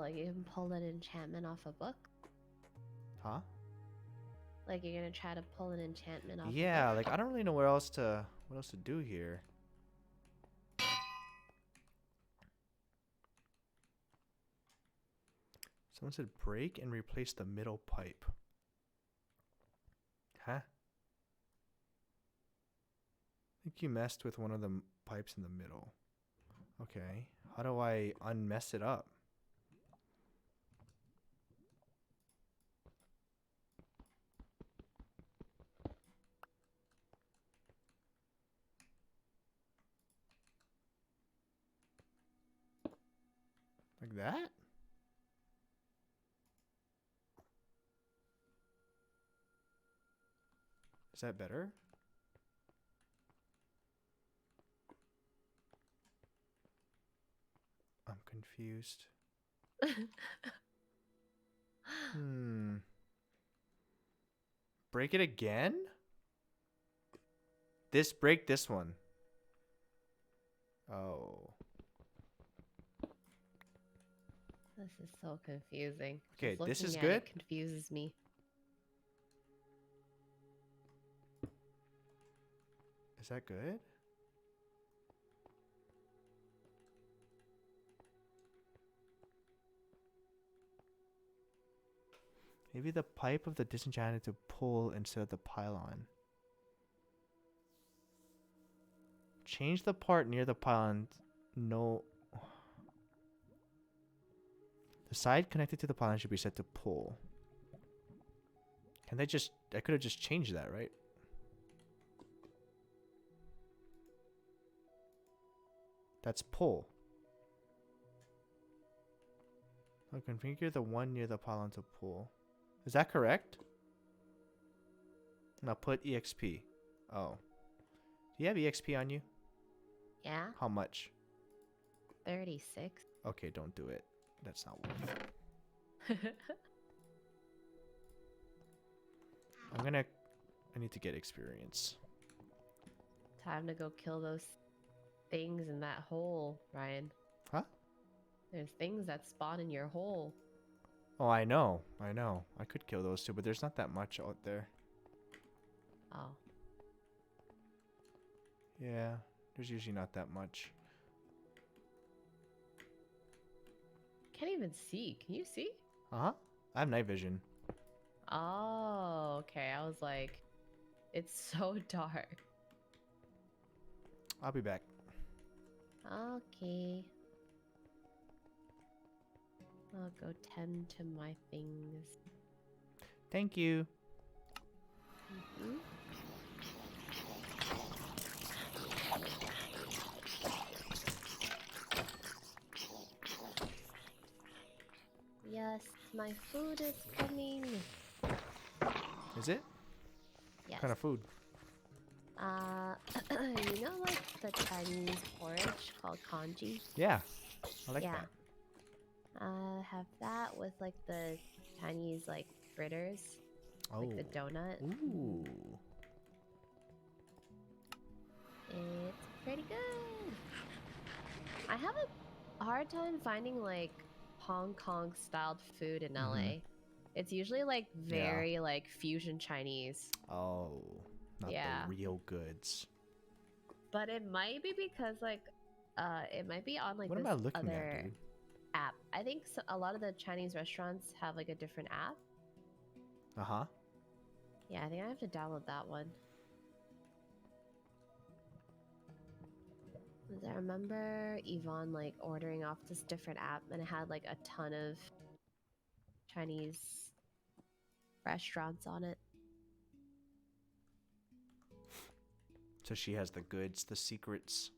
like you can pull an enchantment off a book? Huh? Like you're gonna try to pull an enchantment off Yeah, a book? like I don't really know what else to do here. Someone said break and replace the middle pipe. Huh? I think you messed with one of the pipes in the middle. Okay. How do I unmess it up? Like that? Is that better? I'm confused. Break it again? Break this one. Oh. This is so confusing. Okay, Just this is looking at good? it confuses me. Is that good? Maybe the pipe of the disenchanted to pull instead of the pylon. Change the part near the pylon. No. The side connected to the pylon should be set to pull. Can they just... I could have just changed that, right? That's pull. I'll configure the one near the pylon to pull. Is that correct? Now put EXP. Oh. Do you have EXP on you? Yeah? How much? 36. Okay, don't do it. That's not worth it. I need to get experience. Time to go kill those things in that hole, Ryan. Huh? There's things that spawn in your hole. Oh, I know. I could kill those two, but there's not that much out there. Oh. Yeah, there's usually not that much. Can't even see. Can you see? Uh-huh. I have night vision. Oh, okay. I was like, it's so dark. I'll be back. Okay. I'll go tend to my things. Thank you. Mhm. Yes, my food is coming. Is it? Yes. What kind of food? You know, like the Chinese porridge called congee? Yeah. I like Yeah. that. Have that with like the Chinese like fritters, Oh. like the donut. Ooh. It's pretty good. I have a hard time finding like Hong Kong styled food in LA. It's usually like very like fusion Chinese. Oh. Not Yeah. the real goods. But it might be because like it might be on like What this am I looking other at, dude? app. I think a lot of the Chinese restaurants have like a different app. Uh-huh. Yeah, I think I have to download that one. 'Cause I remember Yvonne like ordering off this different app and it had like a ton of Chinese restaurants on it. So she has the goods, the secrets.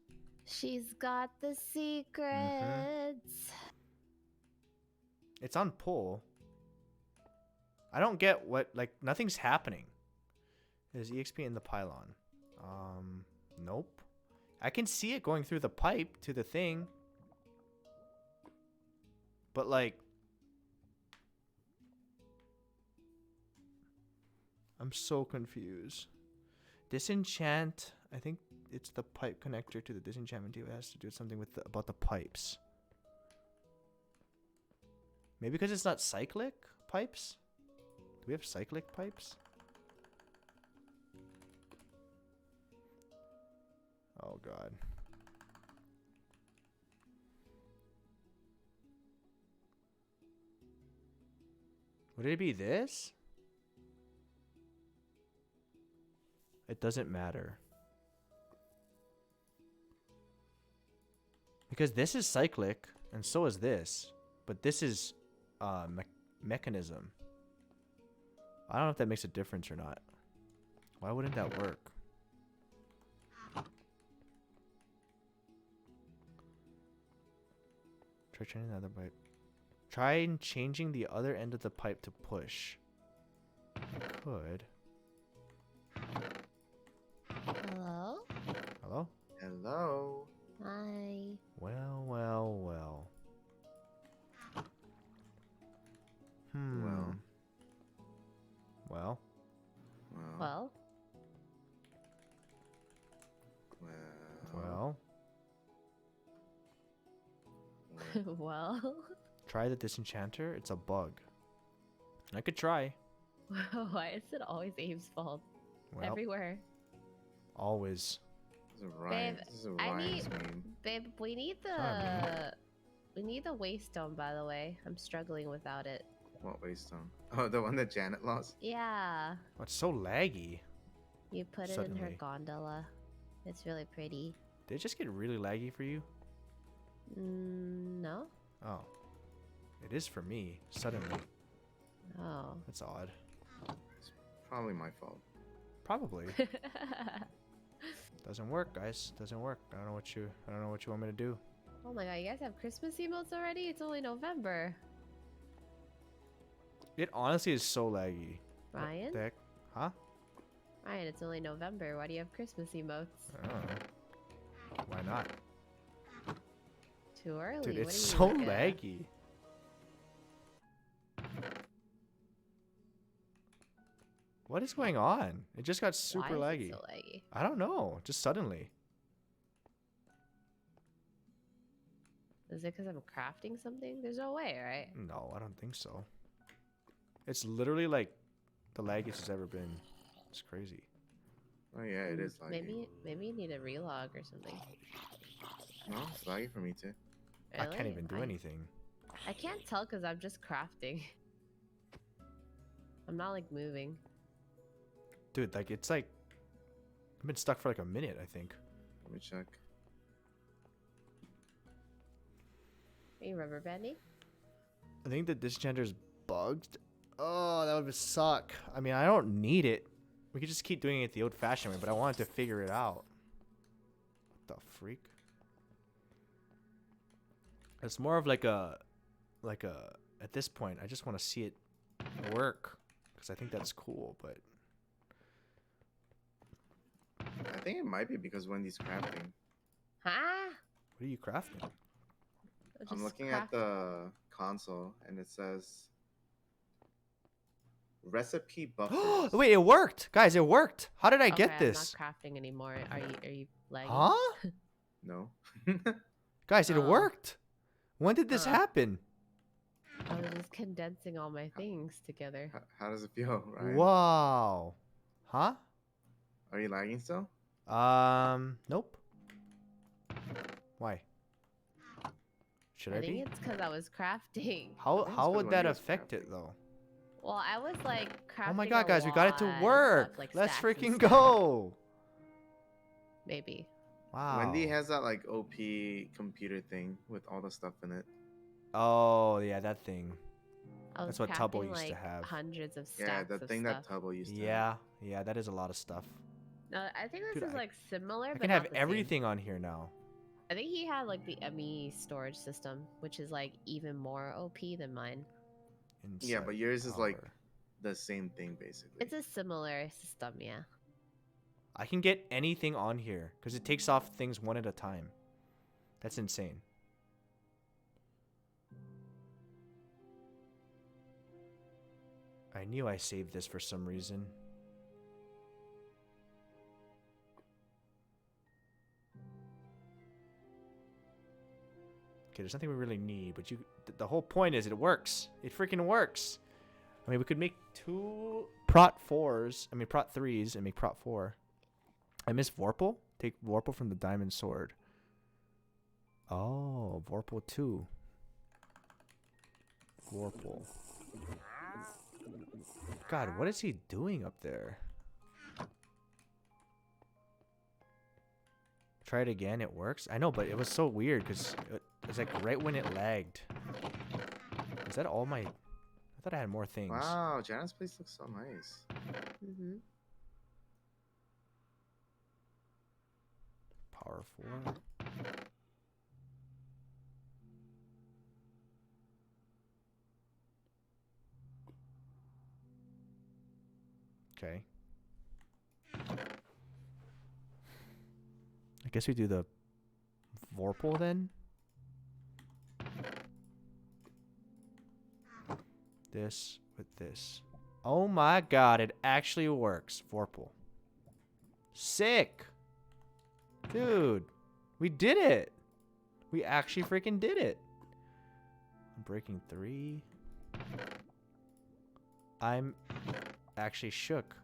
She's got the secrets. It's on pull. I don't get what, like, nothing's happening. There's EXP in the pylon. Nope. I can see it going through the pipe to the thing. But, like, I'm so confused. Disenchant, I think it's the pipe connector to the disenchantment too. It has to do something with about the pipes. Maybe because it's not cyclic pipes? Do we have cyclic pipes? Oh god. Would it be this? It doesn't matter. Because this is cyclic, and so is this. But this is mechanism. I don't know if that makes a difference or not. Why wouldn't that work? Try changing the other pipe. Try changing the other end of the pipe to push. Could. Hello? Hello? Hello. Hi. Well, well, well. Well. Well. Well? Well. Well? Try the disenchanter. It's a bug. I could try. Why is it always Abe's fault? Well, Everywhere. always. This is Ryan. Babe, This is I Ryan's need- meme. Babe, we need not me. we need the waystone, by the way. I'm struggling without it. What waystone? Oh, the one that Janet lost? Yeah. Oh, it's so laggy. You put it in her Suddenly. gondola. It's really pretty. Did it just get really laggy for you? No? Oh. It is for me, suddenly. Oh. That's odd. It's probably my fault. Probably. Doesn't work, guys. Doesn't work. I don't know what you want me to do. Oh my god, you guys have Christmas emotes already? It's only November. It honestly is so laggy. Ryan? What the heck? Huh? Ryan, it's only November. Why do you have Christmas emotes? I don't know. Why not? Too early. Dude, What it's are so you, like, laggy. What is going on? It just got super why is laggy. it so laggy? I don't know. Just suddenly. Is it because I'm crafting something? There's no way, right? No, I don't think so. It's literally like the laggiest it's ever been. It's crazy. Oh yeah, it is laggy. Maybe you need a relog or something. No, it's laggy for me too. I can't Really? even do anything. I can't tell because I'm just crafting. I'm not like moving. Dude, like it's like I've been stuck for like a minute, I think. Let me check. Are you rubber banding? I think the disenchanter's bugged. Oh, that would suck. I mean, I don't need it. We could just keep doing it the old-fashioned way, but I wanted to figure it out. What the freak? It's more of like a at this point, I just want to see it work because I think that's cool, but I think it might be because Wendy's crafting. Huh? what are you crafting? I'm looking at the console and it says recipe buffers. Wait, it worked. Guys, it worked. How did I get I'm this? not crafting anymore. Are you lagging? Huh? No. Guys, it Oh. worked. When did this Huh. happen? I was just condensing all my things together. How does it feel, Ryan? Wow. Huh? Are you lagging still? Nope. Why? Should I I think be? it's because I was crafting. How think it's how 'cause would when that he was affect it crafting. though? Well, I was like crafting. Oh my god, a guys, we got it to lot and work. stuff, like Let's stacks and freaking stuff. go. Maybe. Wow. Wendy has that like OP computer thing with all the stuff in it. Oh, yeah, that thing. I was That's what Tubbo crafting, used to like, have. hundreds of Yeah, stacks the of thing stuff. that Tubbo used to have. Yeah, yeah, that is a lot of stuff. No, I think this Dude, is like similar. I but can not have the same. everything on here now. I think he had like the ME storage system, which is like even more OP than mine. Yeah, but yours is like power. the same thing basically. It's a similar system, yeah. I can get anything on here because it takes off things one at a time. That's insane. I knew I saved this for some reason. Okay, there's nothing we really need, but the whole point is it works. It freaking works. I mean, we could make 2 prot 4s. I mean, prot 3s and make prot 4. I miss Vorpal. Take Vorpal from the diamond sword. Oh, Vorpal 2. Vorpal. God, what is he doing up there? Try it again. It works. I know, but it was so weird because it was like right when it lagged. Is that all my... I thought I had more things. Wow, Janet's place looks so nice. Mm-hmm. Power 4. Okay. I guess we do the Vorpal then. This with this. Oh my god, it actually works. Vorpal. Sick! Dude, we did it! We actually freaking did it! I'm breaking 3. I'm actually shook.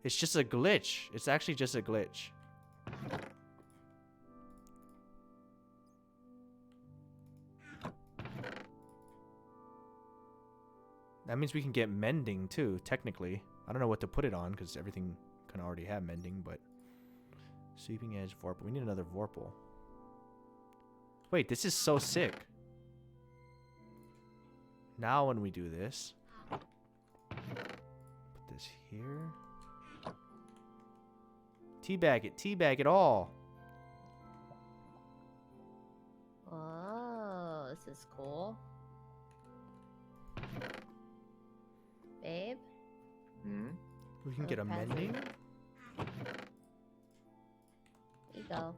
It's just a glitch. It's actually just a glitch. That means we can get mending too, technically. I don't know what to put it on because everything can already have mending, but... Sweeping edge Vorpal. We need another Vorpal. Wait, this is so sick. Now when we do this... Put this here. Teabag it all. Oh, this is cool. Babe? Hmm? We can get a mending. There you go.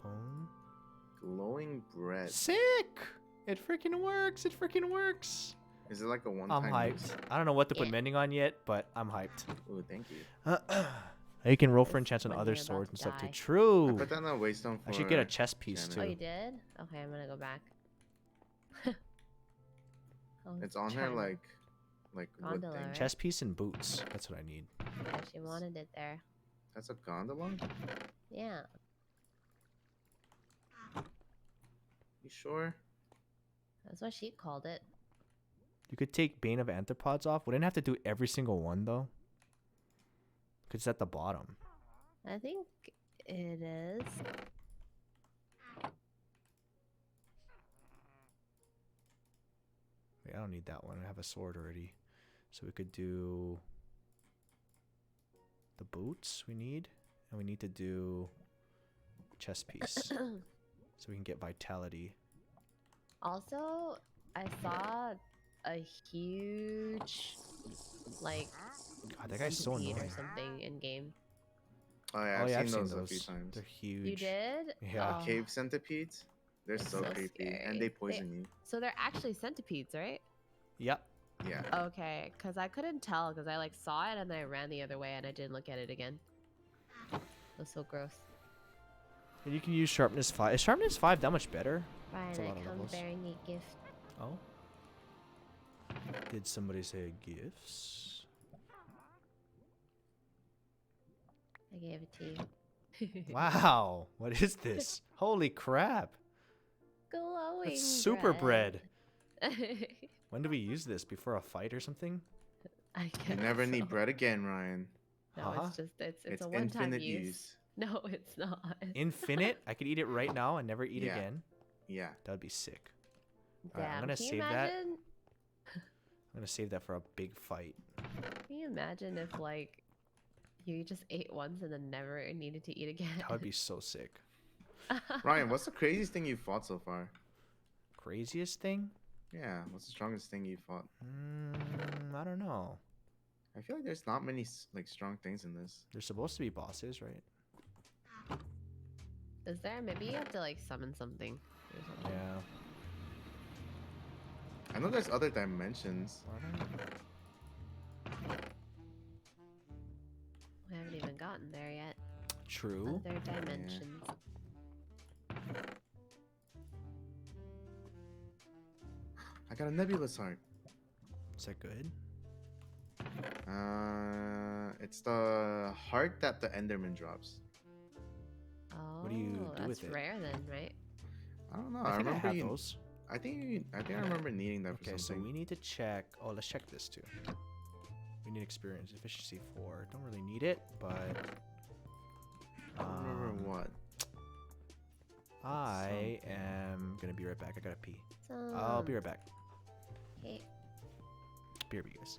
Boom. Glowing bread. Sick! It freaking works. It freaking works. Is it like a one-time I'm hyped. use? I don't know what to put mending on yet, but I'm hyped. Ooh, thank you. You can roll for This enchants on when other you're about swords to and stuff too. die. I True. put that on a waystone for I should get a chest piece Janet. too. Oh, you did? Okay, I'm gonna go back. I was It's on her trying to- like wood Gondola, thing. right? Chest piece and boots. That's what I need. Yeah, she wanted it there. That's a gondola? Yeah. You sure? That's what she called it. You could take Bane of Anthropods off. We didn't have to do every single one though. Cause it's at the bottom. I think it is. Wait, I don't need that one. I have a sword already. So we could do the boots we need. And we need to do chest piece. So we can get vitality. Also, I saw a huge, like, God, that guy's so centipede annoying. or something in game. Oh yeah, I've seen those a few times. They're huge. You did? Yeah. Oh, Cave centipedes? They're It's so so creepy. scary. And they poison you. so they're actually centipedes, right? Yep. Yeah. Okay, because I couldn't tell because I like saw it and then I ran the other way and I didn't look at it again. It was so gross. And you can use sharpness 5. Is sharpness 5 that much better? It's a Ryan, lot I of come levels. bearing a gift. Oh. Did somebody say gifts? I gave it to you. Wow. What is this? Holy crap. Glowing. That's super bread. bread. When do we use this? Before a fight or something? I You guess never need so. bread again, Ryan. No, Huh? it's just it's It's a one-time infinite use. use. No, it's not. Infinite? I could eat it right now and never eat Yeah. again? Yeah. That would be sick. Damn, Alright, I'm gonna can you save that. imagine? I'm going to save that for a big fight. Can you imagine if like you just ate once and then never needed to eat again? That would be so sick. Ryan, what's the craziest thing you've fought so far? Craziest thing? Yeah, what's the strongest thing you've fought? I don't know. I feel like there's not many like strong things in this. There's supposed to be bosses, right? Is there? Maybe you have to like summon something. Or something. Yeah. I know there's other dimensions. We haven't even gotten there yet. True. Other dimensions. got a nebulous heart. Is that good? It's the heart that the Enderman drops. Oh, What do you do that's with it? rare then, right? I don't know. I think I remember have you. those. I think I remember needing that for Okay, so something. we need to check. Oh, let's check this too. We need experience. Efficiency 4. Don't really need it, but. I don't remember what. I am gonna be right back. I gotta pee. I'll be right back. Okay. BRB, guys.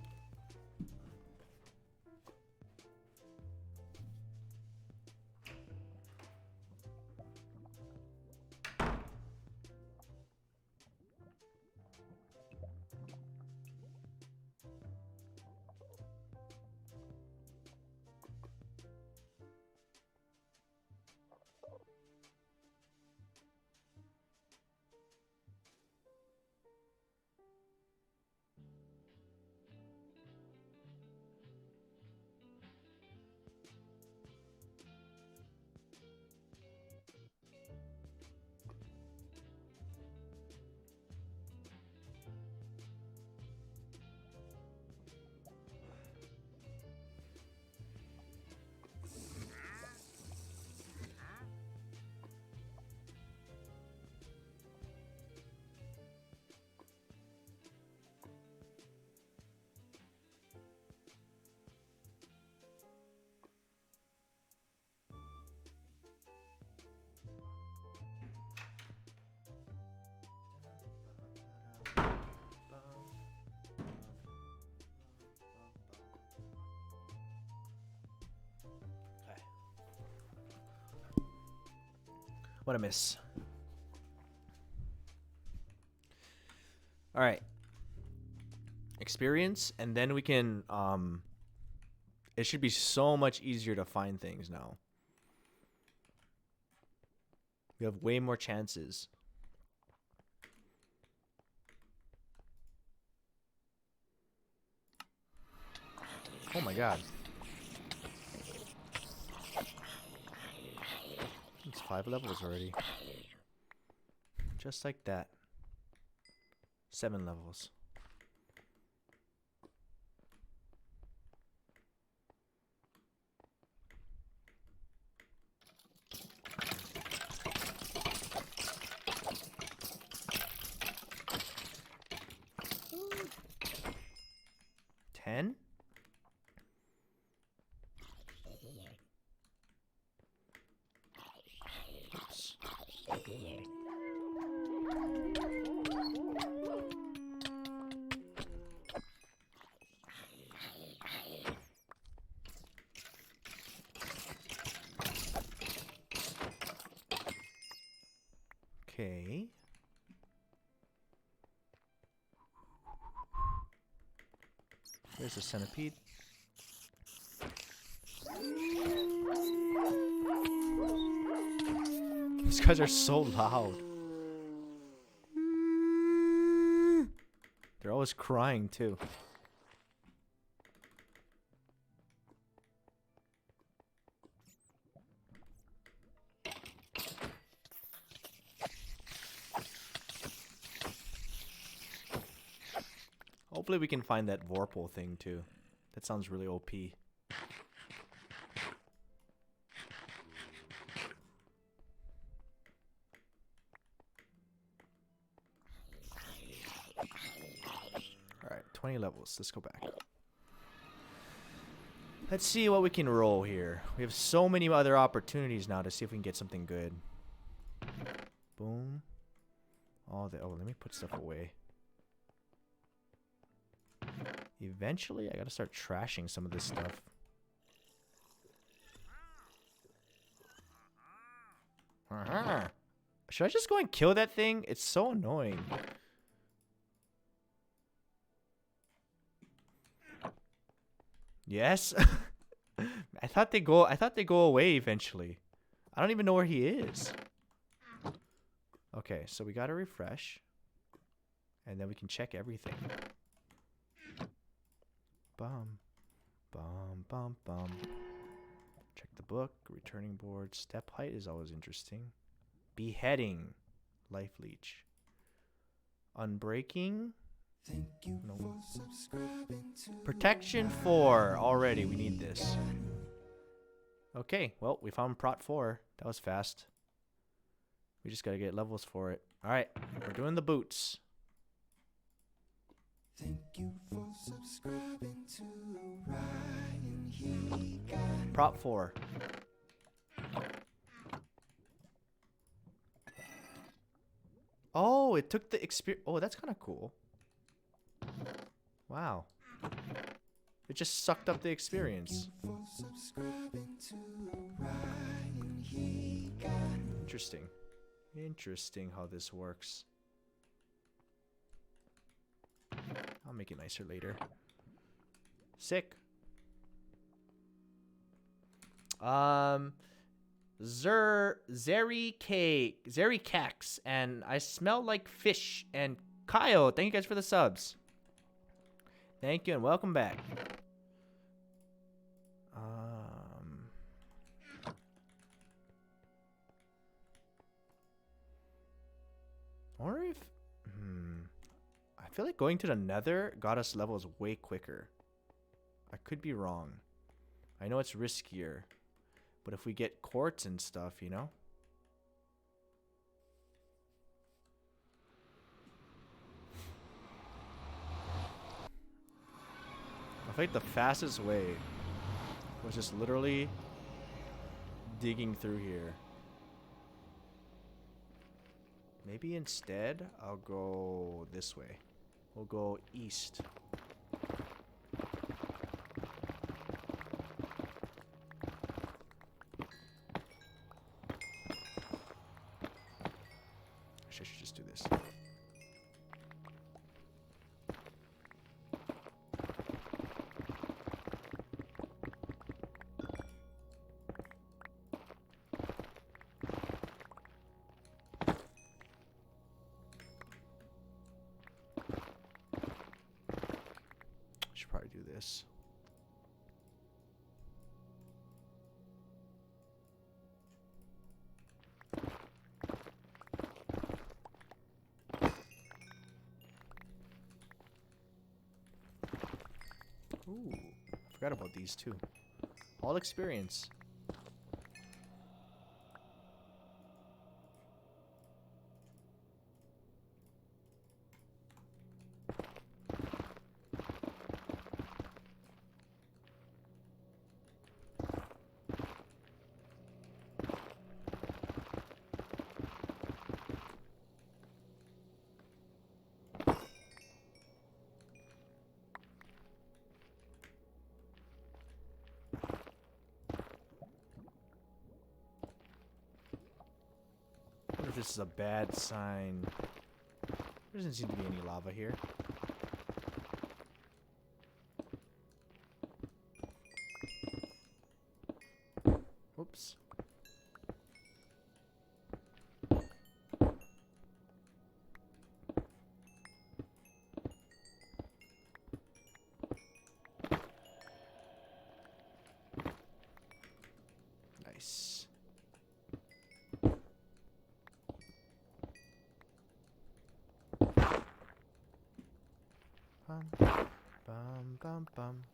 What a miss. All right. Experience, and then we can it should be so much easier to find things now. We have way more chances. Oh my god. It's 5 levels already. Just like that. 7 levels. Ten? Oops. Okay. There's a centipede. These guys are so loud. They're always crying too. Hopefully we can find that Vorpal thing too. That sounds really OP. Alright, 20 levels. Let's go back. Let's see what we can roll here. We have so many other opportunities now to see if we can get something good. Boom. Oh, let me put stuff away. Eventually, I gotta start trashing some of this stuff. Should I just go and kill that thing? It's so annoying. Yes. I thought they go away eventually. I don't even know where he is. Okay, so we gotta refresh. And then we can check everything. Bum. Bum, bum, bum. Check the book. Returning board. Step height is always interesting. Beheading. Life leech. Unbreaking. No. Protection 4. Already, we need this. Okay, well, we found Prot 4. That was fast. We just gotta get levels for it. Alright, we're doing the boots. Thank you for subscribing to Ryan Higa. Prop 4. Oh, it took the experience. Oh, that's kind of cool. Wow. It just sucked up the experience. Interesting. Interesting how this works. I'll make it nicer later. Sick. Zerikax, and I smell like fish. And Kyle, thank you guys for the subs. Thank you and welcome back. I wonder if I feel like going to the Nether got us levels way quicker. I could be wrong. I know it's riskier, but if we get quartz and stuff, you know. I feel like the fastest way was just literally digging through here. Maybe instead I'll go this way. We'll go east. I should just do this. Should probably do this. Ooh, forgot about these too. All experience. I wonder if this is a bad sign. There doesn't seem to be any lava here. Whoops. Nice. Bum, bum, bum, bum.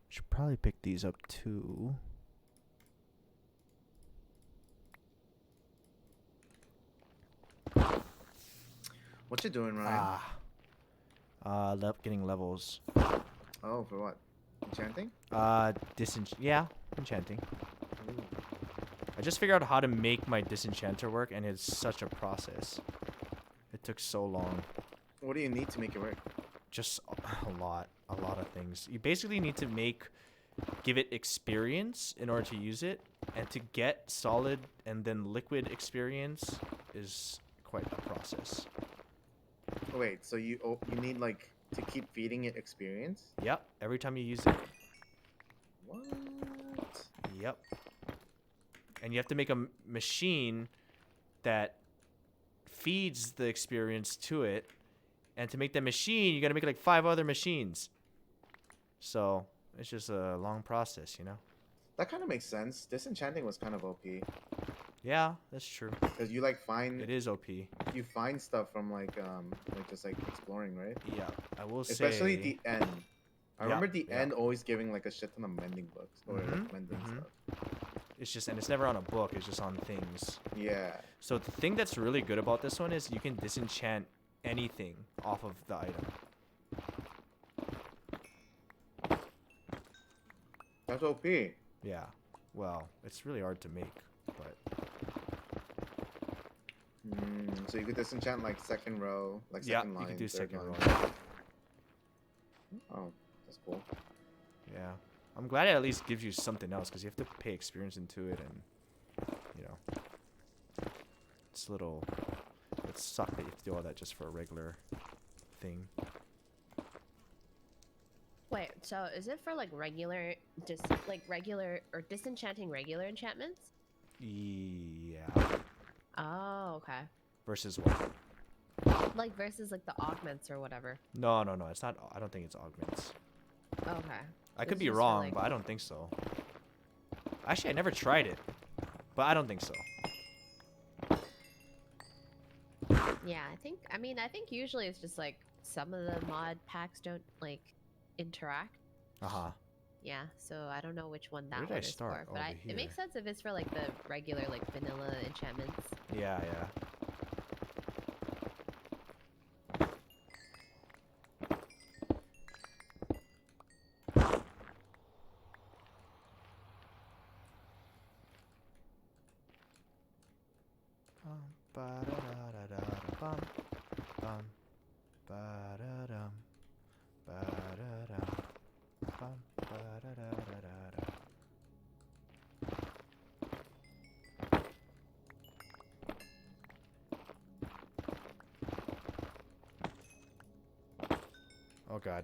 Should probably pick these up too. What you doing, Ryan? Getting levels. Oh, for what? Enchanting? Yeah, enchanting. Ooh. I just figured out how to make my disenchanter work, and it's such a process. It took so long. What do you need to make it work? Just a lot of things. You basically need to give it experience in order to use it, and to get solid and then liquid experience is quite a process. Wait, so you need like to keep feeding it experience? Yep, every time you use it. What? Yep. And you have to make a machine that feeds the experience to it, and to make that machine you gotta make like 5 other machines. So it's just a long process, you know. That kind of makes sense. Disenchanting was kind of OP. Yeah, that's true. Because you like find It is OP. you find stuff from like just like exploring, right? Yeah, I will say. Especially the end. I Yeah, remember the yeah. end always giving like a shit ton of mending books or like mending stuff. It's just, and it's never on a book. It's just on things. Yeah. So the thing that's really good about this one is you can disenchant anything off of the item. That's OP. Yeah. Well, it's really hard to make, but So you could disenchant like second row, like yeah, second line. you can do third second line. row. Oh, that's cool. Yeah. I'm glad it at least gives you something else because you have to pay experience into it, and you know, it's a little. It sucks that you have to do all that just for a regular thing. Wait, so is it for like regular, regular or disenchanting regular enchantments? Yeah. Oh, okay. Versus what? Like versus like the augments or whatever. No, no, no. It's not. I don't think it's augments. Okay. I could It's be just for, wrong, like- but I don't think so. Actually, I never tried it, but I don't think so. Yeah, I think usually it's just like some of the mod packs don't like interact. Uh-huh. Yeah, so I don't know which one that Where did one I is start? for, but Over it makes sense if it's for like the regular like vanilla enchantments. Yeah, yeah. Ba-da-da-da-da-bum, bum, ba-da-dum, ba-da-dum, bum, ba-da-da-da-da-da. Oh god.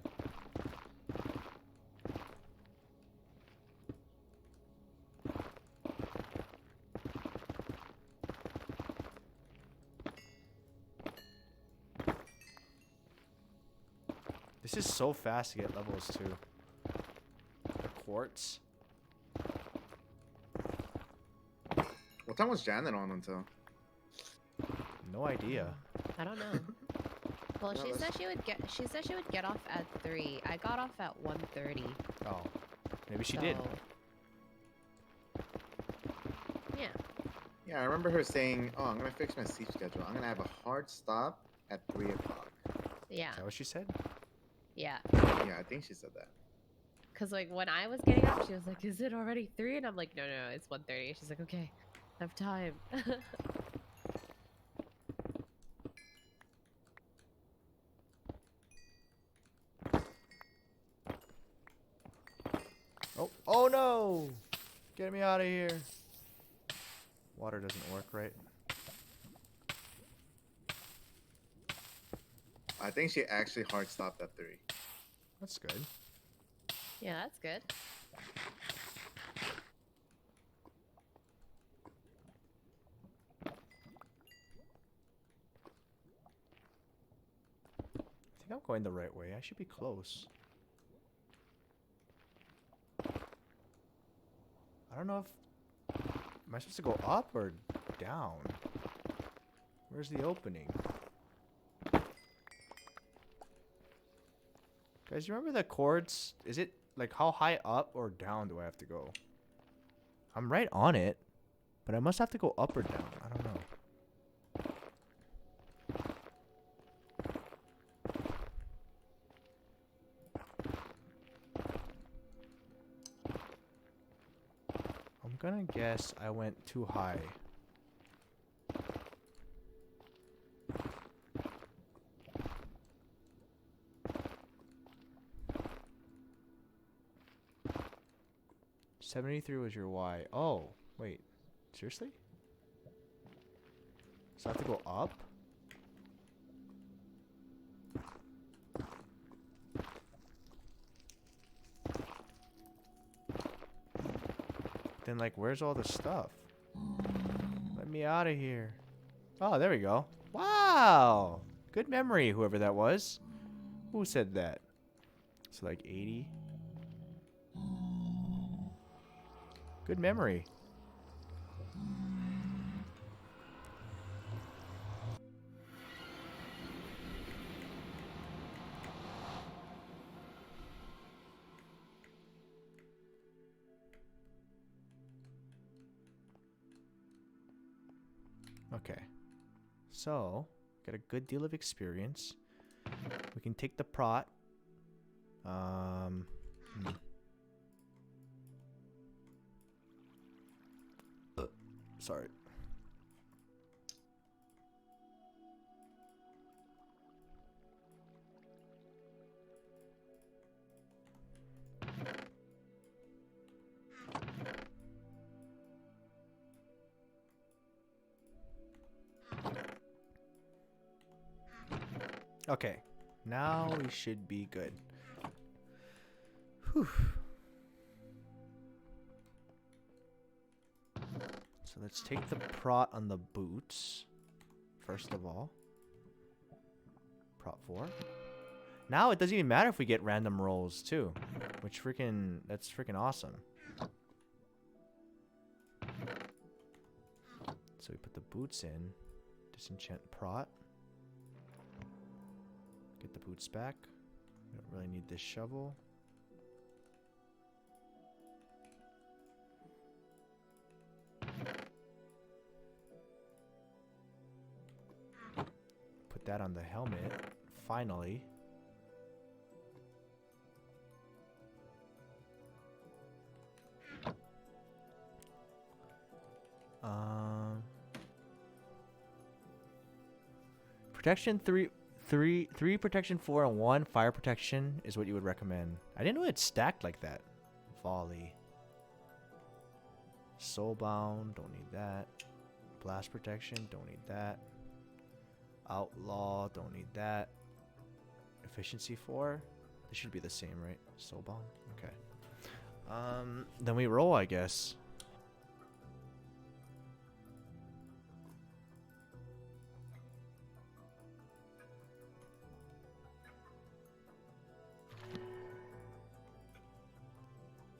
This is so fast to get levels too. The quartz. What time was Janet on until? No idea. I don't know. Well, Yeah, she that's- said she would get off at 3. I got off at 1:30. Oh. Maybe she did. Yeah. Yeah, I remember her saying, "Oh, I'm gonna fix my sleep schedule. I'm gonna have a hard stop at 3 o'clock." Yeah. Is that what she said? Yeah. Yeah, I think she said that. Cause like when I was getting up, she was like, "Is it already 3?" And I'm like, "No, no, it's 1:30." She's like, "Okay, I have time." Oh, oh no! Get me out of here. Water doesn't work right. I think she actually hard stopped at 3. That's good. Yeah, that's good. I think I'm going the right way. I should be close. I don't know if... Am I supposed to go up or down? Where's the opening? Guys, you remember the chords? Is it like how high up or down do I have to go? I'm right on it, but I must have to go up or down. I don't know. I'm gonna guess I went too high. $73 was your Y. Oh, wait. Seriously? So I have to go up? Then, like, where's all the stuff? Let me out of here. Oh, there we go. Wow! Good memory, whoever that was. Who said that? So, like, 80? Good memory. Okay. So, got a good deal of experience. We can take the prot. Sorry. Okay, now we should be good. Whew. So let's take the prot on the boots, first of all. Prot 4. Now it doesn't even matter if we get random rolls too, which that's freaking awesome. So we put the boots in, disenchant prot. Get the boots back. We don't really need this shovel. Put that on the helmet. Finally. Protection 3 protection 4 and 1 fire protection is what you would recommend. I didn't know it stacked like that. Volley. Soulbound, don't need that. Blast protection, don't need that. Outlaw, don't need that. Efficiency 4. This should be the same, right? Soulbound. Okay. Then we roll, I guess.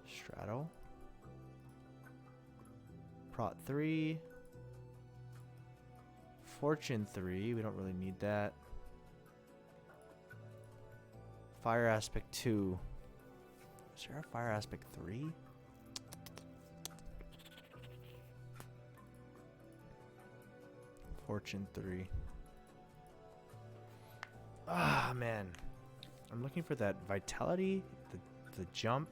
Straddle. Prot 3. Fortune 3. We don't really need that. Fire aspect 2. Is there a fire aspect 3? Fortune 3. Ah, man. I'm looking for that vitality, the jump.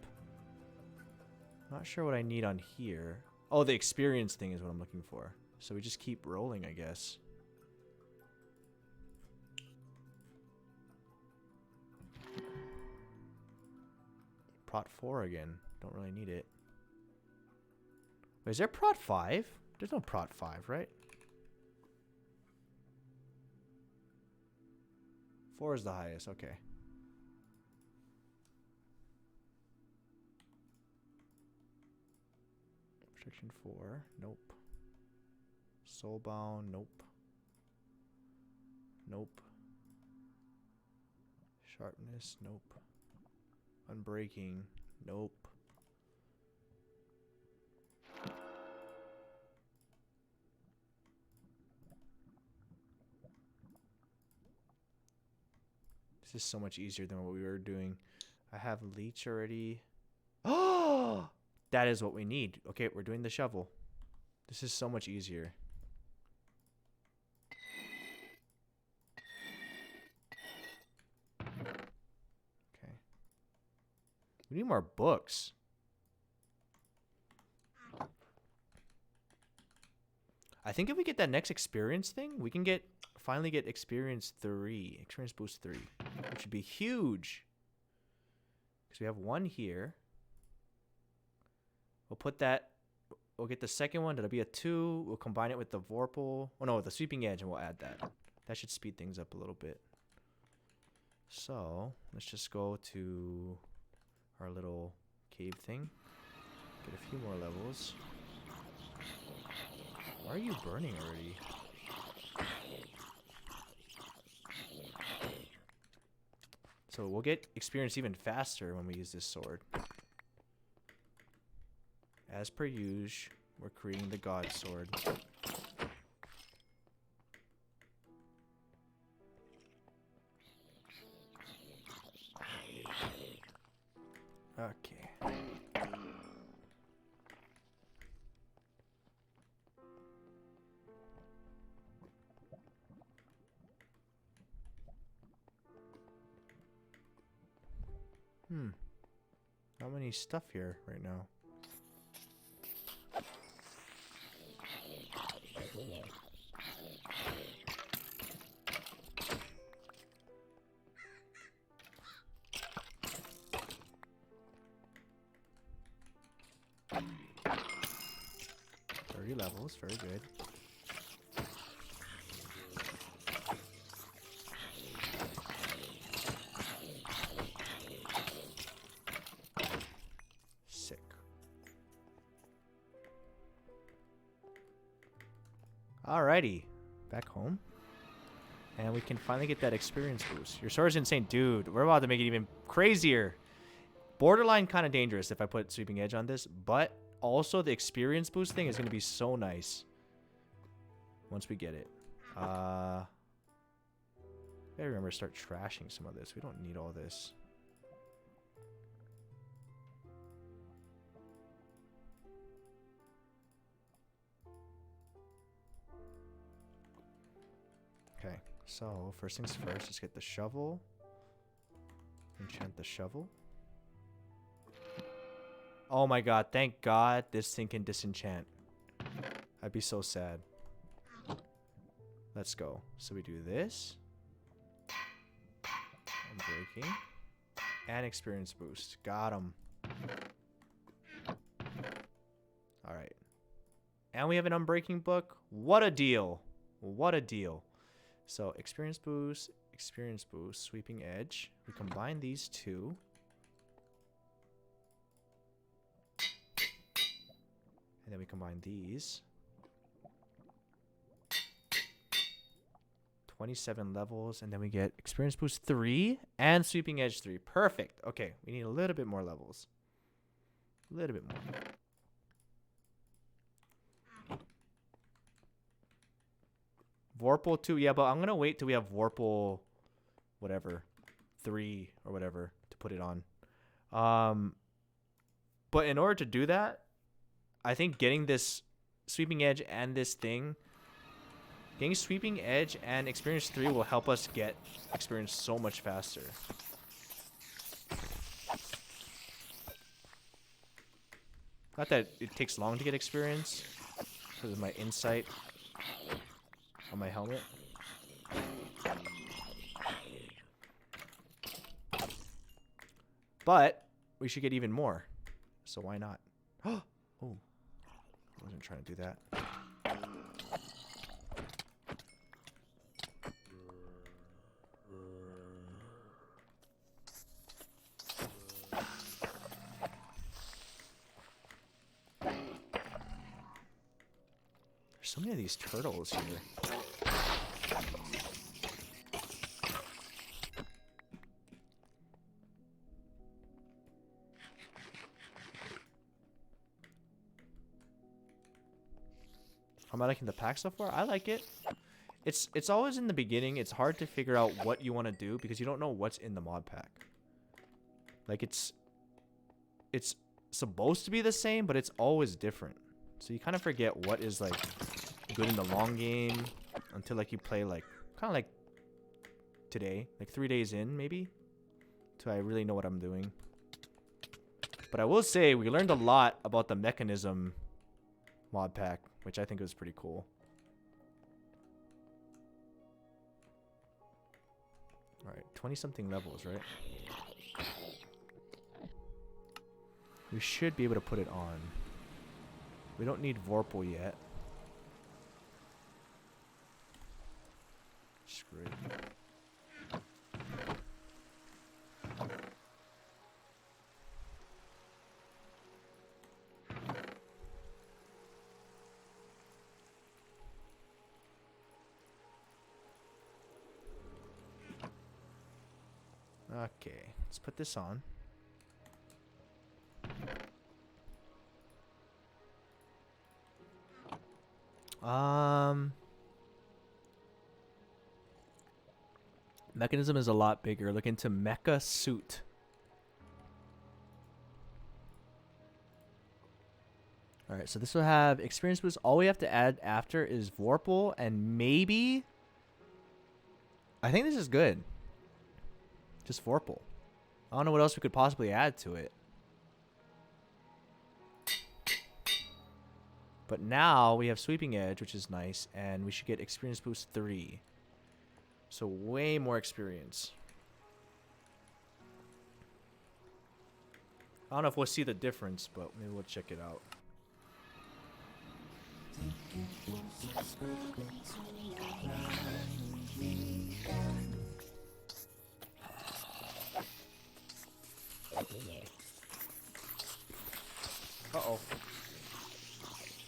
Not sure what I need on here. Oh, the experience thing is what I'm looking for. So we just keep rolling, I guess. Prot 4 again. Don't really need it. Wait, is there Prot 5? There's no Prot 5, right? 4 is the highest, okay. Protection 4, nope. Soulbound, nope. Nope. Sharpness, nope. Unbreaking, nope. This is so much easier than what we were doing. I have leech already. Oh! That is what we need. Okay, we're doing the shovel. This is so much easier. Okay. We need more books. I think if we get that next experience thing, we can finally get experience 3. Experience boost 3. Which would be huge. Because we have 1 here. We'll put that. We'll get the second one. That'll be a 2. We'll combine it with the Vorpal. Oh no, the Sweeping Edge, and we'll add that. That should speed things up a little bit. So let's just go to our little cave thing. Get a few more levels. Why are you burning already? So we'll get experience even faster when we use this sword. As per usual, we're creating the God Sword. Okay. Not many stuff here right now. Levels, very good. Sick. Alrighty, back home. And we can finally get that experience boost. Your sword is insane. Dude, we're about to make it even crazier. Borderline kind of dangerous if I put Sweeping Edge on this, but also the experience boost thing is going to be so nice once we get it. I remember to start trashing some of this. We don't need all this. Okay, so first things first, let's get the shovel. Enchant the shovel. Oh my god, thank god this thing can disenchant. I'd be so sad. Let's go. So we do this. Unbreaking. And experience boost. Got him. Alright. And we have an unbreaking book. What a deal. What a deal. So experience boost, sweeping edge. We combine these two. And then we combine these. 27 levels. And then we get Experience Boost 3 and Sweeping Edge 3. Perfect. Okay, we need a little bit more levels. A little bit more. Vorpal 2. Yeah, but I'm going to wait till we have Vorpal whatever. 3 or whatever to put it on. But in order to do that, I think getting this Sweeping Edge and this thing, getting Sweeping Edge and Experience 3 will help us get Experience so much faster. Not that it takes long to get Experience, because of my insight on my helmet. But we should get even more, so why not? Oh. I wasn't trying to do that. There's so many of these turtles here. Am I liking the pack so far? I like it. It's always in the beginning. It's hard to figure out what you want to do because you don't know what's in the mod pack. Like it's supposed to be the same, but it's always different. So you kind of forget what is like good in the long game until like you play like kind of like today, like 3 days in maybe, till I really know what I'm doing. But I will say we learned a lot about the mechanism mod pack, which I think was pretty cool. Alright, 20-something levels, right? We should be able to put it on. We don't need Vorpal yet. Screw it. Okay, let's put this on. Mechanism is a lot bigger. Look into Mecha Suit. Alright, so this will have experience boost. All we have to add after is Vorpal and maybe... I think this is good. Just Vorpal. I don't know what else we could possibly add to it. But now we have Sweeping Edge, which is nice, and we should get Experience Boost 3. So way more experience. I don't know if we'll see the difference, but maybe we'll check it out. Uh-oh.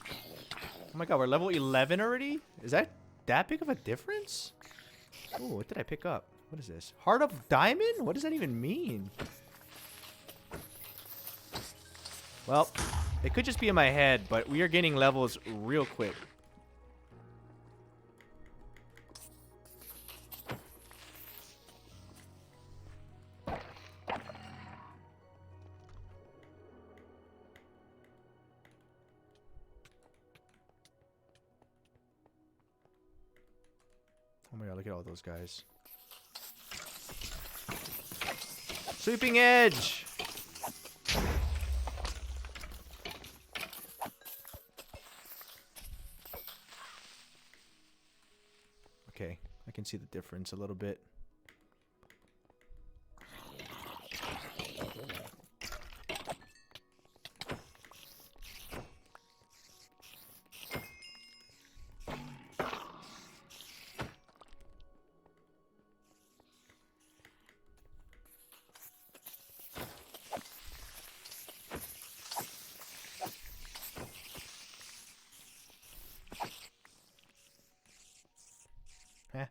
Oh my god, we're level 11 already? Is that big of a difference? Oh, what did I pick up? What is this? Heart of Diamond? What does that even mean? Well, it could just be in my head, but we are gaining levels real quick. Oh my god, look at all those guys. Sweeping Edge! Okay, I can see the difference a little bit. Heh.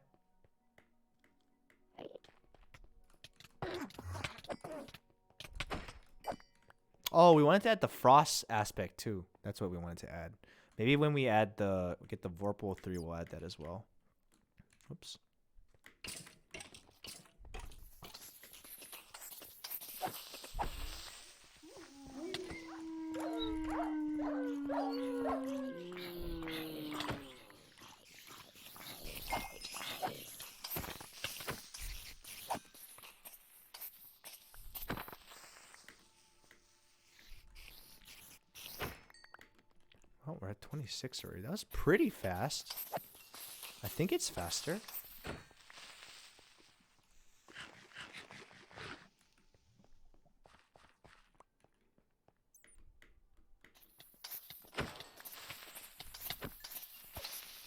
Oh, we wanted to add the frost aspect too. That's what we wanted to add. Maybe when we get the Vorpal 3, we'll add that as well. Oops. Oh, we're at 26 already. That was pretty fast. I think it's faster.